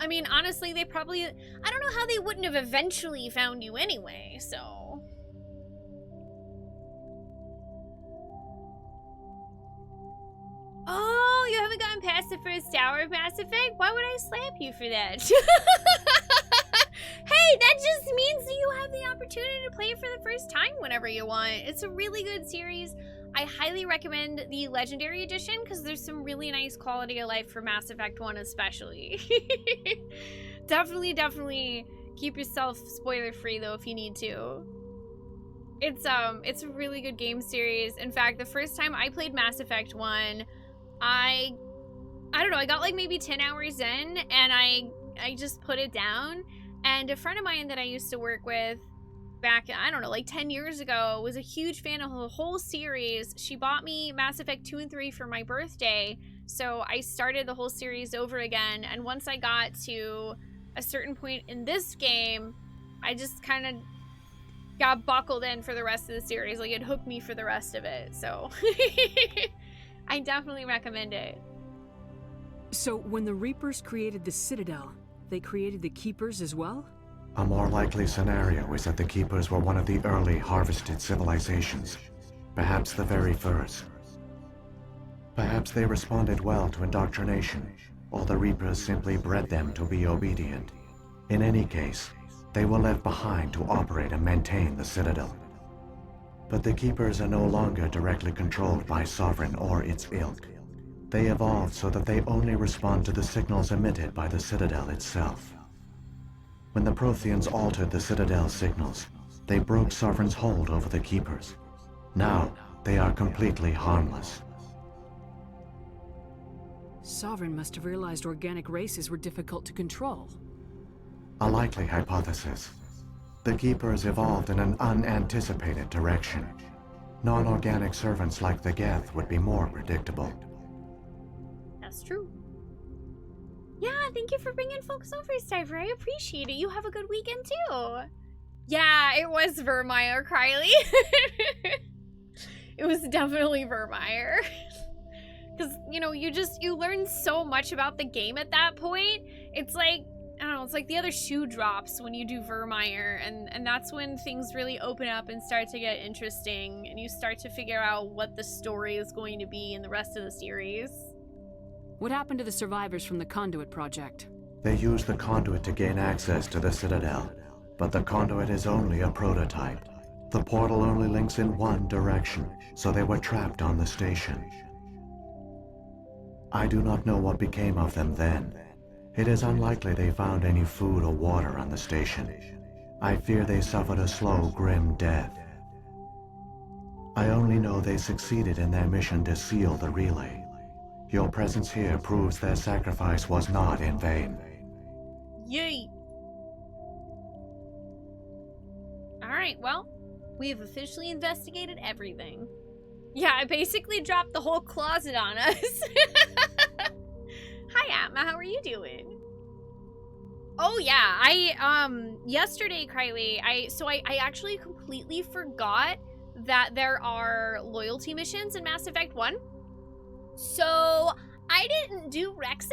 I mean, honestly, they probably... I don't know how they wouldn't have eventually found you anyway, so... Oh, you haven't gotten past the first hour of Mass Effect? Why would I slap you for that? Hey, that just means that you have the opportunity to play it for the first time whenever you want. It's a really good series. I highly recommend the Legendary Edition because there's some really nice quality of life for Mass Effect 1 especially. Definitely keep yourself spoiler free though if you need to. It's a really good game series. In fact, the first time I played Mass Effect 1, I don't know, I got like maybe 10 hours in and I just put it down, and a friend of mine that I used to work with back, I don't know, like 10 years ago was a huge fan of the whole series. She bought me Mass Effect 2 and 3 for my birthday, so I started the whole series over again, and once I got to a certain point in this game, I just kind of got buckled in for the rest of the series. Like, it hooked me for the rest of it, so... I definitely recommend it. So, when the Reapers created the Citadel, they created the Keepers as well? A more likely scenario is that the Keepers were one of the early harvested civilizations, perhaps the very first. Perhaps they responded well to indoctrination, or the Reapers simply bred them to be obedient. In any case, they were left behind to operate and maintain the Citadel. But the Keepers are no longer directly controlled by Sovereign or its ilk. They evolved so that they only respond to the signals emitted by the Citadel itself. When the Protheans altered the Citadel's signals, they broke Sovereign's hold over the Keepers. Now, they are completely harmless. Sovereign must have realized organic races were difficult to control. A likely hypothesis. The Keepers evolved in an unanticipated direction. Non-organic servants like the Geth would be more predictable. That's true. Yeah, thank you for bringing folks over, Stiver. I appreciate it. You have a good weekend, too. Yeah, it was Vermeer, Krylie. It was definitely Vermeer. Because, you know, you learn so much about the game at that point. It's like, I don't know, it's like the other shoe drops when you do Vermeer, and that's when things really open up and start to get interesting, and you start to figure out what the story is going to be in the rest of the series. What happened to the survivors from the Conduit project? They used the Conduit to gain access to the Citadel, but the Conduit is only a prototype. The portal only links in one direction, so they were trapped on the station. I do not know what became of them then. It is unlikely they found any food or water on the station. I fear they suffered a slow, grim death. I only know they succeeded in their mission to seal the relay. Your presence here proves their sacrifice was not in vain. Yay! Alright, well, we've officially investigated everything. Yeah, I basically dropped the whole closet on us. Hi, Atma, how are you doing? Oh yeah, yesterday, Kylie, I actually completely forgot that there are loyalty missions in Mass Effect 1. So, I didn't do Rex's.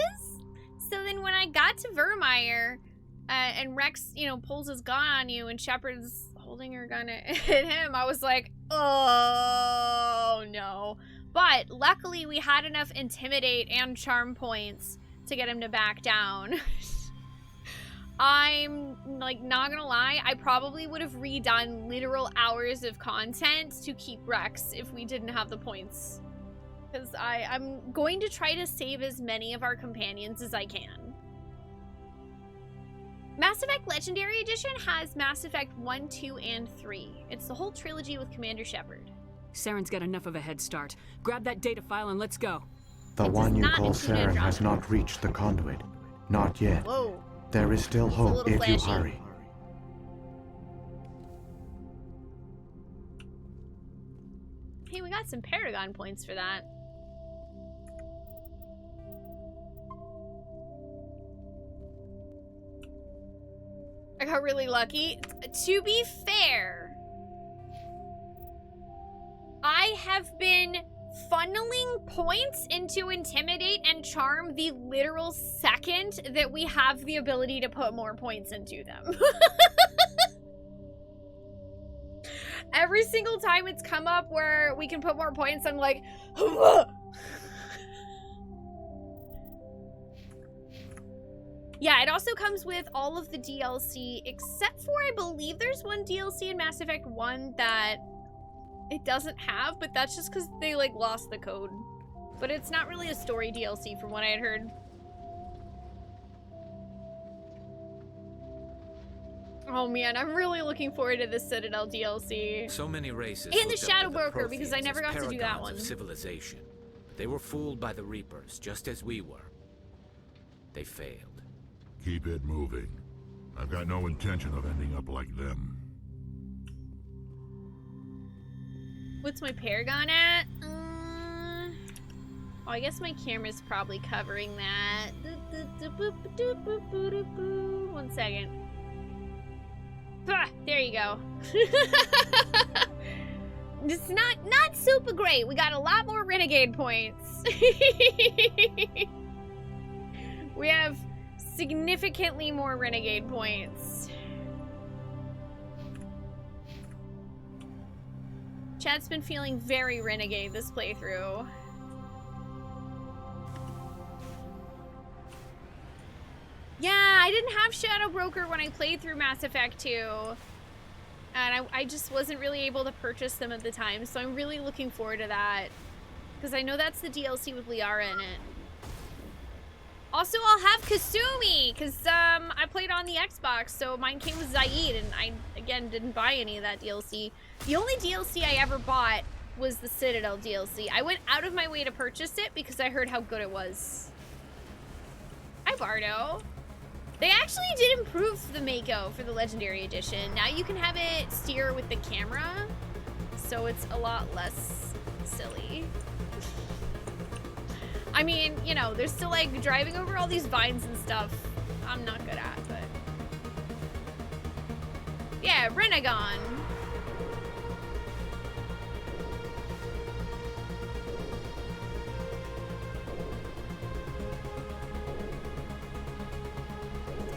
So then when I got to Vermeer, and Rex, you know, pulls his gun on you and Shepard's holding her gun at him, I was like, oh no. But luckily we had enough Intimidate and Charm points to get him to back down. I'm, like, not gonna lie, I probably would have redone literal hours of content to keep Rex if we didn't have the points. Because I'm going to try to save as many of our companions as I can. Mass Effect Legendary Edition has Mass Effect 1, 2, and 3. It's the whole trilogy with Commander Shepard. Saren's got enough of a head start. Grab that data file and let's go. The one you call Saren has not reached the conduit. Not yet. Whoa. There is still hope if you hurry. Hey, we got some Paragon points for that. I got really lucky. To be fair, I have been funneling points into Intimidate and Charm the literal second that we have the ability to put more points into them. Every single time it's come up where we can put more points, I'm like, yeah, it also comes with all of the DLC, except for, I believe there's one DLC in Mass Effect 1 that it doesn't have, but that's just because they, like, lost the code. But it's not really a story DLC from what I had heard. Oh man, I'm really looking forward to the Citadel DLC. So many races. And the Shadow Broker, because I never got to do that one. Of civilization. But they were fooled by the Reapers, just as we were. They failed. Keep it moving. I've got no intention of ending up like them. What's my Paragon at? Oh, I guess my camera's probably covering that. 1 second. Ah, there you go. It's not super great. We got a lot more Renegade points. We have significantly more Renegade points. Chad's been feeling very Renegade this playthrough. Yeah, I didn't have Shadow Broker when I played through Mass Effect 2. And I just wasn't really able to purchase them at the time, so I'm really looking forward to that. Because I know that's the DLC with Liara in it. Also, I'll have Kasumi, because I played on the Xbox, so mine came with Zaid, and I, again, didn't buy any of that DLC. The only DLC I ever bought was the Citadel DLC. I went out of my way to purchase it because I heard how good it was. Hi, Bardo. They actually did improve the Mako for the Legendary Edition. Now you can have it steer with the camera, so it's a lot less silly. I mean, you know, there's still, like, driving over all these vines and stuff I'm not good at, but... Yeah, Renegade.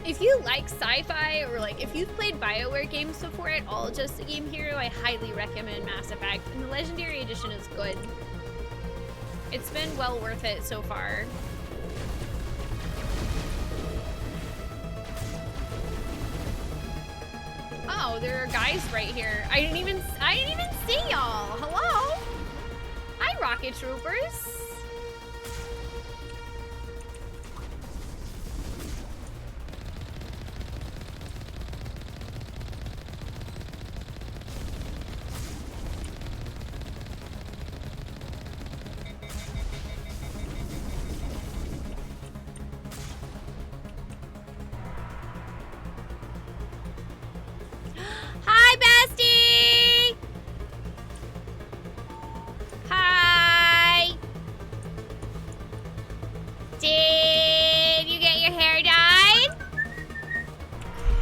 If you like sci-fi, or, like, if you've played BioWare games before at all, just a game hero, I highly recommend Mass Effect, and the Legendary Edition is good. It's been well worth it so far. Oh, there are guys right here. I didn't even see y'all. Hello? Hi, Rocket Troopers.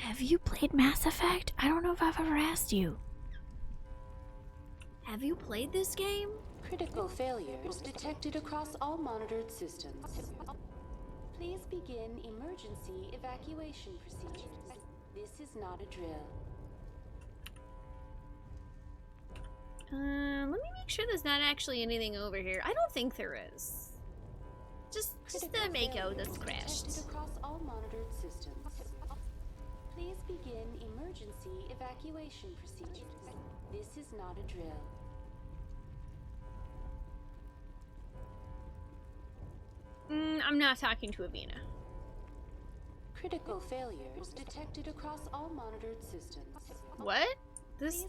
Have you played Mass Effect? I don't know if I've ever asked you. Have you played this game? Critical failures detected across all monitored systems. Please begin emergency evacuation procedures. This is not a drill. Let me make sure there's not actually anything over here. I don't think there is. Just the Mako that's crashed. Across all monitored systems. Please begin emergency evacuation procedures. This is not a drill. I'm not talking to Avina. Critical failures detected across all monitored systems. What? This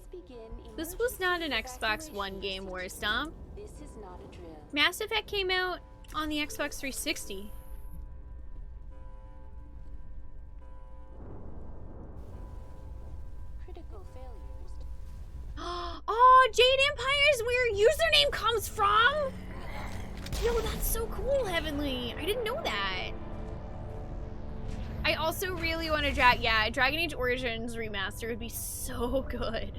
was not an Xbox One game, War Stomp. This is not a drill. Mass Effect came out on the Xbox 360. Critical failures. Oh, Jade Empire is where your username comes from? Yo, that's so cool, Heavenly. I didn't know that. I also really want to Dragon Age Origins Remaster would be so good.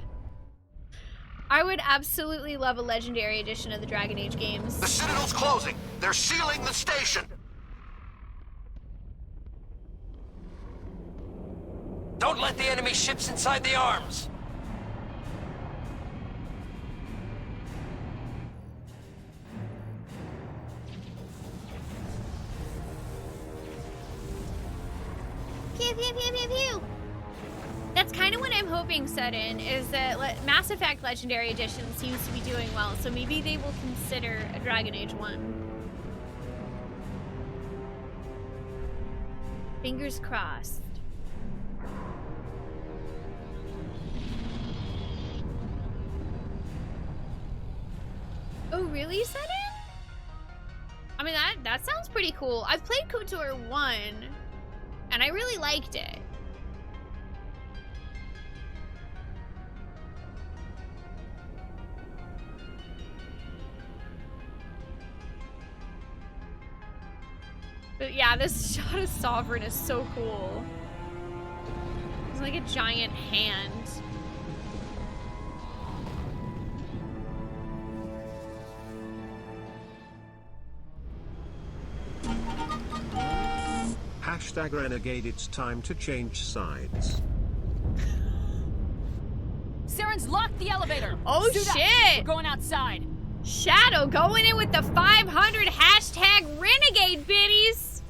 I would absolutely love a Legendary Edition of the Dragon Age games. The Citadel's closing. They're sealing the station. Don't let the enemy ships inside the arms. Pew, pew, pew, pew, pew. That's kind of what I'm hoping set in, is that Mass Effect Legendary Edition seems to be doing well, so maybe they will consider a Dragon Age one. Fingers crossed. Oh, really, set in? I mean, that sounds pretty cool. I've played KOTOR 1, and I really liked it. But yeah, this shot of Sovereign is so cool. It's like a giant hand. Hashtag Renegade, it's time to change sides. Saren's locked the elevator. Oh, Suit up. shit. We're going outside. Shadow going in with the 500 hashtag Renegade biddies.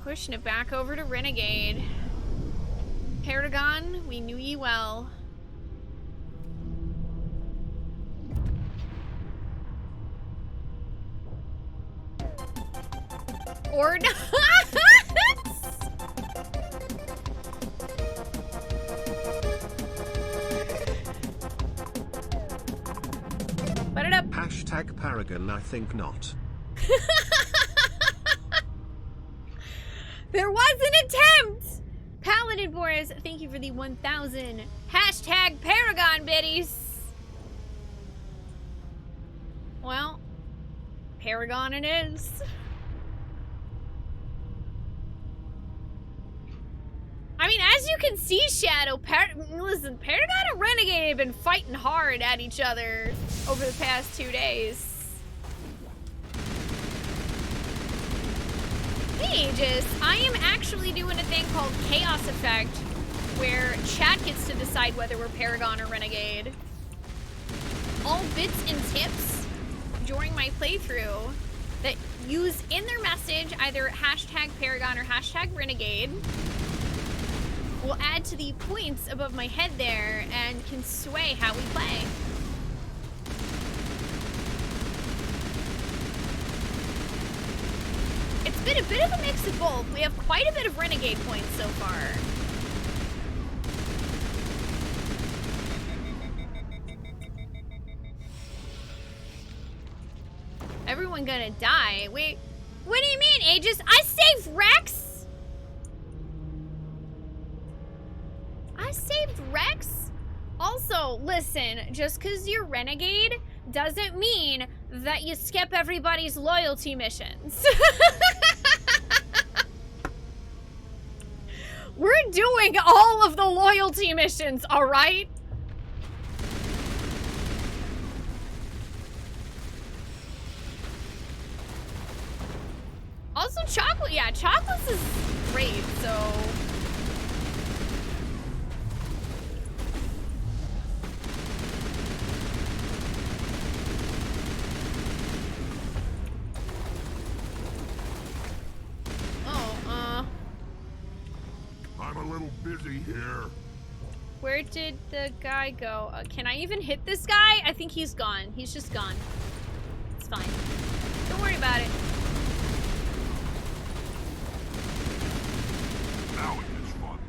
Pushing it back over to Renegade. Paragon, we knew ye well. Or not. Hashtag Paragon, I think not. There was an attempt! Paladin Boris, thank you for the 1,000 hashtag Paragon biddies. Well, Paragon it is. I mean, as you can see, Shadow, listen, Paragon and Renegade have been fighting hard at each other over the past 2 days. Hey, Aegis, I am actually doing a thing called Chaos Effect, where chat gets to decide whether we're Paragon or Renegade. All bits and tips during my playthrough that use in their message either hashtag Paragon or hashtag Renegade will add to the points above my head there and can sway how we play. It's been a bit of a mix of both. We have quite a bit of Renegade points so far. Everyone gonna die. Wait, what do you mean, Aegis? I saved Rex! I saved Rex? Also, listen, just because you're Renegade doesn't mean that you skip everybody's loyalty missions. We're doing all of the loyalty missions, all right? Also, chocolate. Yeah, chocolates is great, so. I'm a little busy here. Where did the guy go? Can I even hit this guy? I think he's gone. He's just gone. It's fine. Don't worry about it. Now it gets fun.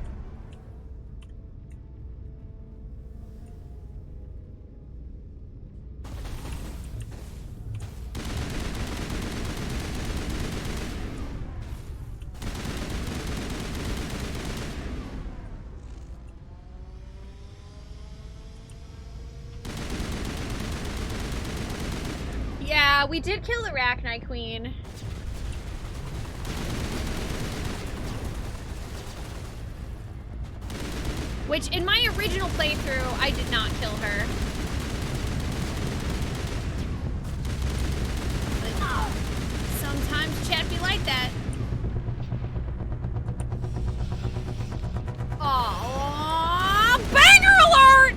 Yeah, we did kill the Arachnite Queen. Which, in my original playthrough, I did not kill her. But sometimes chat be like that. Aww, banger alert!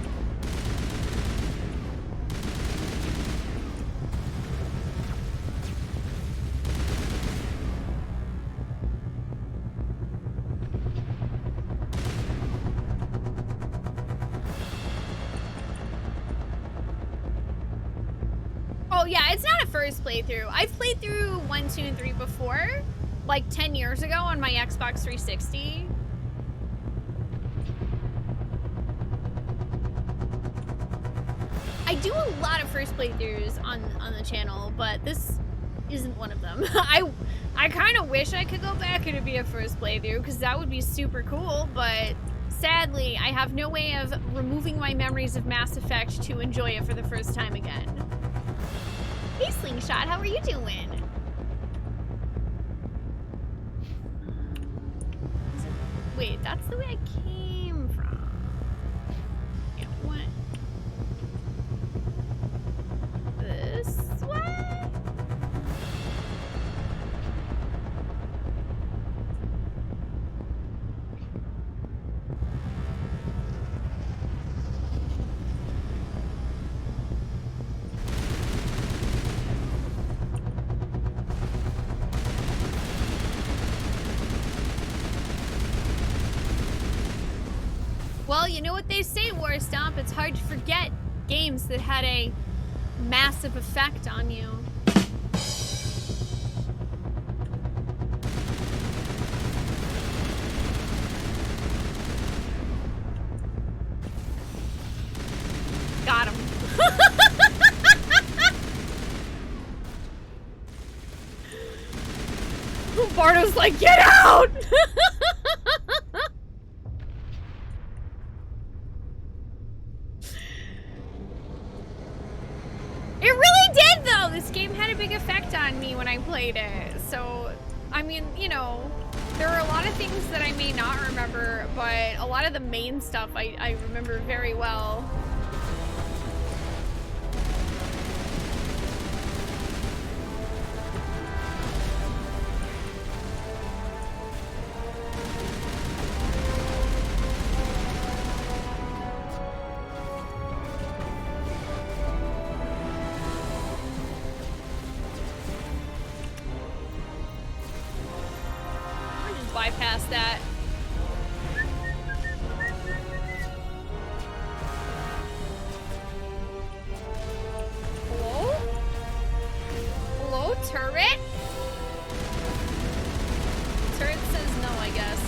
Oh yeah, it's not a first playthrough. I've played through 1, 2, and 3 before, like 10 years ago on my Xbox 360. I do a lot of first playthroughs on the channel, but this isn't one of them. I kind of wish I could go back and it'd be a first playthrough, because that would be super cool, but sadly, I have no way of removing my memories of Mass Effect to enjoy it for the first time again. Hey Slingshot, how are you doing? Wait, that's the way I came from. Yeah, what? This way? Well, you know what they say, War Stomp, it's hard to forget games that had a massive effect on you. Got him. Bardo's like, get out! It really did, though! This game had a big effect on me when I played it. So, I mean, you know, there are a lot of things that I may not remember, but a lot of the main stuff I remember very well. Bypass that. Hello? Hello, turret? Turret says no, I guess.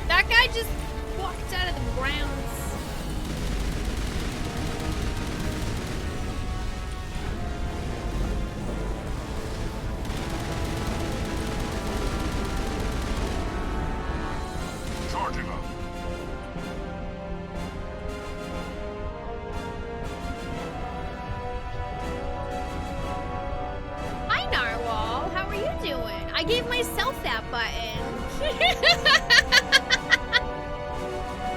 That guy just walked out of the grounds. I gave myself that button.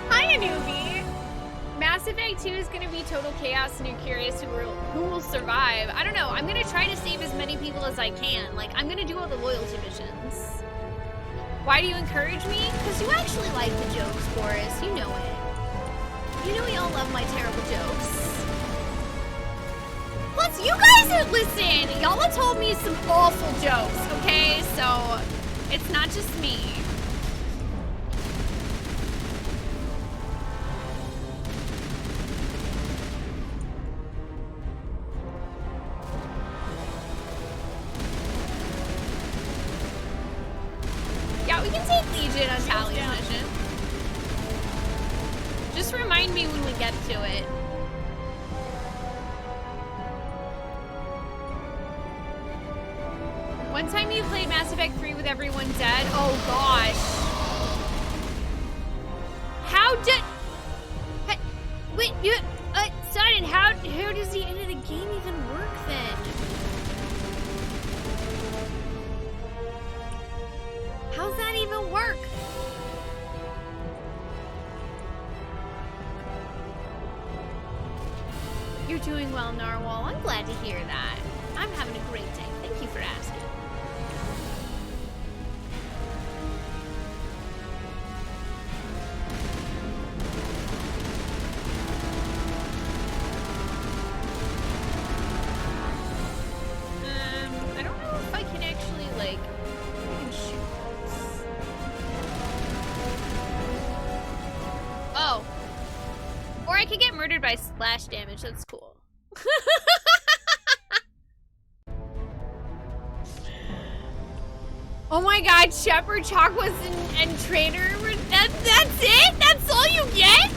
Hi, Anubi. Mass Effect 2 is going to be total chaos and you're curious who will survive. I don't know. I'm going to try to save as many people as I can. Like, I'm going to do all the loyalty missions. Why do you encourage me? Because you actually like the jokes, Boris. You know it. You know we all love my terrible jokes. Plus, you guys listen. Y'all have told me some awful jokes, okay? So, it's not just me. Yeah, we can take Legion on Tally's mission. Just remind me when we get to it. One time you played Mass Effect 3 with everyone dead? Oh gosh. How did... Wait, Sudden, how does the end of the game even work then? How's that even work? You're doing well, Narwhal. I'm glad to hear that. I'm having a great day. Thank you for asking. I don't know if I can actually, like, I can shoot this. Oh. Or I could get murdered by splash damage. That's cool. Oh my god, Shepherd, Chakwas, and Trader. That's it? That's all you get?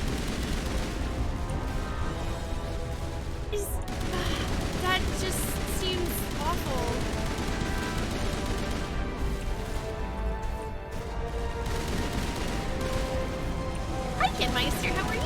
That just seems awful. Hi, Kidmeister, how are you?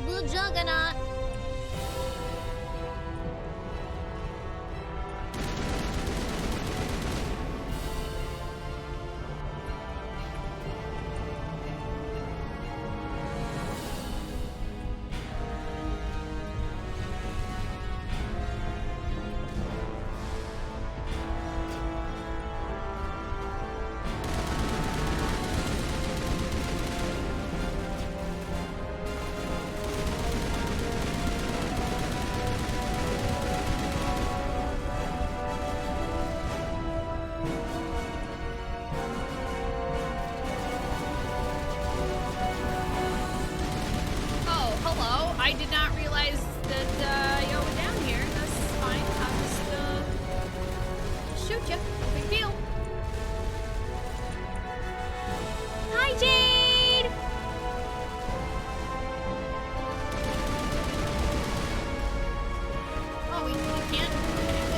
Blue Juggernaut. I did not realize that y'all were down here. That's fine. I'll just shoot you. No big deal. Hi, Jade! Oh, we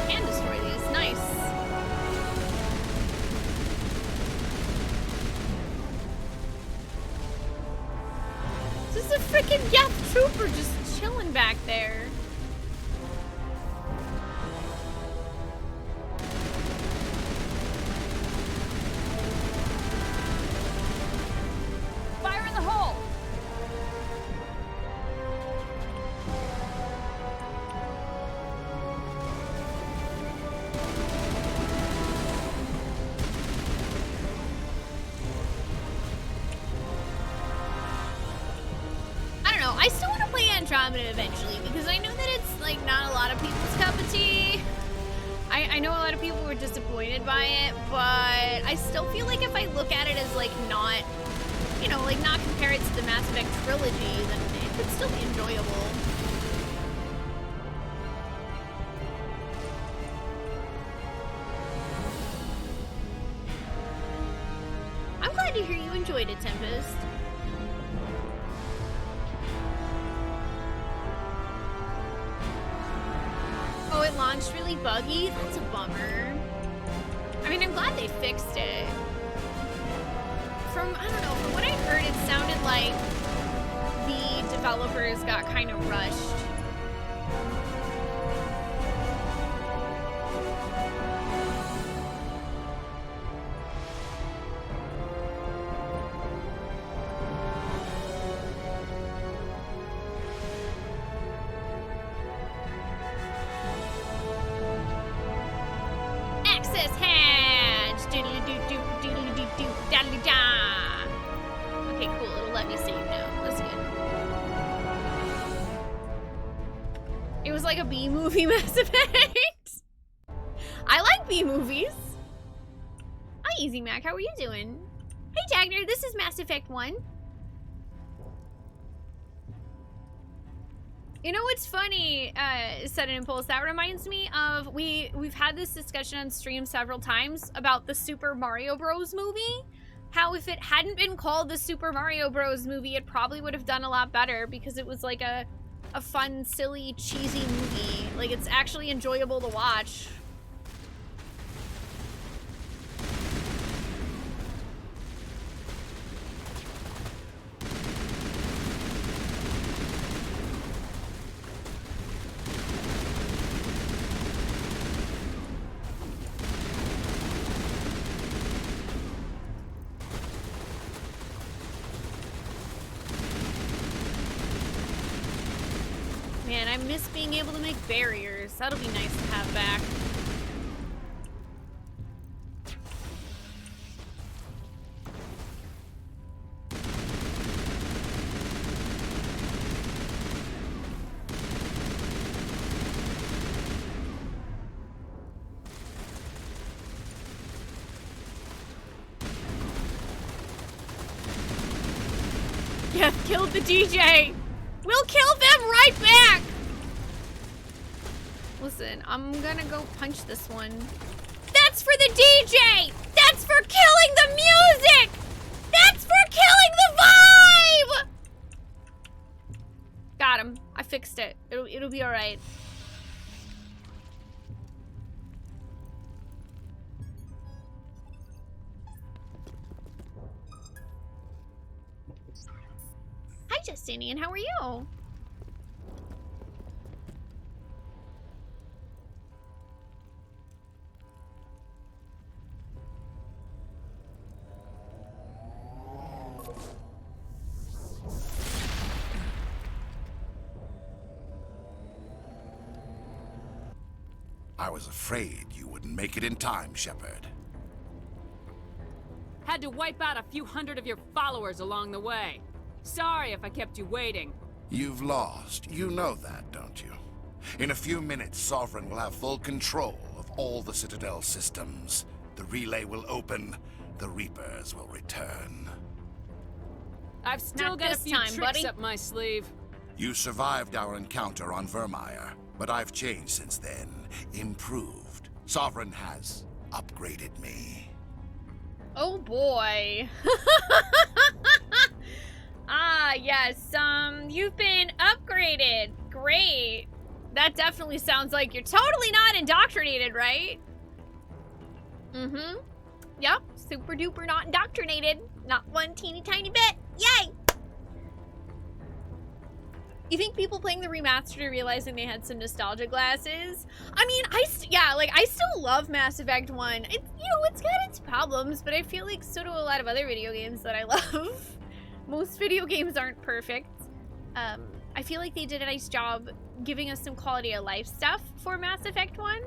can destroy these. Nice. This is a freaking Yacht Trooper just chilling back there. Fire in the hole! I still want to play Andromeda eventually because I know that it's like not a lot of people's cup of tea. I know a lot of people were disappointed by it, but I still feel like if I look at it as like not, you know, like not compare it to the Mass Effect trilogy, then it could still be enjoyable. I'm glad to hear you enjoyed it, Tempest. it launched really buggy. That's a bummer. I mean, I'm glad they fixed it. I don't know, from what I heard, it sounded like the developers got kind of rushed. Access hatch! Doodly-doo-doo, doodly-doo-doo, daddly-da! Okay, cool. It'll let me save now. That's good. It was like a B-movie Mass Effect. I like B-movies. Hi, Easy Mac. How are you doing? Hey, Dagner. This is Mass Effect 1. You know what's funny, Sudden Impulse? That reminds me of we've had this discussion on stream several times about the Super Mario Bros. Movie. How if it hadn't been called the Super Mario Bros. Movie, it probably would have done a lot better because it was like a fun, silly, cheesy movie. Like, it's actually enjoyable to watch. Man, I miss being able to make barriers. That'll be nice to have back. Yeah, killed the DJ. We'll kill them right back! Listen, I'm gonna go punch this one. That's for the DJ! That's for killing the music! That's for killing the vibe! Got him. I fixed it. It'll be alright. Hi, Justinian. How are you? I was afraid you wouldn't make it in time, Shepard. Had to wipe out a few hundred of your followers along the way. Sorry if I kept you waiting. You've lost. You know that, don't you? In a few minutes, Sovereign will have full control of all the Citadel systems. The relay will open. The Reapers will return. I've still got a few tricks up my sleeve. You survived our encounter on Vermeer, but I've changed since then. Improved. Sovereign has upgraded me. Oh boy. Ah, yes. You've been upgraded. Great. That definitely sounds like you're totally not indoctrinated, right? Mm-hmm. Yep. Super duper not indoctrinated. Not one teeny tiny bit. Yay! You think people playing the remastered are realizing they had some nostalgia glasses? I mean, I still love Mass Effect 1. It's, you know, it's got its problems, but I feel like so do a lot of other video games that I love. Most video games aren't perfect. I feel like they did a nice job giving us some quality of life stuff for Mass Effect 1.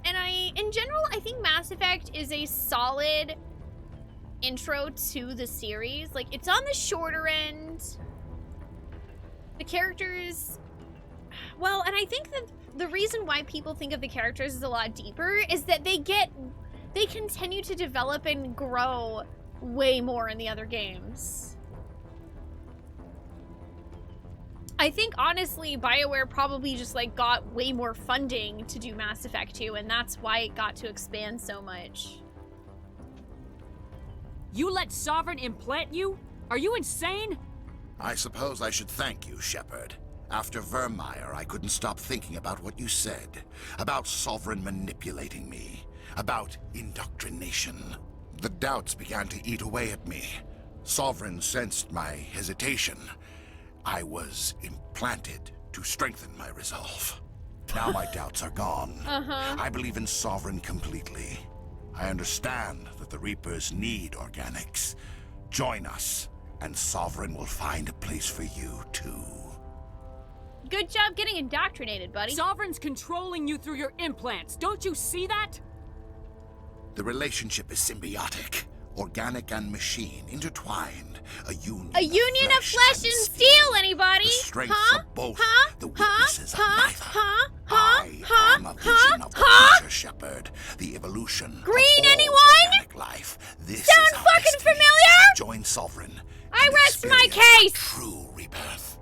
And in general, I think Mass Effect is a solid intro to the series. Like, it's on the shorter end. The characters, well, and I think that the reason why people think of the characters as a lot deeper is that they continue to develop and grow way more in the other games. I think, honestly, BioWare probably just, like, got way more funding to do Mass Effect 2, and that's why it got to expand so much. You let Sovereign implant you? Are you insane? I suppose I should thank you, Shepard. After Vermeer, I couldn't stop thinking about what you said. About Sovereign manipulating me. About indoctrination. The doubts began to eat away at me. Sovereign sensed my hesitation. I was implanted to strengthen my resolve. Now my doubts are gone. I believe in Sovereign completely. I understand that the Reapers need organics. Join us, and Sovereign will find a place for you, too. Good job getting indoctrinated, buddy. Sovereign's controlling you through your implants. Don't you see that? The relationship is symbiotic. Organic and machine intertwined. A union of flesh and steel, anybody? The strengths of both. The weaknesses of neither. I am a vision of the future, Shepard. The evolution Green, of all anyone? organic life. This Sound is our fucking destiny. familiar? Join Sovereign. I and rest my experience case. a true rebirth.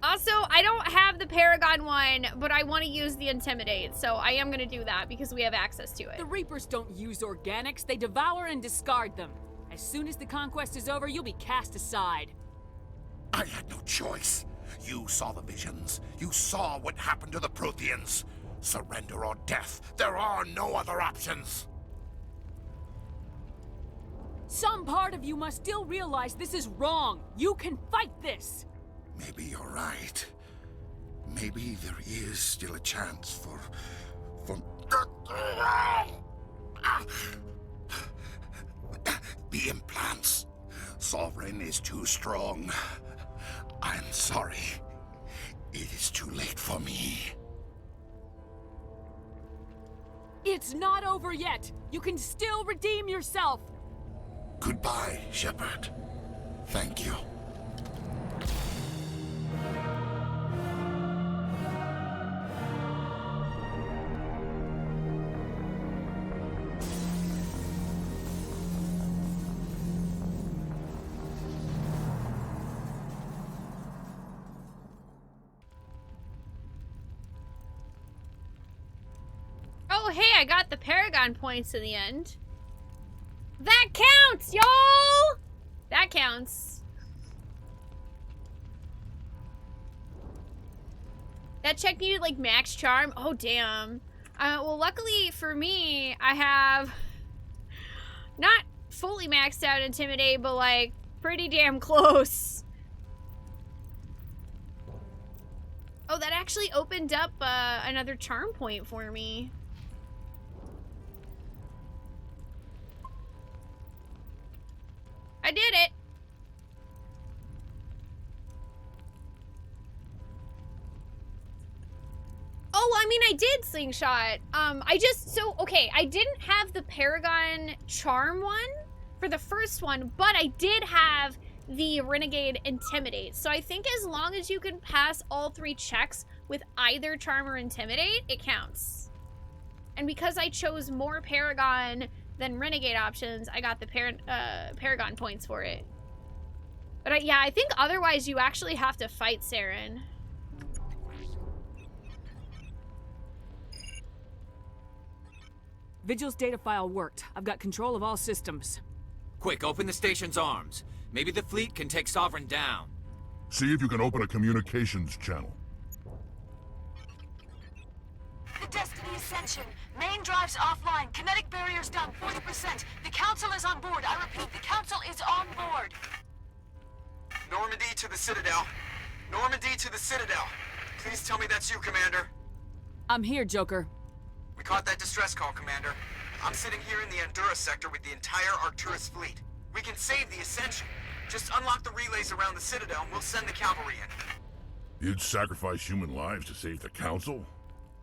Also, I don't have the Paragon one, but I want to use the Intimidate, so I am going to do that because we have access to it. The Reapers don't use organics, they devour and discard them. As soon as the conquest is over, you'll be cast aside. I had no choice. You saw the visions. You saw what happened to the Protheans. Surrender or death. There are no other options. Some part of you must still realize this is wrong. You can fight this. Maybe you're right. Maybe there is still a chance for... The implants. Sovereign is too strong. I'm sorry. It is too late for me. It's not over yet. You can still redeem yourself. Goodbye, Shepard. Thank you. Oh, hey, I got the Paragon points in the end. That counts, y'all! That counts. That check needed, like, max charm. Oh, damn. Well, luckily for me, I have not fully maxed out Intimidate, but, like, pretty damn close. Oh, that actually opened up another charm point for me. I did it. Oh, I mean, I did slingshot. Okay, I didn't have the Paragon charm one for the first one, but I did have the Renegade Intimidate. So I think as long as you can pass all 3 checks with either charm or Intimidate, it counts. And because I chose more Paragon than Renegade options, I got the Paragon points for it. But yeah, I think otherwise you actually have to fight Saren. Vigil's data file worked. I've got control of all systems. Quick, open the station's arms. Maybe the fleet can take Sovereign down. See if you can open a communications channel. The Destiny Ascension. Main drives offline. Kinetic barriers down 40%. The Council is on board. I repeat, the Council is on board. Normandy to the Citadel. Normandy to the Citadel. Please tell me that's you, Commander. I'm here, Joker. We caught that distress call, Commander. I'm sitting here in the Endura sector with the entire Arcturus fleet. We can save the Ascension. Just unlock the relays around the Citadel and we'll send the cavalry in. You'd sacrifice human lives to save the Council?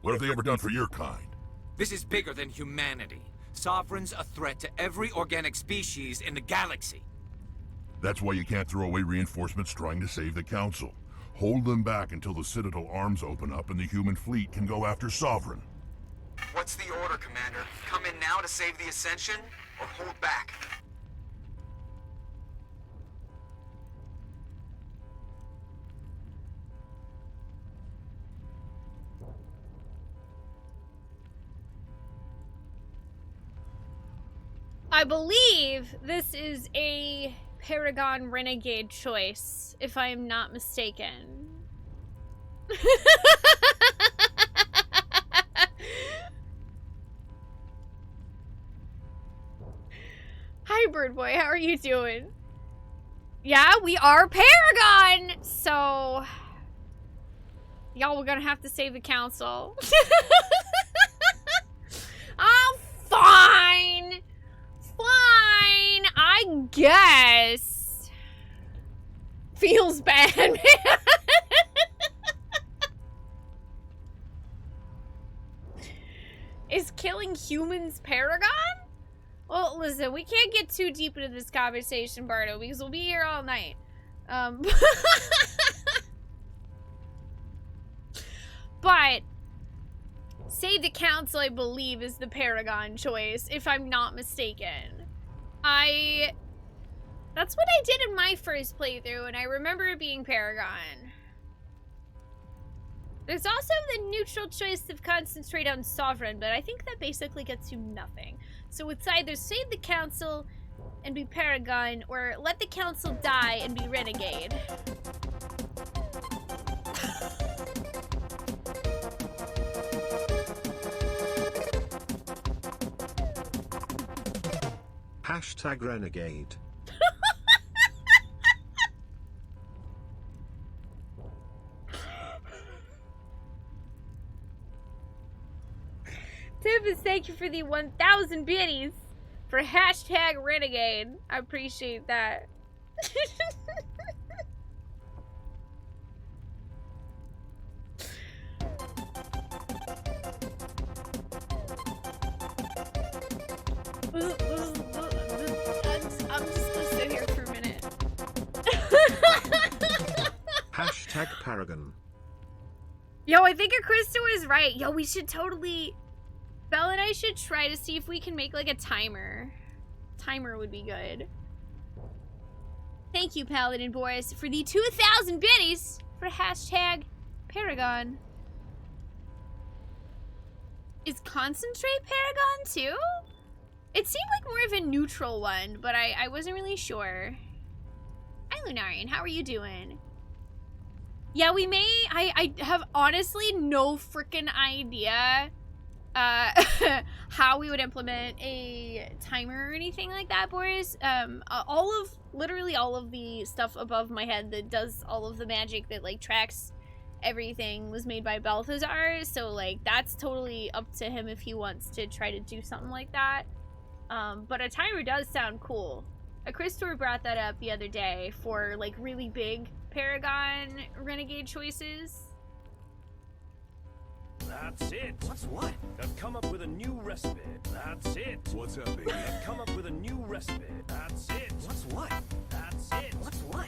What have they ever done for your kind? This is bigger than humanity. Sovereign's a threat to every organic species in the galaxy. That's why you can't throw away reinforcements trying to save the Council. Hold them back until the Citadel arms open up and the human fleet can go after Sovereign. What's the order, Commander? Come in now to save the Ascension, or hold back? I believe this is a Paragon Renegade choice, if I am not mistaken. Hi, Bird Boy. How are you doing? Yeah, we are Paragon! So... y'all, we're gonna have to save the council. Oh, fine! Fine! I guess. Feels bad, man. Is killing humans Paragon? Well, listen, we can't get too deep into this conversation, Bardo, because we'll be here all night. But save the council, I believe, is the Paragon choice, if I'm not mistaken. That's what I did in my first playthrough, and I remember it being Paragon. There's also the neutral choice of concentrate on Sovereign, but I think that basically gets you nothing. So it's either save the council and be Paragon, or let the council die and be Renegade. Hashtag Renegade. Tibbs, thank you for the 1,000 biddies for hashtag Renegade. I appreciate that. I'm just gonna sit here for a minute. Hashtag Paragon. Yo, I think Christo is right. Yo, we should totally... Belle and I should try to see if we can make like a timer. Timer would be good. Thank you, Paladin Boris, for the 2,000 biddies for hashtag Paragon. Is concentrate Paragon too? It seemed like more of a neutral one, but I wasn't really sure. Hi, Lunarian. How are you doing? Yeah, we may... I have honestly no freaking idea how we would implement a timer or anything like that, Boris. Literally all of the stuff above my head that does all of the magic that, like, tracks everything was made by Balthazar, so, like, that's totally up to him if he wants to try to do something like that. But a timer does sound cool. Christopher brought that up the other day for, like, really big Paragon Renegade choices. That's it. What's what? I've come up with a new recipe. That's it. What's up, baby? I've come up with a new recipe. That's it. What's what? That's it. What's what?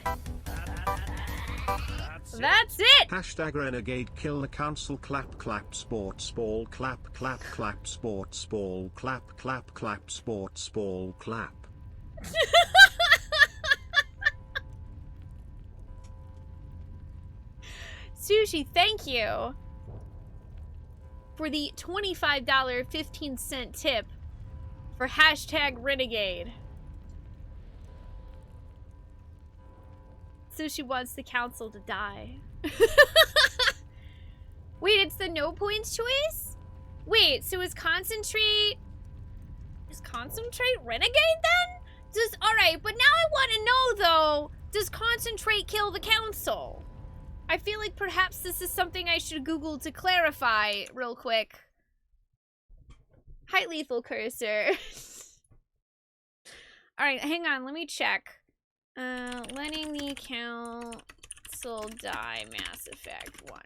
That's it. Hashtag Renegade kill the council clap clap sports ball clap clap clap sports ball clap clap clap sports ball clap. Sushi, thank you for the $25 15-cent tip for hashtag Renegade. Sushi wants the council to die. Wait, it's the no points choice? Wait, so is concentrate Renegade then? Alright, but now I want to know though, does concentrate kill the council? I feel like perhaps this is something I should Google to clarify real quick. Hi, Lethal Cursor. Alright, hang on, let me check. Letting the council die, Mass Effect 1.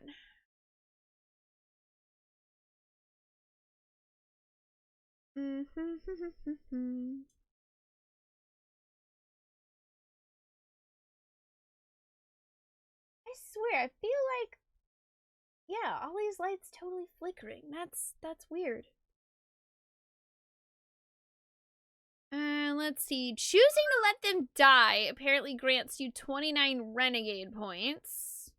I swear, I feel like, yeah, all these lights totally flickering. That's weird. Let's see. Choosing to let them die apparently grants you 29 Renegade points.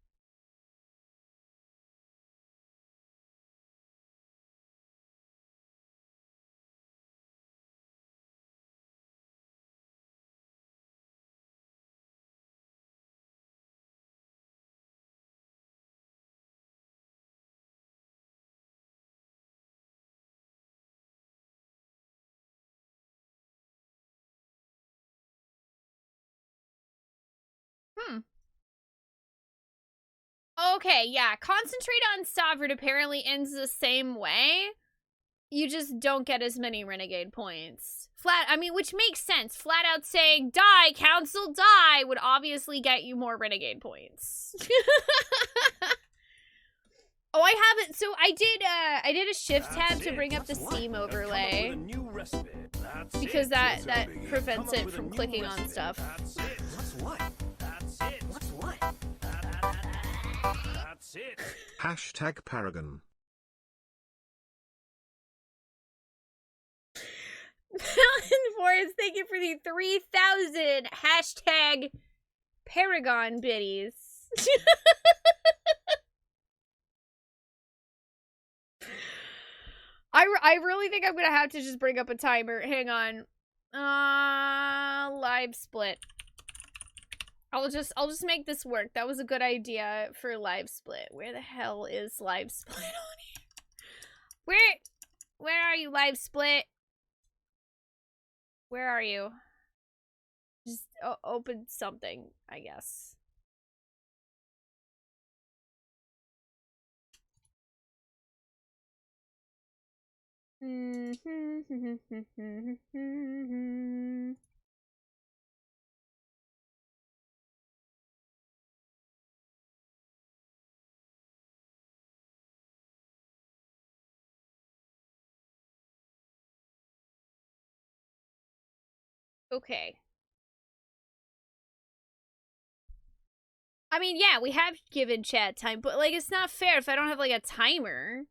Okay, yeah. Concentrate on Sovereign apparently ends the same way. You just don't get as many Renegade points. Which makes sense. Flat out saying, die, Council, die, would obviously get you more Renegade points. Oh, I haven't. So I did a shift tab to bring up the Steam overlay. Because that prevents it from clicking on stuff. That's it. Hashtag Paragon. Mountain Forest, thank you for the 3,000 hashtag Paragon biddies. I really think I'm gonna have to just bring up a timer. Hang on. Live split. I'll just make this work. That was a good idea for live split. Where the hell is live split on here? Where are you, live split? Where are you? Just open something, I guess. Okay. I mean, yeah, we have given chat time, but, like, it's not fair if I don't have, like, a timer.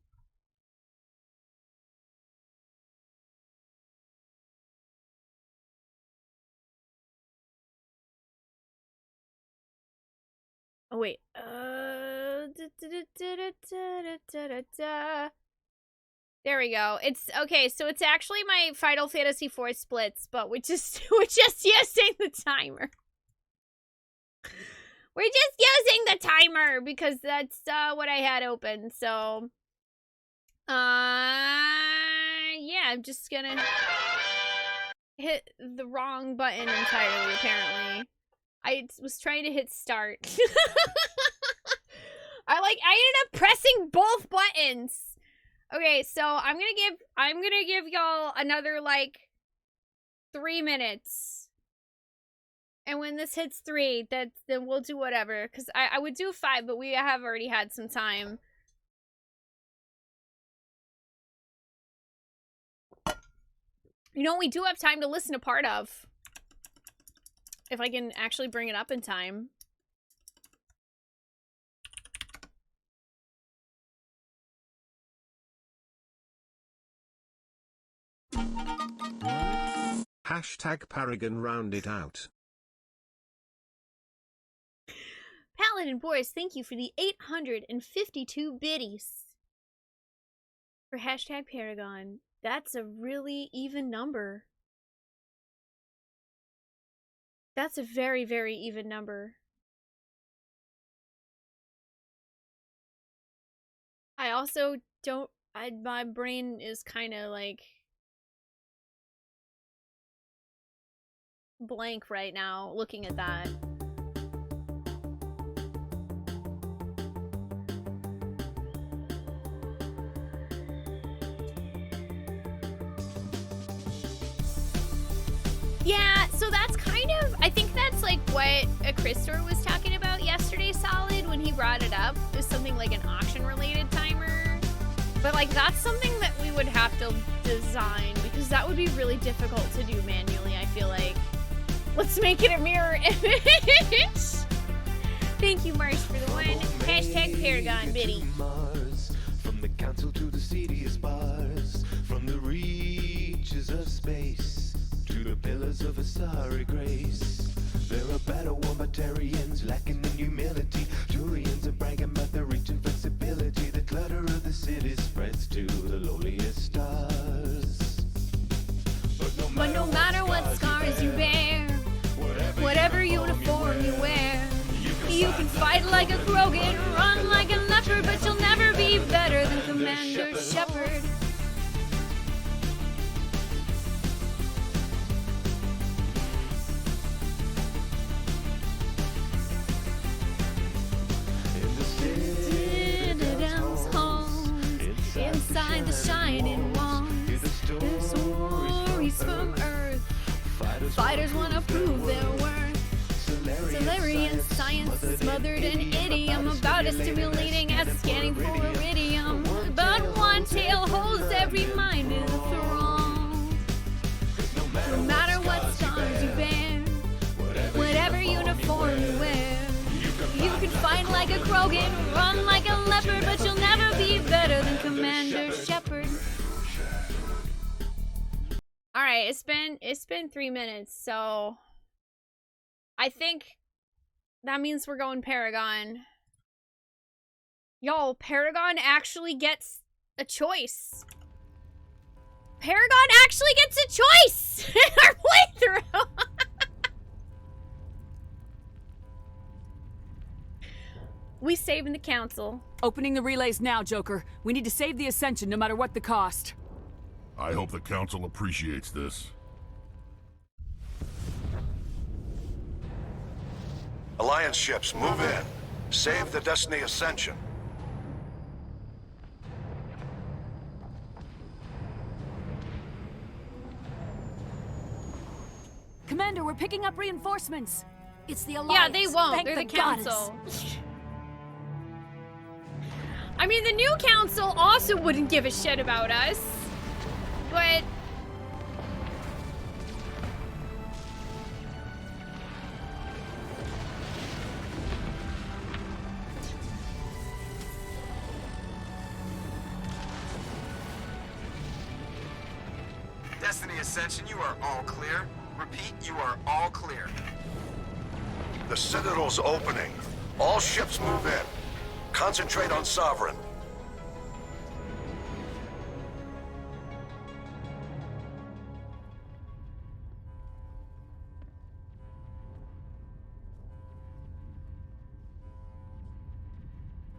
Oh, wait. There we go. It's okay, so it's actually my Final Fantasy IV splits, but we're just using the timer. We're just using the timer because that's what I had open. So yeah, I'm just gonna hit the wrong button entirely, apparently. I was trying to hit start. I ended up pressing both buttons. Okay, so I'm gonna give y'all another, like, 3 minutes. And when this hits 3, then we'll do whatever. Because I would do 5, but we have already had some time. You know, we do have time to listen to part of. If I can actually bring it up in time. Hashtag Paragon round it out. Paladin Boris, thank you for the 852 biddies. For hashtag Paragon. That's a really even number. That's a very, very even number. I also don't... my brain is kind of, like, blank right now looking at that. Yeah, so that's kind of, I think that's like what Christor was talking about yesterday, Solid, when he brought it up. Is something like an auction-related timer. But, like, that's something that we would have to design, because that would be really difficult to do manually, I feel like. Let's make it a mirror image! Thank you, Marsh, for the one. Hashtag Paragon biddy. Mars, from the council to the citiest bars, from the reaches of space to the pillars of a starry grace. There are battle wombitarians lacking in humility. Turians are bragging about their reach and flexibility. The clutter of the city spreads to the lowliest stars. But no matter what scars you bear, whatever uniform you wear, you can fight like a Krogan, run like a leopard, but you'll never be better than Commander Shepard. shining ones. Their stories from Earth. Fighters wanna prove their worth. Solarian science smothered in idiom about as stimulating as scanning for iridium. But one tale holds every mind in thrall. No matter what scars you bear, whatever uniform you wear, you can fight like a Krogan, run like a leopard, but you'll never be better than Commander Shepard. All right, it's been 3 minutes, so I think that means we're going Paragon. Y'all, Paragon actually gets a choice. Paragon actually gets a choice in our playthrough. We saving the council. Opening the relays now, Joker. We need to save the Ascension no matter what the cost. I hope the council appreciates this. Alliance ships, move in. Save the Destiny Ascension. Commander, we're picking up reinforcements. It's the Alliance. Yeah, they won't. Thank They're the goddess. council. I mean, the new council also wouldn't give a shit about us. But... Destiny Ascension, you are all clear. Repeat, you are all clear. The Citadel's opening. All ships move in. Concentrate on Sovereign.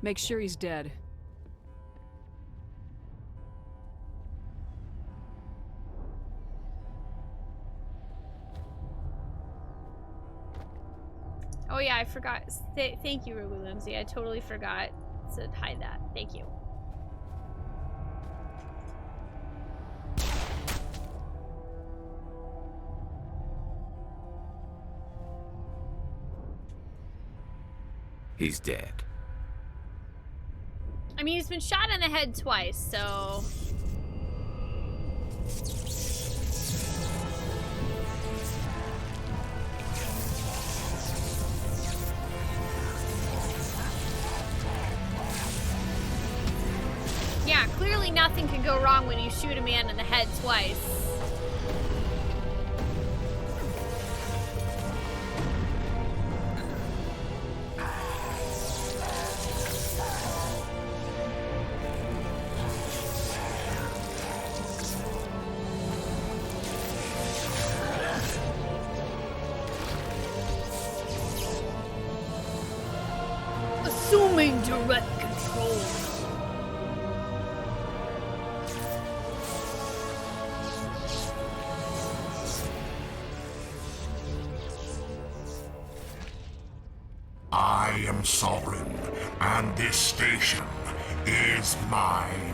Make sure he's dead. Oh yeah, I forgot. Thank you, Ruby Whimsy. I totally forgot to hide that. Thank you. He's dead. I mean, he's been shot in the head twice, so... Yeah, clearly nothing can go wrong when you shoot a man in the head twice. Assuming direct control. I am Sovereign, and this station is mine.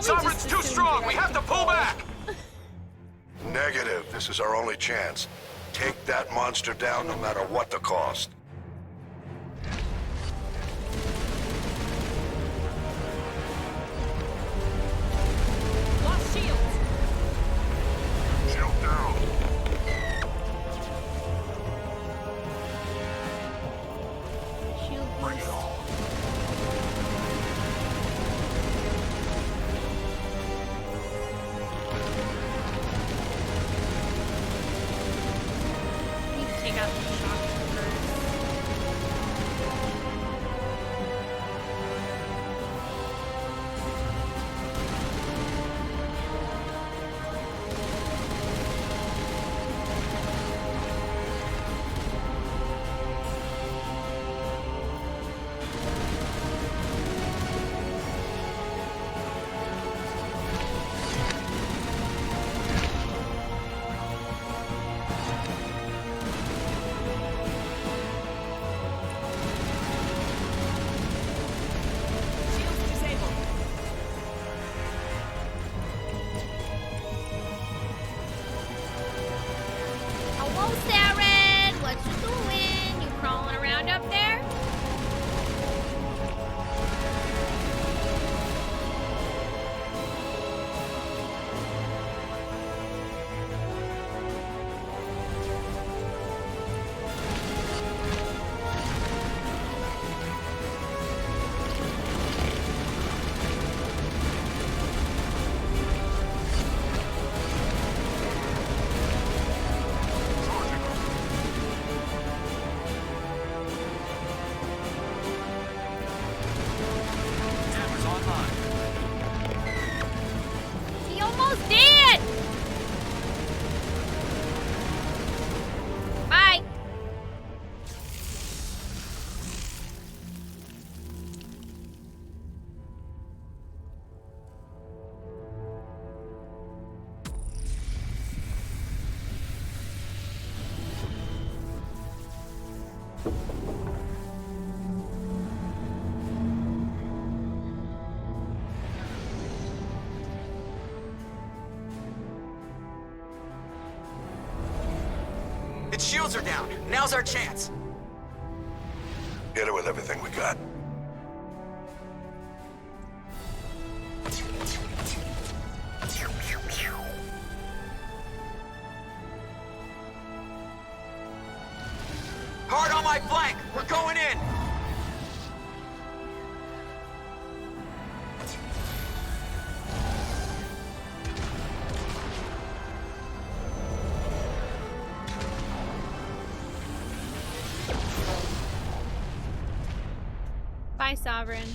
Sovereign's too strong! We have to pull back! Negative. This is our only chance. Take that monster down no matter what the cost. Lost shield. Shield down. Shield Bring it on. We need to take out the shock troopers. Shields disabled. Hello, Saren! What you doing? You crawling around up there? Cameras online. He almost did! Bye! Its shields are down. Now's our chance. Hit it with everything we got. Hard on my flank. We're going in. Bye, Sovereign.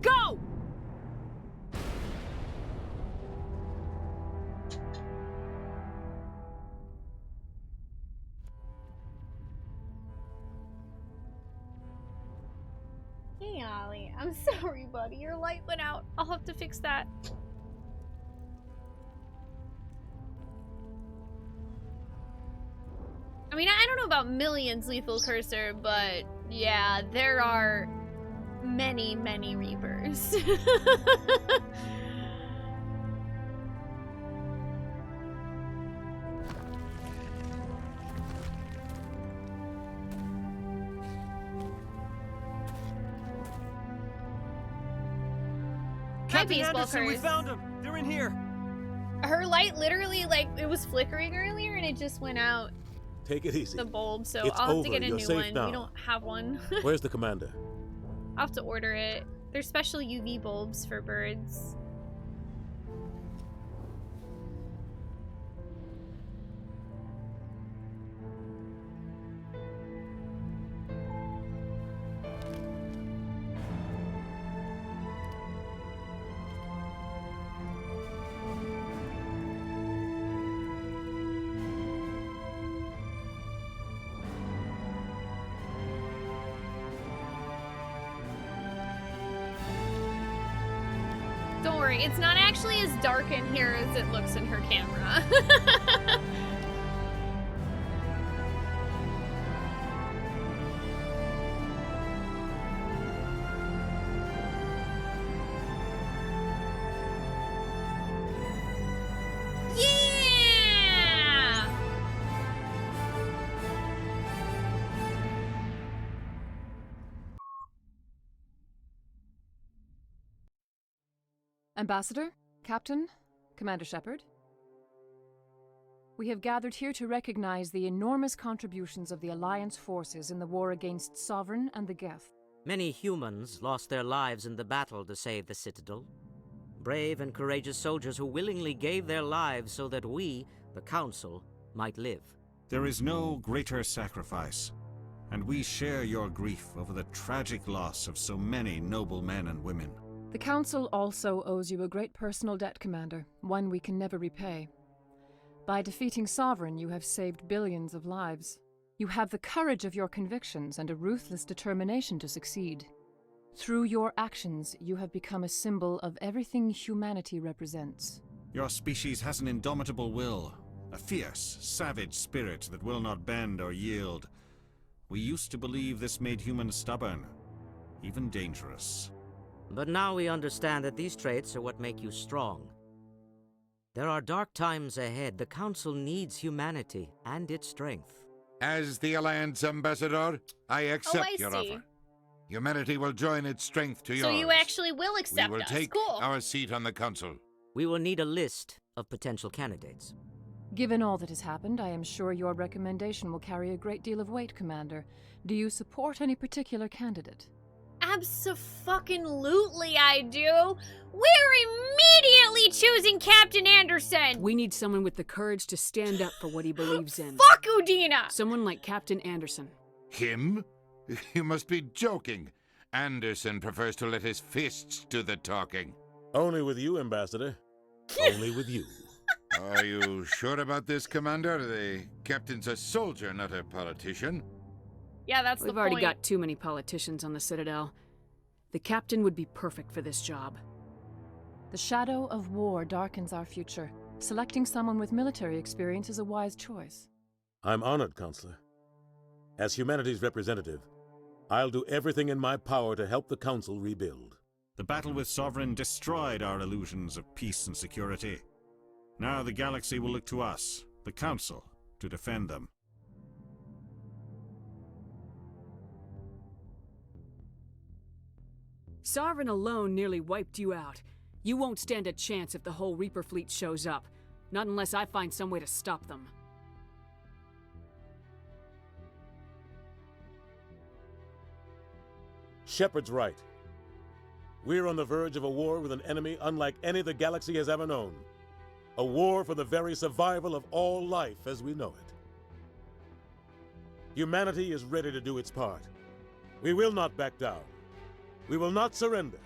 Go! Hey, Ollie. I'm sorry, buddy. Your light went out. I'll have to fix that. I mean, I don't know about millions, Lethal Cursor, but yeah, there are many, many Reapers. Captain baseball Anderson, we curse. found them. They're in here. Her light literally, like, it was flickering earlier and it just went out. Take it easy. The bulb, so It's I'll have over. to get a You're new safe one. now. We don't have one. Where's the commander? I'll have to order it. There's special UV bulbs for birds. Don't worry, it's not actually as dark in here as it looks in her camera. Ambassador, Captain, Commander Shepard. We have gathered here to recognize the enormous contributions of the Alliance forces in the war against Sovereign and the Geth. Many humans lost their lives in the battle to save the Citadel. Brave and courageous soldiers who willingly gave their lives so that we, the Council, might live. There is no greater sacrifice, and we share your grief over the tragic loss of so many noble men and women. The Council also owes you a great personal debt, Commander, one we can never repay. By defeating Sovereign, you have saved billions of lives. You have the courage of your convictions and a ruthless determination to succeed. Through your actions, you have become a symbol of everything humanity represents. Your species has an indomitable will, a fierce, savage spirit that will not bend or yield. We used to believe this made humans stubborn, even dangerous. But now we understand that these traits are what make you strong. There are dark times ahead. The Council needs humanity and its strength. As the Alliance Ambassador, I accept your offer. Humanity will join its strength to yours. So you actually will accept us. We will take cool. our seat on the Council. We will need a list of potential candidates. Given all that has happened, I am sure your recommendation will carry a great deal of weight, Commander. Do you support any particular candidate? Abso-fucking-lutely I do. We're immediately choosing Captain Anderson. We need someone with the courage to stand up for what he believes in. Fuck Udina! Someone like Captain Anderson. Him? You must be joking. Anderson prefers to let his fists do the talking. Only with you, Ambassador. Only with you. Are you sure about this, Commander? The captain's a soldier, not a politician. Yeah, that's the point. We've already got too many politicians on the Citadel. The captain would be perfect for this job. The shadow of war darkens our future. Selecting someone with military experience is a wise choice. I'm honored, Counselor. As humanity's representative, I'll do everything in my power to help the Council rebuild. The battle with Sovereign destroyed our illusions of peace and security. Now the galaxy will look to us, the Council, to defend them. Sovereign alone nearly wiped you out. You won't stand a chance if the whole Reaper fleet shows up. Not unless I find some way to stop them. Shepard's right. We're on the verge of a war with an enemy unlike any the galaxy has ever known. A war for the very survival of all life as we know it. Humanity is ready to do its part. We will not back down. We will not surrender.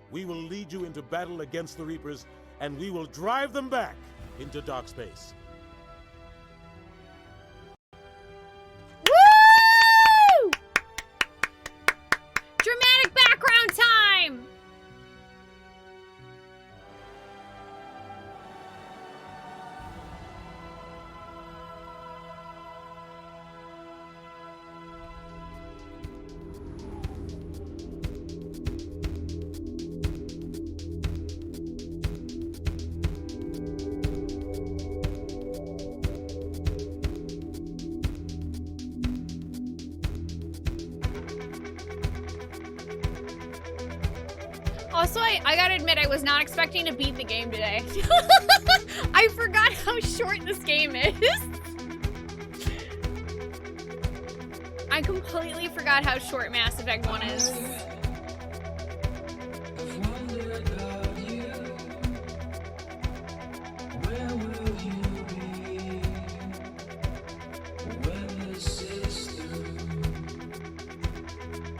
We will lead you into battle against the Reapers, and we will drive them back into dark space. Woo! Dramatic background time! Also, I gotta admit, I was not expecting to beat the game today. I forgot how short this game is. I completely forgot how short Mass Effect 1 is.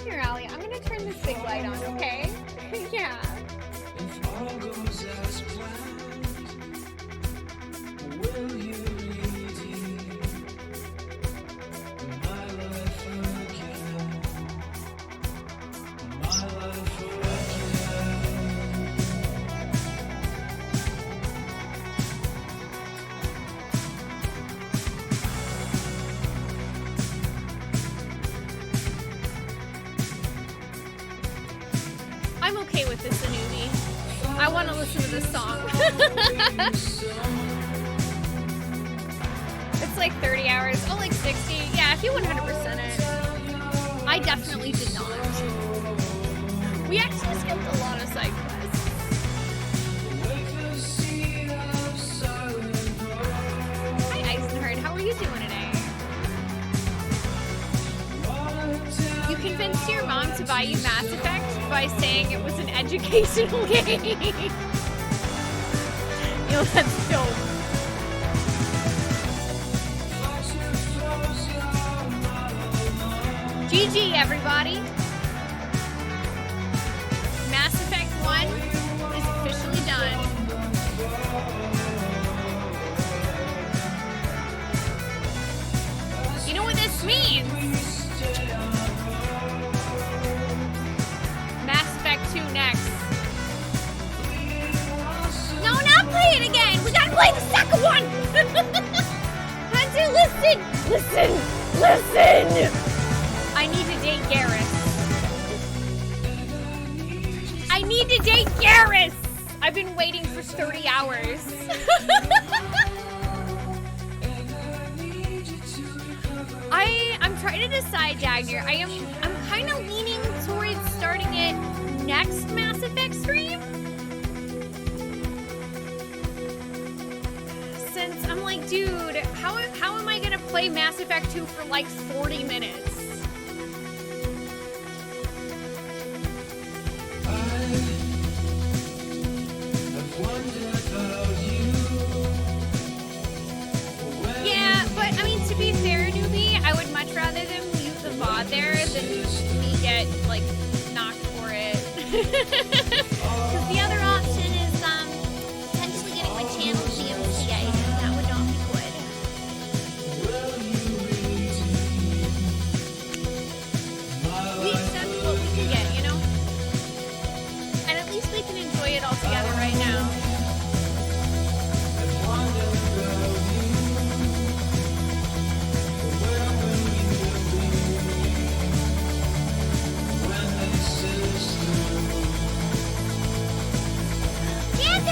Here, Allie, I'm gonna turn this big light on, okay? Yeah. I'm okay with this, Anubi. I want to listen to this song. It's like 30 hours. Oh, like 60. Yeah, if you 100% it. I definitely did not. We actually skipped a lot of side quests. convinced your mom to buy you Mass Effect by saying it was an educational game. Yo, that's dope. GG, everybody. Mass Effect 1 is officially done. You know what this means? Mass Effect 2 next. No, not play it again! We gotta play the second one! Hunter, listen! Listen! Listen! I need to date Garrus. I need to date Garrus! I've been waiting for 30 hours. I'm trying to decide, Dagner. I'm kind of leaning towards starting it next Mass Effect stream. Since I'm like, dude, how am I gonna play Mass Effect 2 for like 40 minutes? Yeah, but I mean, to be fair, newbie, I would much rather them leave the VOD there than me get like knocked for it. Because the other option is potentially getting my channel DMCA, and that would not be good. We accept what we can get, you know? And at least we can enjoy it all together right now.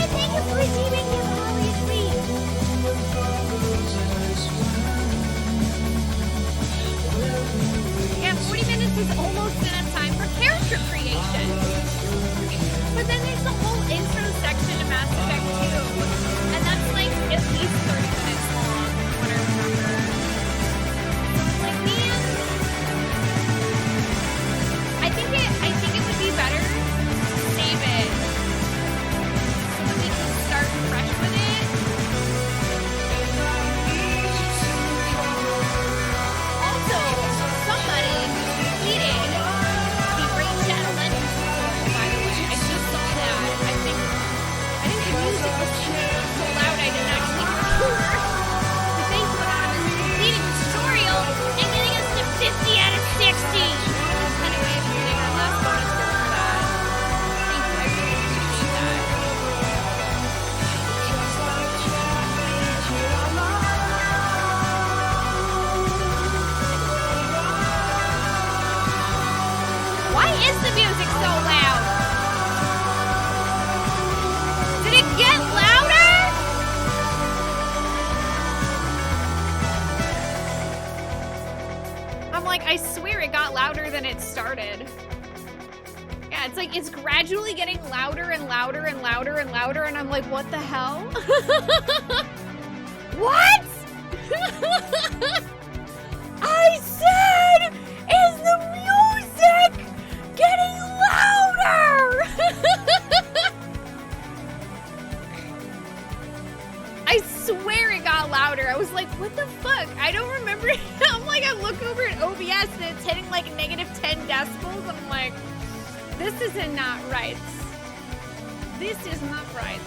Thank you for redeeming your Holly Queen. Yeah, 40 minutes is almost enough time for character creation. But then there's the whole intro section to Mass Effect 2. And that's like at least 30 minutes long, from what I remember. So it's like, man, I think it would be better to save it. Start fresh with it. Also, somebody who's tweeting the Raid Shadow Legends tutorial, by the way. I just saw that. I think the music was so loud I didn't actually hear. But thank you, Anonymous, for completing the tutorial and getting us to 50 out of 60. That's kind of way of getting our last bonus score for that. Thank you, I really appreciate that. Why is the music so loud? Did it get louder? I'm like, I swear it got louder than it started. Yeah, it's like, it's gradually getting louder and louder and louder and louder, and I'm like, what the hell? What? I said, is the music getting louder? I swear it got louder. I was like, what the fuck? I don't remember. I'm like, I look over at OBS and it's hitting like -10 decibels. And I'm like, this is not right. This is not right.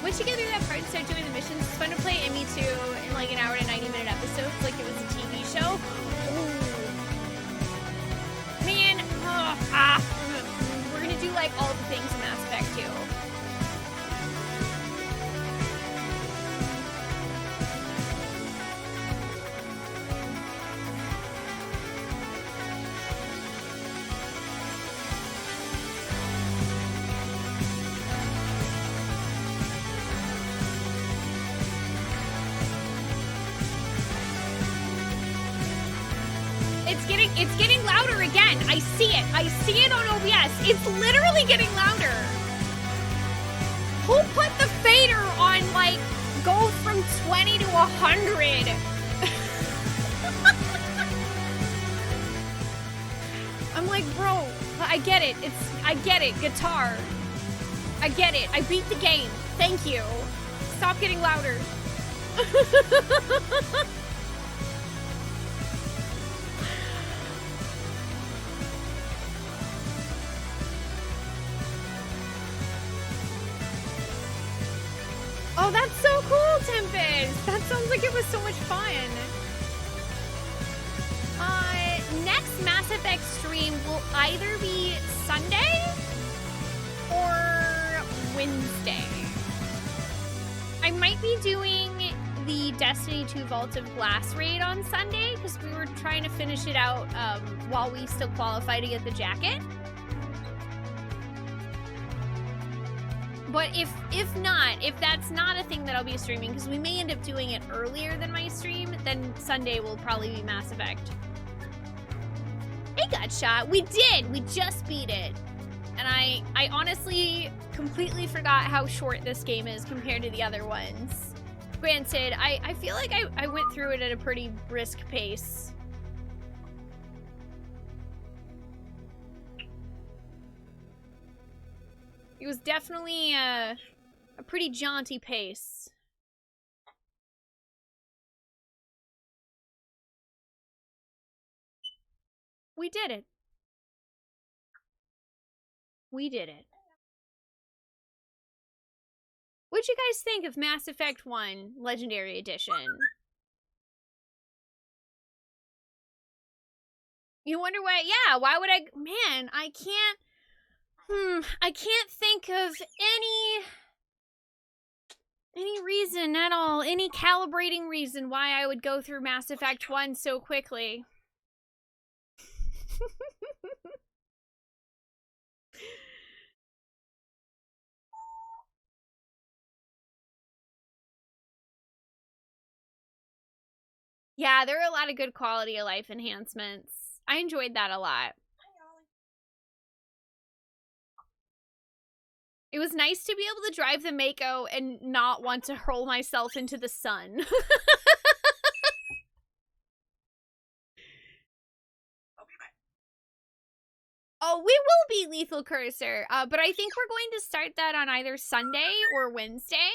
Once you get through that part and start doing the missions, it's fun to play ME2 in like an hour to 90-minute episodes, like it was a TV show. Ooh. Man, we're gonna do like all the things in Mass Effect 2. It's getting louder again. I see it. I see it on OBS. It's literally getting louder. Who put the fader on, like, go from 20 to 100. I'm like, bro, I get it. I get it. Guitar. I get it. I beat the game. Thank you. Stop getting louder. Oh, that's so cool, Tempest. That sounds like it was so much fun. Next Mass Effect stream will either be Sunday or Wednesday. I might be doing the Destiny 2 Vault of Glass raid on Sunday because we were trying to finish it out while we still qualify to get the jacket. But if that's not a thing that I'll be streaming, because we may end up doing it earlier than my stream, then Sunday will probably be Mass Effect. Hey, Gutshot, we did! We just beat it. And I honestly completely forgot how short this game is compared to the other ones. Granted, I feel like I went through it at a pretty brisk pace. It was definitely a pretty jaunty pace. We did it. We did it. What'd you guys think of Mass Effect 1 Legendary Edition? You wonder why? Yeah, why would I? Man, I can't think of any reason at all, any calibrating reason why I would go through Mass Effect 1 so quickly. Yeah, there are a lot of good quality of life enhancements. I enjoyed that a lot. It was nice to be able to drive the Mako and not want to hurl myself into the sun. Oh, we will be Lethal Cursor, but I think we're going to start that on either Sunday or Wednesday.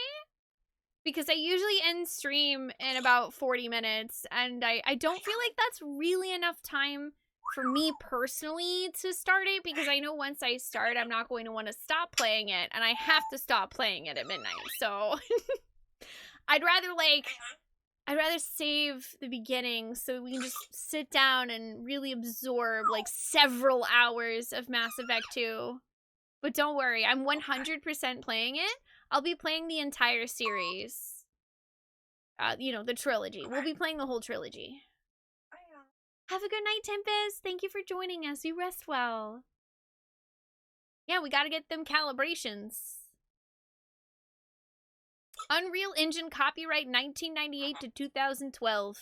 Because I usually end stream in about 40 minutes, and I don't feel like that's really enough time for me personally to start it, because I know once I start, I'm not going to want to stop playing it, and I have to stop playing it at midnight, so I'd rather save the beginning so we can just sit down and really absorb, like, several hours of Mass Effect 2. But don't worry, I'm 100% playing it. I'll be playing the entire series. You know, the trilogy. We'll be playing the whole trilogy. Have a good night, Tempest. Thank you for joining us. You rest well. Yeah, we gotta get them calibrations. Unreal Engine copyright 1998 to 2012.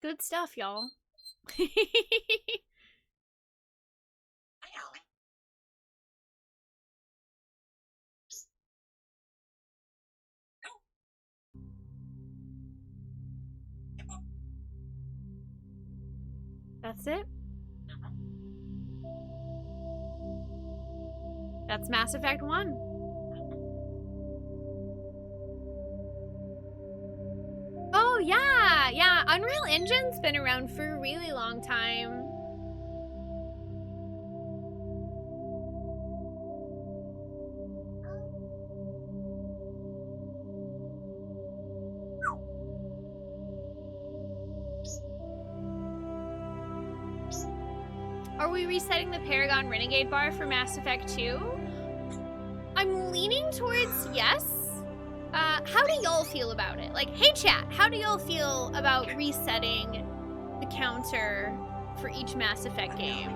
Good stuff, y'all. That's it. That's Mass Effect 1. Oh, yeah. Yeah, Unreal Engine's been around for a really long time. Are we resetting the Paragon Renegade bar for Mass Effect 2? I'm leaning towards yes. How do y'all feel about it? Like, hey chat, how do y'all feel about resetting the counter for each Mass Effect game?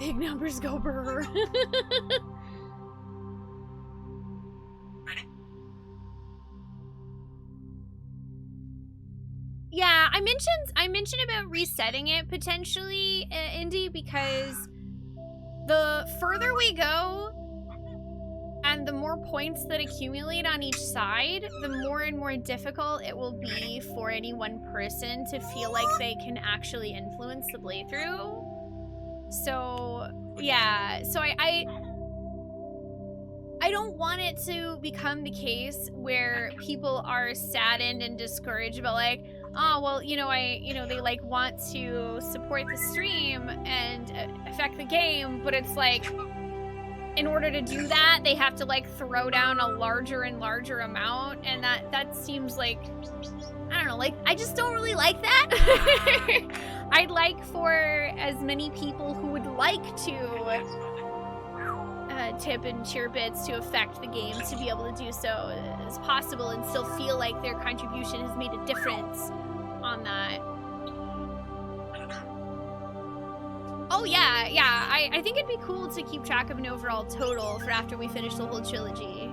Big numbers go brr. Yeah, I mentioned about resetting it potentially, Indy, because the further we go and the more points that accumulate on each side, the more and more difficult it will be for any one person to feel like they can actually influence the playthrough. So, yeah, so I don't want it to become the case where people are saddened and discouraged about like, oh, well, they like want to support the stream and affect the game, but it's like, in order to do that, they have to like throw down a larger and larger amount, and that seems like, I don't know, like, I just don't really like that. I'd like for as many people who would like to tip and cheer bits to affect the game to be able to do so as possible and still feel like their contribution has made a difference on that. Oh yeah, I think it'd be cool to keep track of an overall total for after we finish the whole trilogy.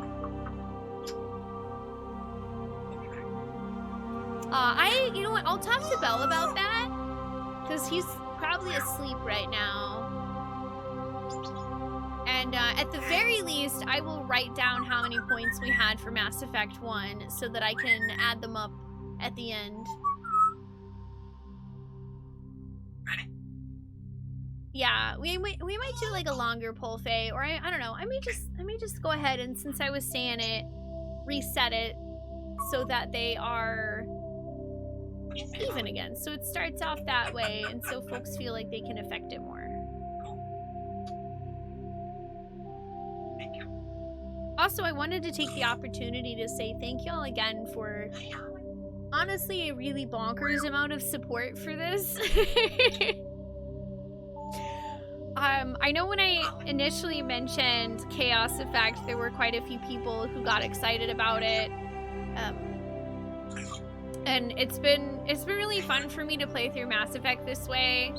You know what, I'll talk to Bell about that, because he's probably asleep right now. And at the very least, I will write down how many points we had for Mass Effect 1 so that I can add them up at the end. Ready? Yeah, we might do like a longer poll, Faye, or I don't know. I may just go ahead and, since I was saying it, reset it so that they are even again. So it starts off that way, and so folks feel like they can affect it more. Also, I wanted to take the opportunity to say thank y'all again for, honestly, a really bonkers amount of support for this. I know when I initially mentioned Chaos Effect, there were quite a few people who got excited about it. And it's been really fun for me to play through Mass Effect this way.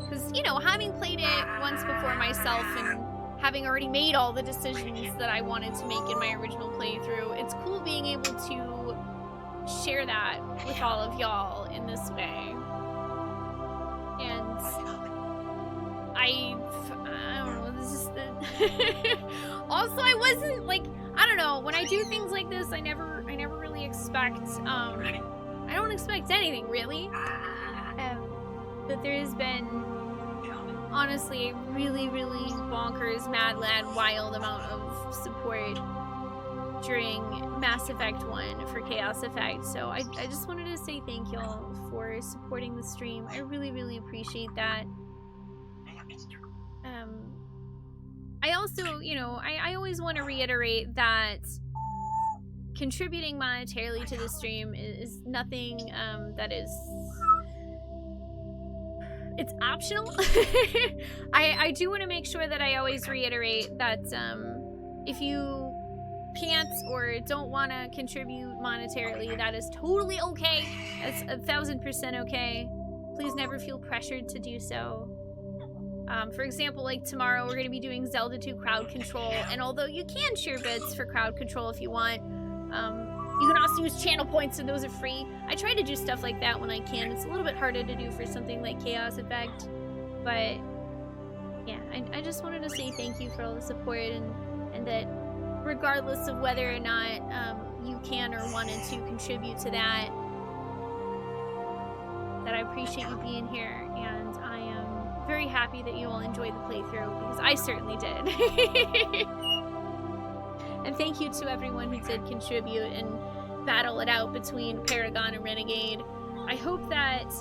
Because, you know, having played it once before myself and having already made all the decisions that I wanted to make in my original playthrough, it's cool being able to share that with all of y'all in this way. And I don't know, this is the also, I wasn't like, I don't know, when I do things like this, I never really expect I don't expect anything really. But there has been honestly a really, really bonkers, mad, lad, wild amount of support during Mass Effect 1 for Chaos Effect. So I just wanted to say thank y'all for supporting the stream. I really, really appreciate that. I also, you know, I always want to reiterate that contributing monetarily to the stream is nothing that is... It's optional. I do want to make sure that I always reiterate that if you can't or don't want to contribute monetarily, that is totally okay. That's 1000% okay. Please never feel pressured to do so. For example, like tomorrow we're going to be doing Zelda 2 crowd control, and although you can share bits for crowd control if you want, you can also use channel points, and those are free. I try to do stuff like that when I can. It's a little bit harder to do for something like Chaos Effect, but yeah, I just wanted to say thank you for all the support, and that regardless of whether or not you can or wanted to contribute to that I appreciate you being here, and I am very happy that you all enjoyed the playthrough, because I certainly did. And thank you to everyone who did contribute and battle it out between Paragon and Renegade. I hope that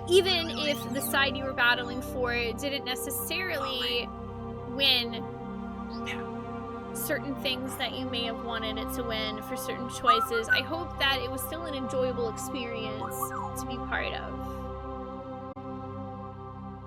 even if the side you were battling for didn't necessarily win certain things that you may have wanted it to win for certain choices, I hope that it was still an enjoyable experience to be part of.